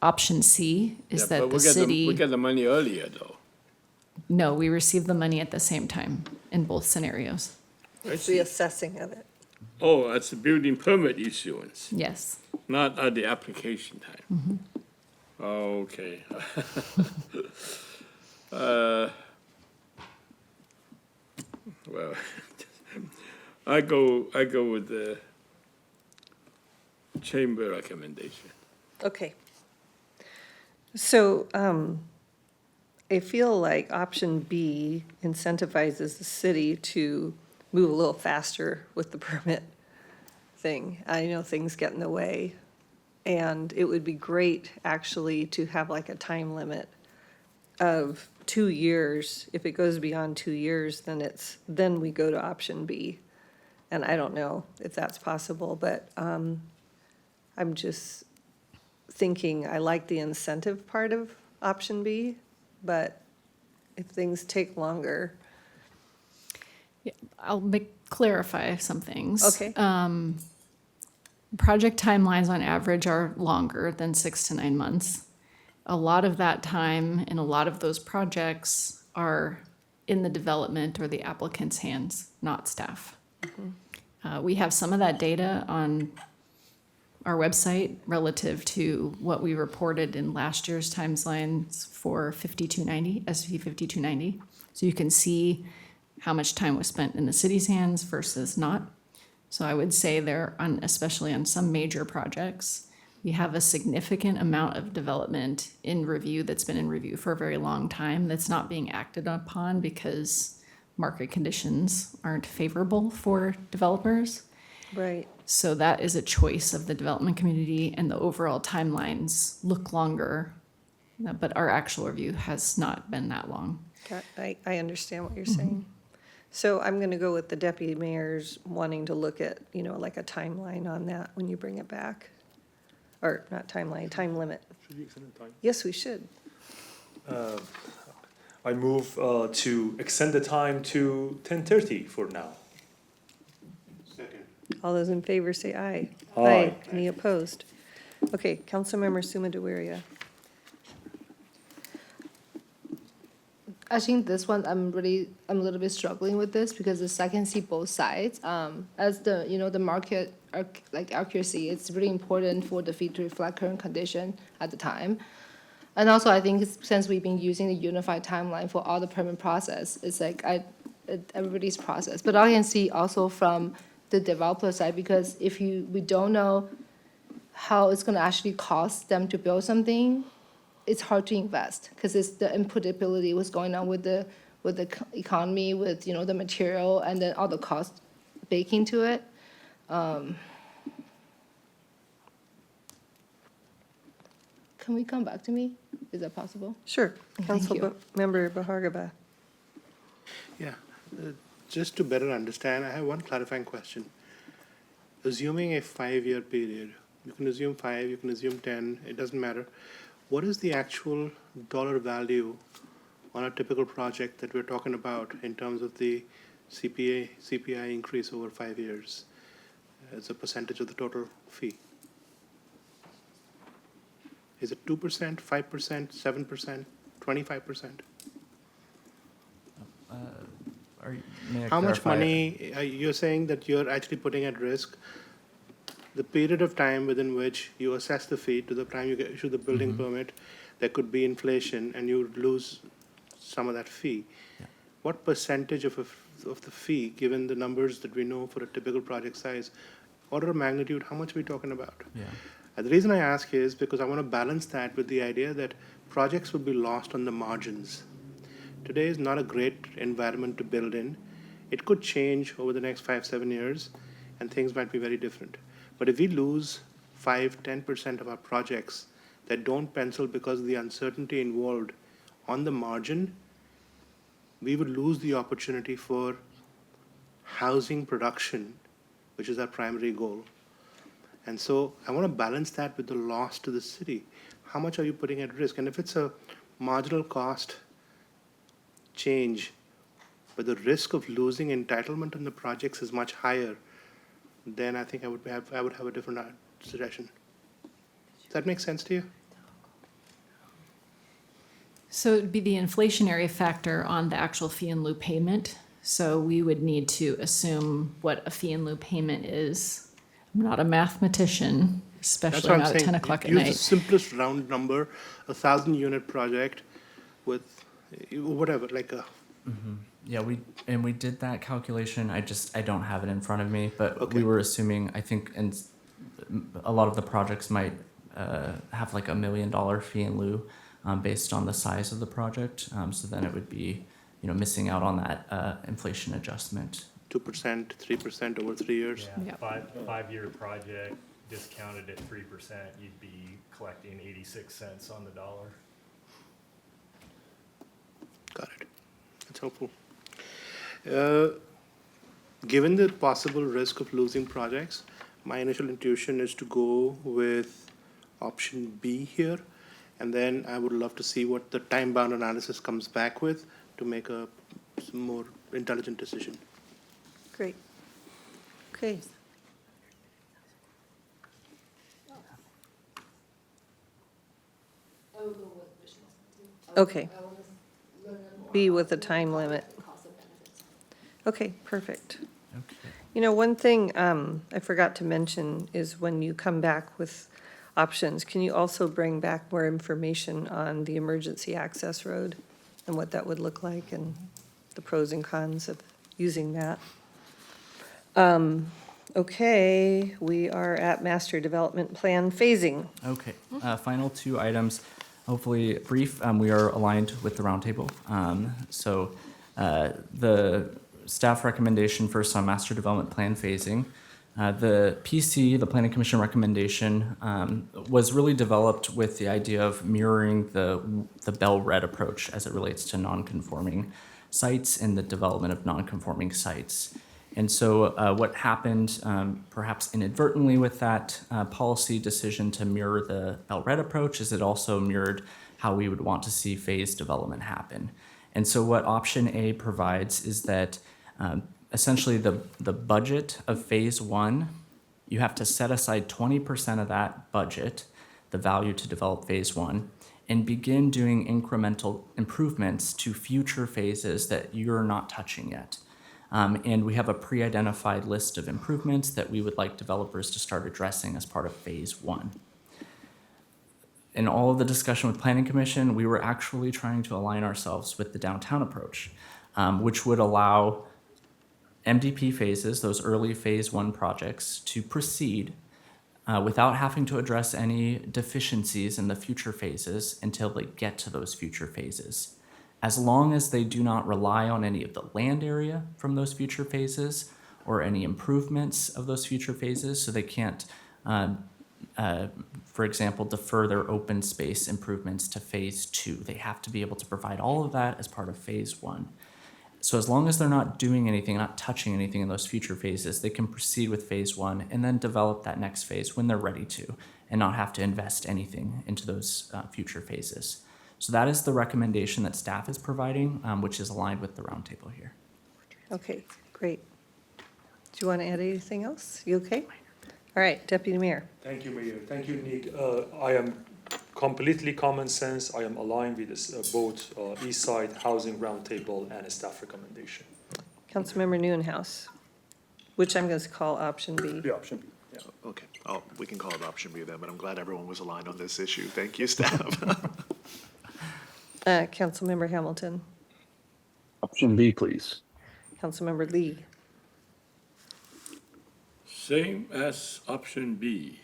option C is Yeah, that but the we get city. we get the money earlier, though. No, we receive the money at the same time in both scenarios. It's the assessing of it. Oh, that's the building permit issuance, Yes. not at the application time. Okay. Well, I go with the chamber recommendation. Okay. So I feel like option B incentivizes the city to move a little faster with the permit thing. I know things get in the way. And it would be great, actually, to have like a time limit of 2 years. If it goes beyond 2 years, then we go to option B. And I don't know if that's possible, but I'm just thinking, I like the incentive part of option B, but if things take longer. Yeah, I'll clarify some things. Okay. project timelines on average are longer than 6 to 9 months. A lot of that time and a lot of those projects are in the development or the applicant's hands, not staff. We have some of that data on our website relative to what we reported in last year's timelines for 5290, SV 5290. So you can see how much time was spent in the city's hands versus not. So I would say there, especially on some major projects, we have a significant amount of development in review that's been in review for a very long time that's not being acted upon because market conditions aren't favorable for developers. Right. So that is a choice of the development community, and the overall timelines look longer, but our actual review has not been that long. I understand what you're saying. So I'm going to go with the deputy mayor's wanting to look at, like a timeline on that when you bring it back. Or not timeline, time limit. Should we extend the time? Yes, we should. I move to extend the time to 10:30 for now. All those in favor say aye. Aye. Any opposed? Okay, Councilmember Suma Deweria. I think this one, I'm a little bit struggling with this because I can see both sides. As the market, accuracy, it's really important for the fee to reflect current condition at the time. And also, I think since we've been using the unified timeline for all the permit process, it's like everybody's process. But I can see also from the developer side, because we don't know how it's gonna actually cost them to build something, it's hard to invest, because it's the unpredictability, what's going on with the economy, with, the material, and then all the costs baked into it. Can we come back to me? Is that possible? Sure. Thank you. Councilmember Bahargaba. Yeah, just to better understand, I have one clarifying question. Assuming a 5-year period, you can assume 5, you can assume 10, it doesn't matter. What is the actual dollar value on a typical project that we're talking about in terms of the CPI increase over 5 years as a percentage of the total fee? Is it 2%, 5%, 7%, 25%? How much money, you're saying that you're actually putting at risk the period of time within which you assess the fee to the time you issue the building permit, there could be inflation and you would lose some of that fee. Yeah. What percentage of the fee, given the numbers that we know for a typical project size, order of magnitude, how much are we talking about? Yeah. And the reason I ask is because I want to balance that with the idea that projects will be lost on the margins. Today is not a great environment to build in. It could change over the next 5-7 years, and things might be very different. But if we lose 5-10% of our projects that don't pencil because of the uncertainty involved on the margin, we would lose the opportunity for housing production, which is our primary goal. And so I want to balance that with the loss to the city. How much are you putting at risk? And if it's a marginal cost change, but the risk of losing entitlement on the projects is much higher, then I think I would have a different suggestion. Does that make sense to you? So it'd be the inflationary factor on the actual fee in lieu payment. So we would need to assume what a fee in lieu payment is. I'm not a mathematician, especially not at 10 o'clock at Use night. the simplest round number, 1,000-unit project with whatever, like a. Yeah, we did that calculation. I don't have it in front of me, but we were assuming, I think, and a lot of the projects might have like $1 million fee in lieu based on the size of the project. So then it would be, missing out on that inflation adjustment. 2%, 3% over 3 years. Yeah, five-year project discounted at 3%, you'd be collecting 86 cents on the dollar. Got it. That's helpful. Given the possible risk of losing projects, my initial intuition is to go with option B here, and then I would love to see what the time-bound analysis comes back with to make a more intelligent decision. Great. Okay. Okay. B with a time limit. Okay, perfect. Okay. You know, one thing I forgot to mention is when you come back with options, can you also bring back more information on the emergency access road and what that would look like and the pros and cons of using that? Okay, we are at master development plan phasing. Okay, final two items, hopefully brief. We are aligned with the roundtable. The staff recommendation first on master development plan phasing. The PC, the Planning Commission recommendation, was really developed with the idea of mirroring the Bell-Red approach as it relates to non-conforming sites and the development of non-conforming sites. And so what happened, perhaps inadvertently with that policy decision to mirror the Bell-Red approach, is it also mirrored how we would want to see phased development happen. And so what option A provides is that essentially the budget of phase one, you have to set aside 20% of that budget, the value to develop phase one, and begin doing incremental improvements to future phases that you're not touching yet. And we have a pre-identified list of improvements that we would like developers to start addressing as part of phase one. In all of the discussion with Planning Commission, we were actually trying to align ourselves with the downtown approach, which would allow MDP phases, those early phase one projects, to proceed without having to address any deficiencies in the future phases until they get to those future phases. As long as they do not rely on any of the land area from those future phases or any improvements of those future phases, so they can't, for example, defer their open space improvements to phase two. They have to be able to provide all of that as part of phase one. So as long as they're not doing anything, not touching anything in those future phases, they can proceed with phase one and then develop that next phase when they're ready to and not have to invest anything into those future phases. So that is the recommendation that staff is providing, which is aligned with the roundtable here. Okay, great. Do you want to add anything else? You okay? All right, Deputy Mayor. Thank you, Mayor. Thank you, Nick. I am completely common sense. I am aligned with this, both East Side Housing Roundtable and a staff recommendation. Councilmember Neuenhuis, which I'm going to call option B. The option B. Yeah. Okay, we can call it option B then, but I'm glad everyone was aligned on this issue. Thank you, staff. Councilmember Hamilton. Option B, please. Councilmember Lee. Same as option B.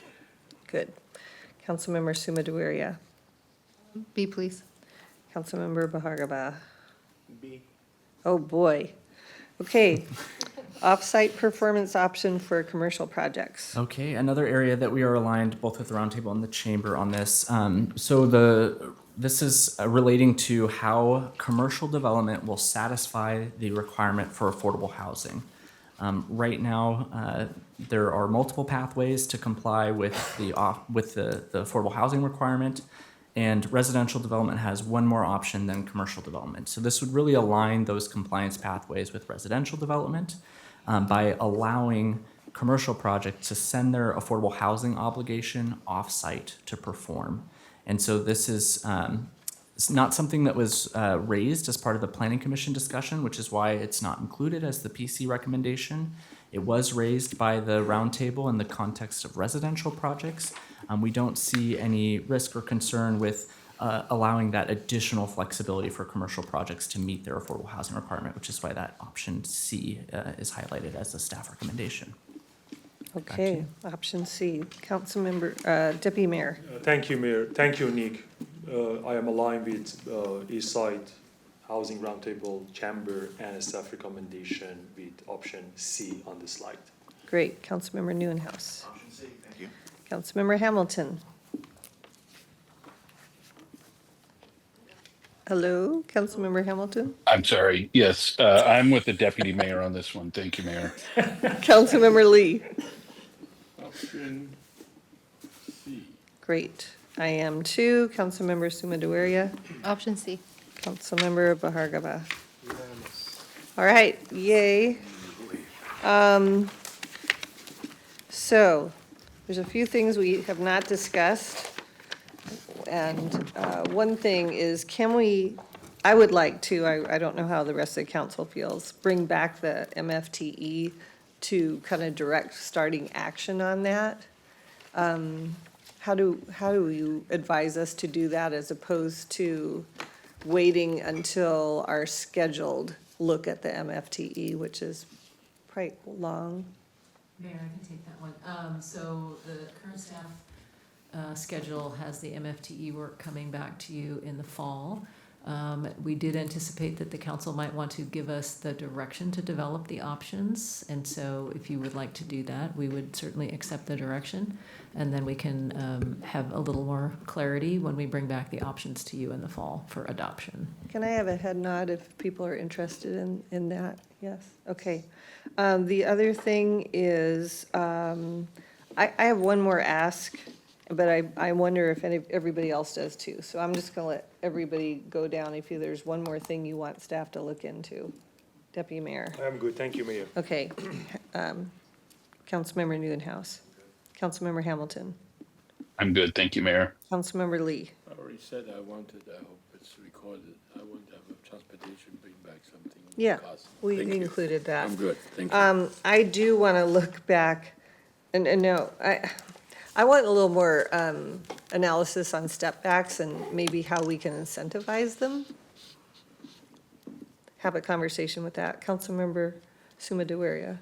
Good. Councilmember Sumaduria. B, please. Councilmember Bahargaba. B. Oh, boy. Okay. Off-site performance option for commercial projects. Okay, another area that we are aligned both with the roundtable and the chamber on this. This is relating to how commercial development will satisfy the requirement for affordable housing. Right now, there are multiple pathways to comply with the affordable housing requirement, and residential development has one more option than commercial development. So this would really align those compliance pathways with residential development by allowing commercial projects to send their affordable housing obligation off-site to perform. And so this is it's not something that was raised as part of the Planning Commission discussion, which is why it's not included as the PC recommendation. It was raised by the roundtable in the context of residential projects. We don't see any risk or concern with allowing that additional flexibility for commercial projects to meet their affordable housing requirement, which is why that option C is highlighted as a staff recommendation. Okay, option C. Councilmember, Deputy Mayor. Thank you, Mayor. Thank you, Nick. I am aligned with East Side Housing Roundtable, Chamber, and a staff recommendation with option C on the slide. Great. Councilmember Neuenhuis. Option C, thank you. Councilmember Hamilton. Hello, Councilmember Hamilton. I'm sorry. Yes, I'm with the deputy mayor on this one. Thank you, Mayor. Councilmember Lee. Option C. Great. I am too. Councilmember Sumaduria. Option C. Councilmember Bahargaba. All right, yay. So there's a few things we have not discussed. And one thing is, I would like to, I don't know how the rest of the council feels, bring back the MFTE to kind of direct starting action on that. How do you advise us to do that as opposed to waiting until our scheduled look at the MFTE, which is quite long? Mayor, I can take that one. So the current staff schedule has the MFTE work coming back to you in the fall. We did anticipate that the council might want to give us the direction to develop the options. And so if you would like to do that, we would certainly accept the direction. And then we can have a little more clarity when we bring back the options to you in the fall for adoption. Can I have a head nod if people are interested in that? Yes, okay. The other thing is, I have one more ask, but I wonder if everybody else does too. So I'm just gonna let everybody go down if there's one more thing you want staff to look into. Deputy Mayor. I'm good, thank you, Mayor. Okay. Councilmember Newhouse. Councilmember Hamilton. I'm good, thank you, Mayor. Councilmember Lee. I already said I hope it's recorded. I want to have a transportation bring back something. Yeah, Cost. we Thank you. included that. I'm good, thank you. I do want to look back, and no, I want a little more analysis on step backs and maybe how we can incentivize them. Have a conversation with that. Councilmember Suma Dewaria.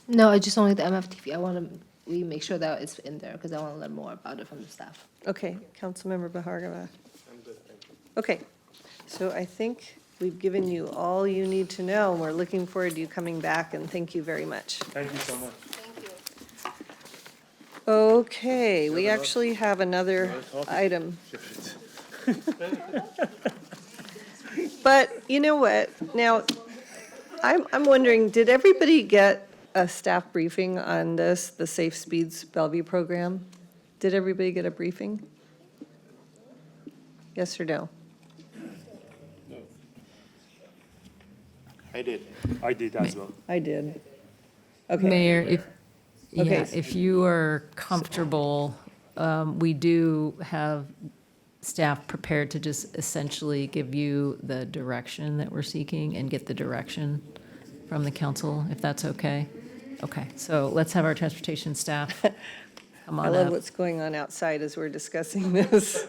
No, I just only the MFTV. We make sure that it's in there because I want to learn more about it from the staff. Okay, Councilmember Bahargava. I'm good, thank you. Okay, so I think we've given you all you need to know, and we're looking forward to you coming back, and thank you very much. Thank you so much. Okay, we actually have another item. But you know what? Now, I'm wondering, did everybody get a staff briefing on this, the Safe Speeds Bellevue program? Did everybody get a briefing? Yes or no? I did. I did as well. I did. Okay. Mayor, Okay. if you are comfortable, we do have staff prepared to just essentially give you the direction that we're seeking and get the direction from the council, if that's okay. Okay, so let's have our transportation staff come I on love up. what's going on outside as we're discussing this.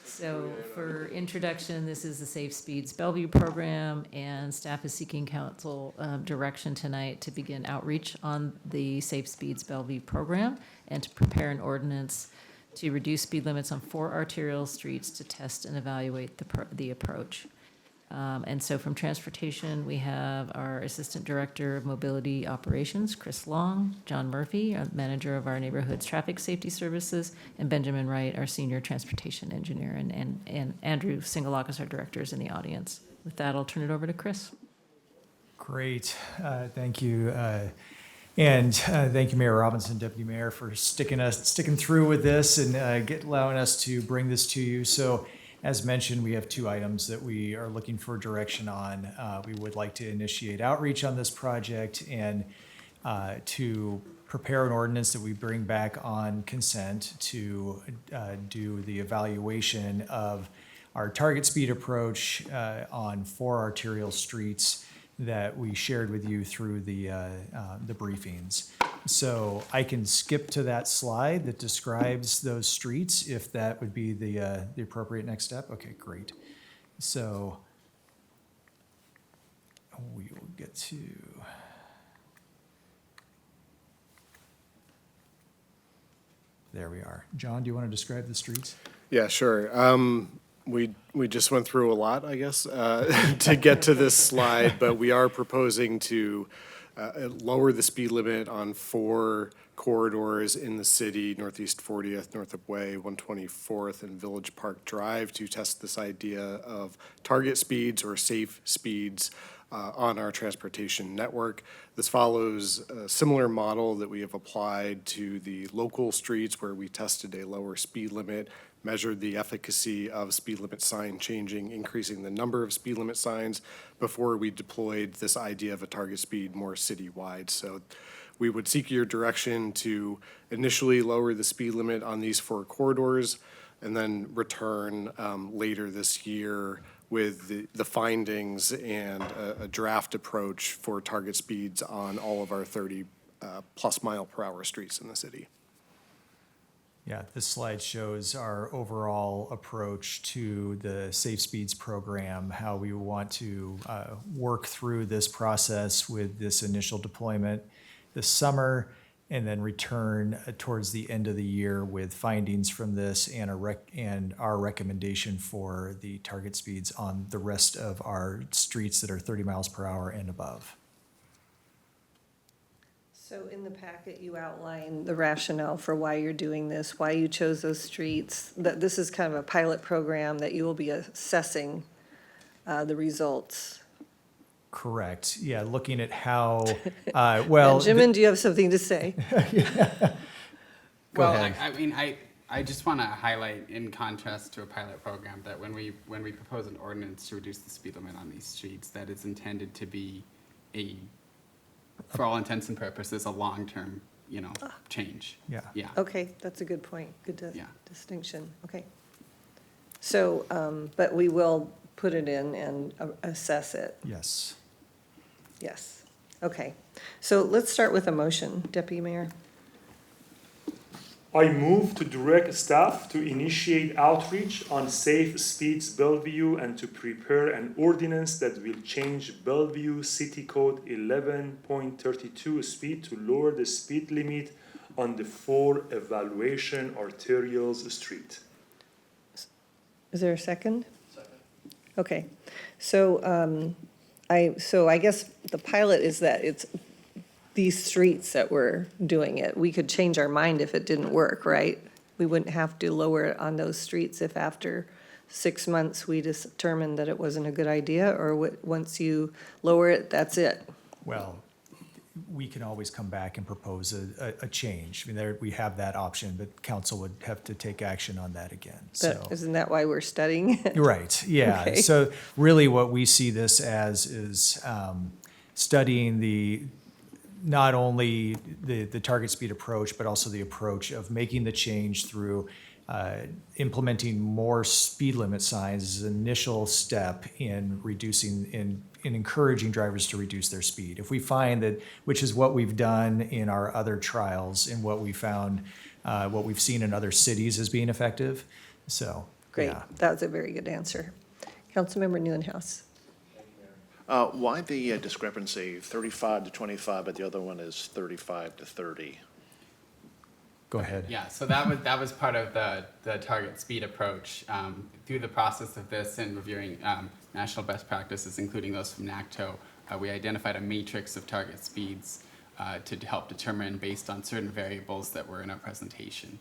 So for introduction, this is the Safe Speeds Bellevue program, and staff is seeking council direction tonight to begin outreach on the Safe Speeds Bellevue program and to prepare an ordinance to reduce speed limits on 4 arterial streets to test and evaluate the approach. And so from transportation, we have our Assistant Director of Mobility Operations, Chris Long, John Murphy, our Manager of our Neighborhoods Traffic Safety Services, and Benjamin Wright, our Senior Transportation Engineer, and Andrew Singalakis, our Director, is in the audience. With that, I'll turn it over to Chris. Great, thank you. And thank you, Mayor Robinson, Deputy Mayor, for sticking through with this and allowing us to bring this to you. So as mentioned, we have 2 items that we are looking for direction on. We would like to initiate outreach on this project and to prepare an ordinance that we bring back on consent to do the evaluation of our target speed approach on 4 arterial streets that we shared with you through the briefings. So I can skip to that slide that describes those streets if that would be the appropriate next step. Okay, great. So we will get to. There we are. John, do you want to describe the streets? Yeah, sure. We just went through a lot, I guess, to get to this slide, but we are proposing to lower the speed limit on 4 corridors in the city: Northeast 40th, Northup Way, 124th, and Village Park Drive, to test this idea of target speeds or safe speeds on our transportation network. This follows a similar model that we have applied to the local streets, where we tested a lower speed limit measured the efficacy of speed limit sign changing, increasing the number of speed limit signs before we deployed this idea of a target speed more citywide. So we would seek your direction to initially lower the speed limit on these 4 corridors and then return later this year with the findings and a draft approach for target speeds on all of our 30 plus mile per hour streets in the city. Yeah, this slide shows our overall approach to the Safe Speeds program, how we want to work through this process with this initial deployment this summer, and then return towards the end of the year with findings from this and our recommendation for the target speeds on the rest of our streets that are 30 miles per hour and above. So in the packet, you outline the rationale for why you're doing this, why you chose those streets, that this is kind of a pilot program that you will be assessing the results. Correct. Yeah, looking at how, well. Benjamin, do you have something to say? Go ahead. I mean, I just want to highlight, in contrast to a pilot program, that when we propose an ordinance to reduce the speed limit on these streets, that is intended to be for all intents and purposes, a long-term, change. Yeah. Yeah. Okay, that's a good point. Good distinction. Okay. So, but we will put it in and assess it. Yes. Yes. Okay. So let's start with a motion, Deputy Mayor. I move to direct staff to initiate outreach on Safe Speeds Bellevue and to prepare an ordinance that will change Bellevue City Code 11.32 speed to lower the speed limit on the 4 Evaluation Arterials Street. Is there a second? Second. Okay. So, I guess the pilot is that it's these streets that we're doing it. We could change our mind if it didn't work, right? We wouldn't have to lower it on those streets if after 6 months we determined that it wasn't a good idea, or once you lower it, that's it. Well, we can always come back and propose a change. I mean, we have that option, but council would have to take action on that again. But isn't that why we're studying it? Right, yeah. Okay. So really what we see this as is studying not only the target speed approach, but also the approach of making the change through implementing more speed limit signs as an initial step in reducing, in encouraging drivers to reduce their speed. If we find that, which is what we've done in our other trials and what we found, what we've seen in other cities as being effective, so. Great, yeah. that was a very good answer. Councilmember Neuenhuis. Why the discrepancy, 35 to 25, but the other one is 35 to 30? Go ahead. Yeah, so that was part of the target speed approach. Through the process of this and reviewing national best practices, including those from NACTO, we identified a matrix of target speeds to help determine based on certain variables that were in our presentation.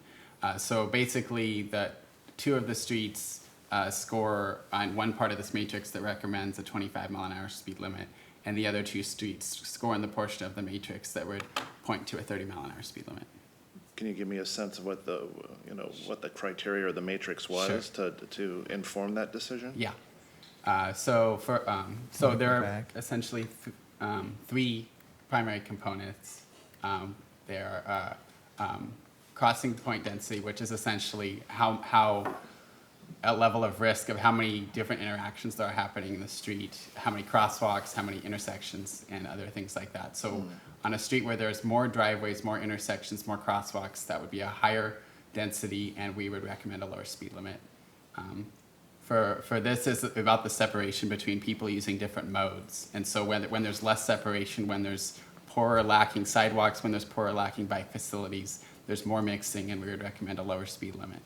So basically, the 2 of the streets score on one part of this matrix that recommends a 25-mile-an-hour speed limit, and the other 2 streets score in the portion of the matrix that would point to a 30-mile-an-hour speed limit. Can you give me a sense of what the, what the criteria or the matrix was to inform that decision? Yeah. So there are essentially 3 primary components. There are crossing point density, which is essentially how a level of risk of how many different interactions that are happening in the street, how many crosswalks, how many intersections, and other things like that. So on a street where there's more driveways, more intersections, more crosswalks, that would be a higher density, and we would recommend a lower speed limit. For this is about the separation between people using different modes. And so when there's less separation, when there's poorer lacking sidewalks, when there's poorer lacking bike facilities, there's more mixing, and we would recommend a lower speed limit.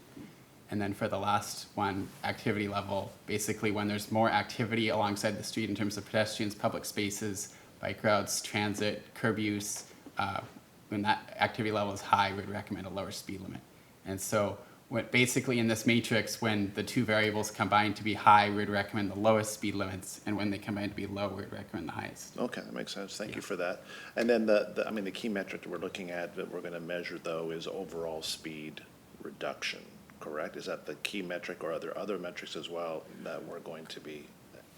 And then for the last one, activity level, basically when there's more activity alongside the street in terms of pedestrians, public spaces, bike routes, transit, curb use, when that activity level is high, we'd recommend a lower speed limit. And so basically in this matrix, when the 2 variables combine to be high, we'd recommend the lowest speed limits, and when they combine to be low, we'd recommend the highest. Okay, that makes sense. Thank you for that. And then the key metric that we're looking at that we're going to measure, though, is overall speed reduction, correct? Is that the key metric, or are there other metrics as well that we're going to be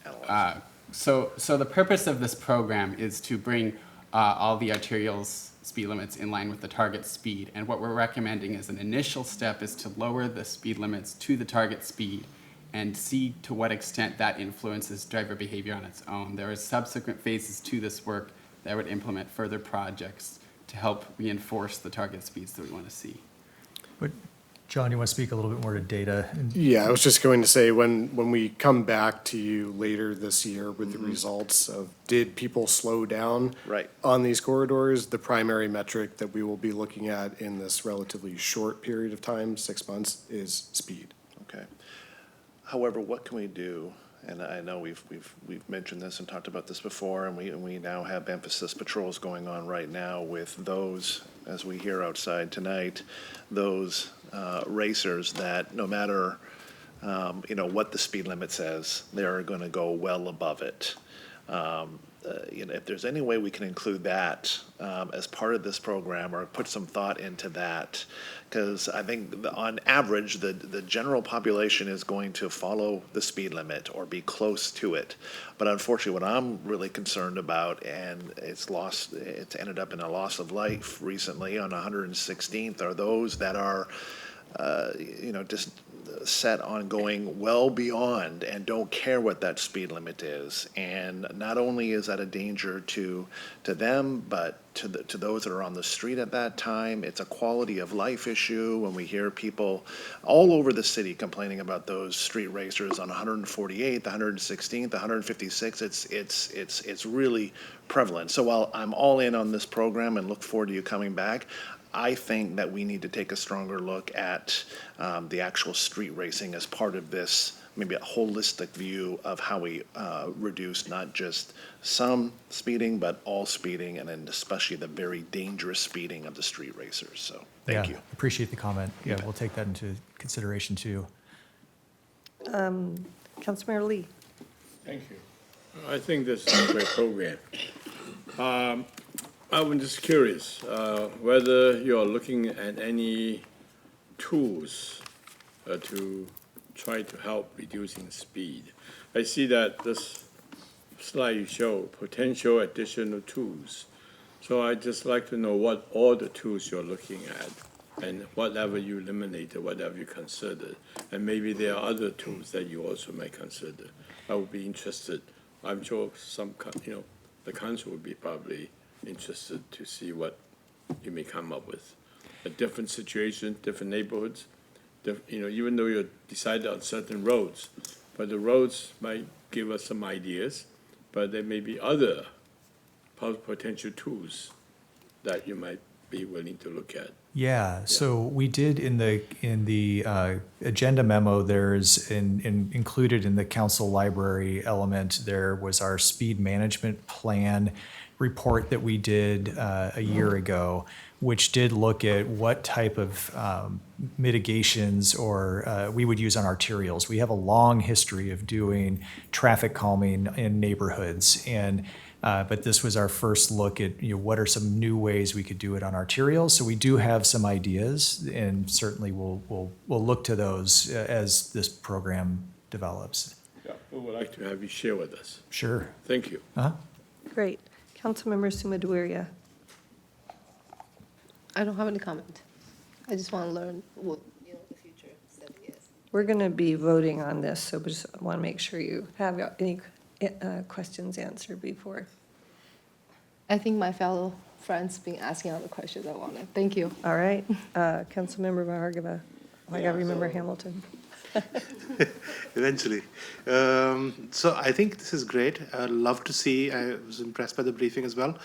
analyzing? So the purpose of this program is to bring all the arterials speed limits in line with the target speed. And what we're recommending as an initial step is to lower the speed limits to the target speed and see to what extent that influences driver behavior on its own. There are subsequent phases to this work that would implement further projects to help reinforce the target speeds that we want to see. But John, you want to speak a little bit more to data? Yeah, I was just going to say, when we come back to you later this year with the results of did people slow down Right. on these corridors, the primary metric that we will be looking at in this relatively short period of time, 6 months, is speed. Okay. However, what can we do? And I know we've mentioned this and talked about this before, and we now have emphasis patrols going on right now with those, as we hear outside tonight, those racers that no matter what the speed limit says, they're going to go well above it. If there's any way we can include that as part of this program, or put some thought into that, because I think on average, the general population is going to follow the speed limit or be close to it. But unfortunately, what I'm really concerned about, and it's ended up in a loss of life recently on 116th, are those that are just set on going well beyond and don't care what that speed limit is. And not only is that a danger to them, but to those that are on the street at that time. It's a quality of life issue when we hear people all over the city complaining about those street racers on 148th, 116th, 156th. It's really prevalent. So while I'm all in on this program and look forward to you coming back, I think that we need to take a stronger look at the actual street racing as part of this, maybe a holistic view of how we reduce not just some speeding, but all speeding, and then especially the very dangerous speeding of the street racers. So thank you. Appreciate the comment. Yeah, we'll take that into consideration too. Councilmember Lee. Thank you. I think this is a great program. I'm just curious whether you're looking at any tools to try to help reducing speed. I see that this slide you show potential additional tools. So I'd just like to know what all the tools you're looking at, and whatever you eliminated, whatever you considered. And maybe there are other tools that you also may consider. I would be interested. I'm sure the council would be probably interested to see what you may come up with. A different situation, different neighborhoods, even though you decided on certain roads, but the roads might give us some ideas, but there may be other potential tools that you might be willing to look at. Yeah, so we did in the agenda memo, there's included in the council library element, there was our speed management plan report that we did a year ago, which did look at what type of mitigations or we would use on arterials. We have a long history of doing traffic calming in neighborhoods, and but this was our first look at what are some new ways we could do it on arterials. So we do have some ideas, and certainly we'll look to those as this program develops. Yeah, we would like to have you share with us. Sure. Thank you. Great. Councilmember Sumaduria. I don't have any comment. I just want to learn what the future study is. We're going to be voting on this, so we just want to make sure you have any questions answered before. I think my fellow friends been asking all the questions I wanted. Thank you. All right. Councilmember Bhargava. I got to remember Hamilton. Eventually. So I think this is great. I'd love to see, I was impressed by the briefing as well.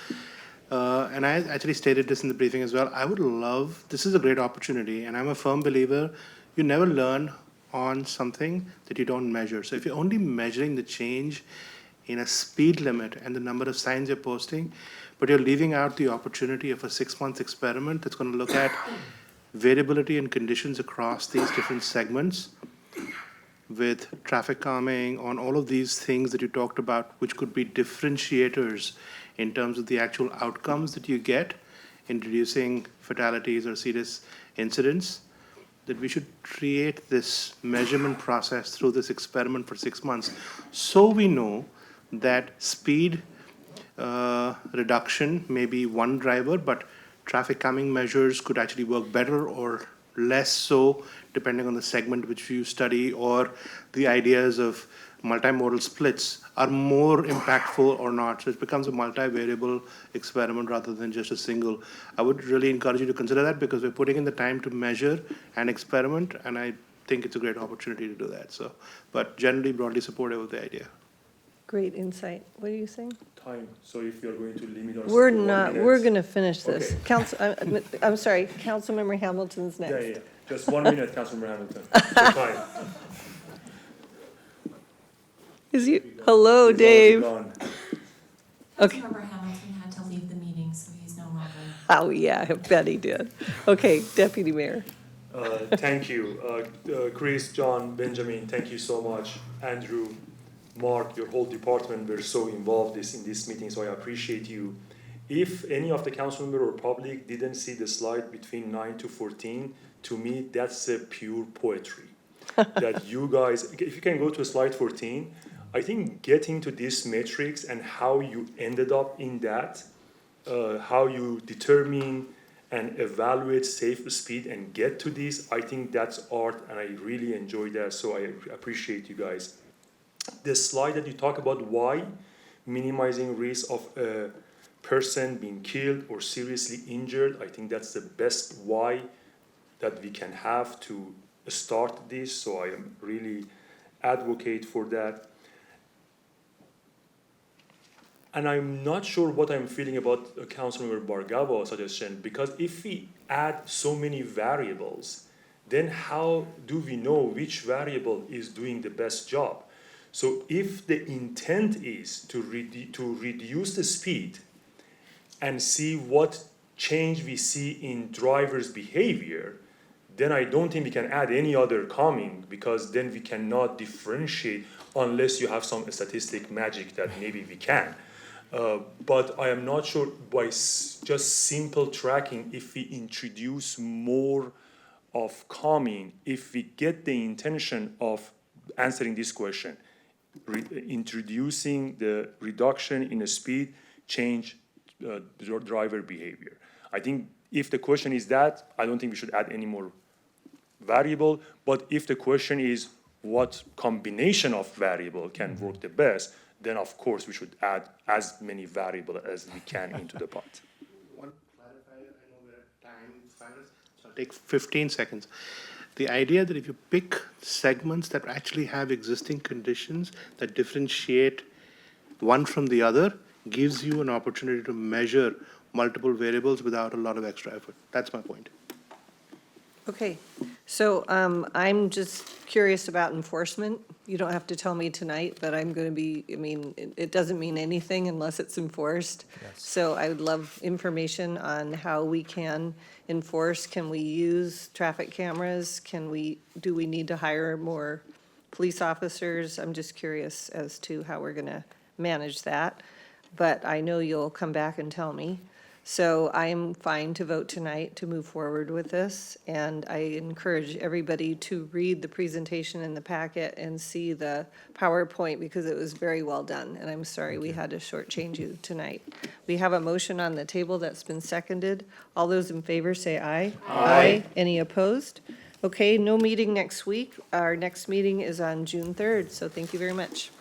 And I actually stated this in the briefing as well. I would love, this is a great opportunity, and I'm a firm believer, you never learn on something that you don't measure. So if you're only measuring the change in a speed limit and the number of signs you're posting, but you're leaving out the opportunity of a 6-month experiment that's going to look at variability and conditions across these different segments with traffic calming on all of these things that you talked about, which could be differentiators in terms of the actual outcomes that you get in reducing fatalities or serious incidents. that we should create this measurement process through this experiment for 6 months, so we know that speed reduction may be one driver, but traffic calming measures could actually work better or less so, depending on the segment which you study, or the ideas of multimodal splits are more impactful or not. So it becomes a multivariable experiment rather than just a single. I would really encourage you to consider that, because we're putting in the time to measure and experiment, and I think it's a great opportunity to do that. So, but generally broadly supportive of the idea. Great insight. What are you saying? Time, so if you're going to limit us We're to 1 not, minute. we're going to finish this. Okay. Council, I'm sorry, Councilmember Hamilton's Yeah, next. yeah, just 1 minute, Councilmember Hamilton. Your time. Is you, hello, He's already Dave. gone. Okay. Councilmember Hamilton had to leave the meeting, so he's no longer. Oh, yeah, I bet he did. Okay, Deputy Mayor. Thank you. Chris, John, Benjamin, thank you so much. Andrew, Mark, your whole department were so involved in this meeting, so I appreciate you. If any of the council member or public didn't see the slide between 9 to 14, to me, that's a pure poetry. That you guys, if you can go to slide 14, I think getting to this matrix and how you ended up in that, how you determine and evaluate safe speed and get to this, I think that's art, and I really enjoy that, so I appreciate you guys. The slide that you talk about why minimizing risk of a person being killed or seriously injured, I think that's the best why that we can have to start this, so I am really advocate for that. And I'm not sure what I'm feeling about Councilmember Bargava's suggestion, because if we add so many variables, then how do we know which variable is doing the best job? So if the intent is to reduce the speed and see what change we see in drivers' behavior, then I don't think we can add any other calming, because then we cannot differentiate unless you have some statistic magic that maybe we can. But I am not sure by just simple tracking, if we introduce more of calming, if we get the intention of answering this question, introducing the reduction in the speed, change driver behavior. I think if the question is that, I don't think we should add any more variable, but if the question is what combination of variable can work the best, then of course we should add as many variables as we can into the pot. One clarifier, I know we're at time, 5 minutes, so I'll take 15 seconds. The idea that if you pick segments that actually have existing conditions that differentiate one from the other, gives you an opportunity to measure multiple variables without a lot of extra effort. That's my point. Okay, so I'm just curious about enforcement. You don't have to tell me tonight, but I'm going to be, I mean, it doesn't mean anything unless it's enforced. So I would love information on how we can enforce. Can we use traffic cameras? Do we need to hire more police officers? I'm just curious as to how we're going to manage that. But I know you'll come back and tell me. So I'm fine to vote tonight to move forward with this, and I encourage everybody to read the presentation in the packet and see the PowerPoint, because it was very well done, and I'm sorry we had to shortchange you tonight. We have a motion on the table that's been seconded. All those in favor say aye. Aye. Any opposed? Okay, no meeting next week. Our next meeting is on June 3rd, so thank you very much.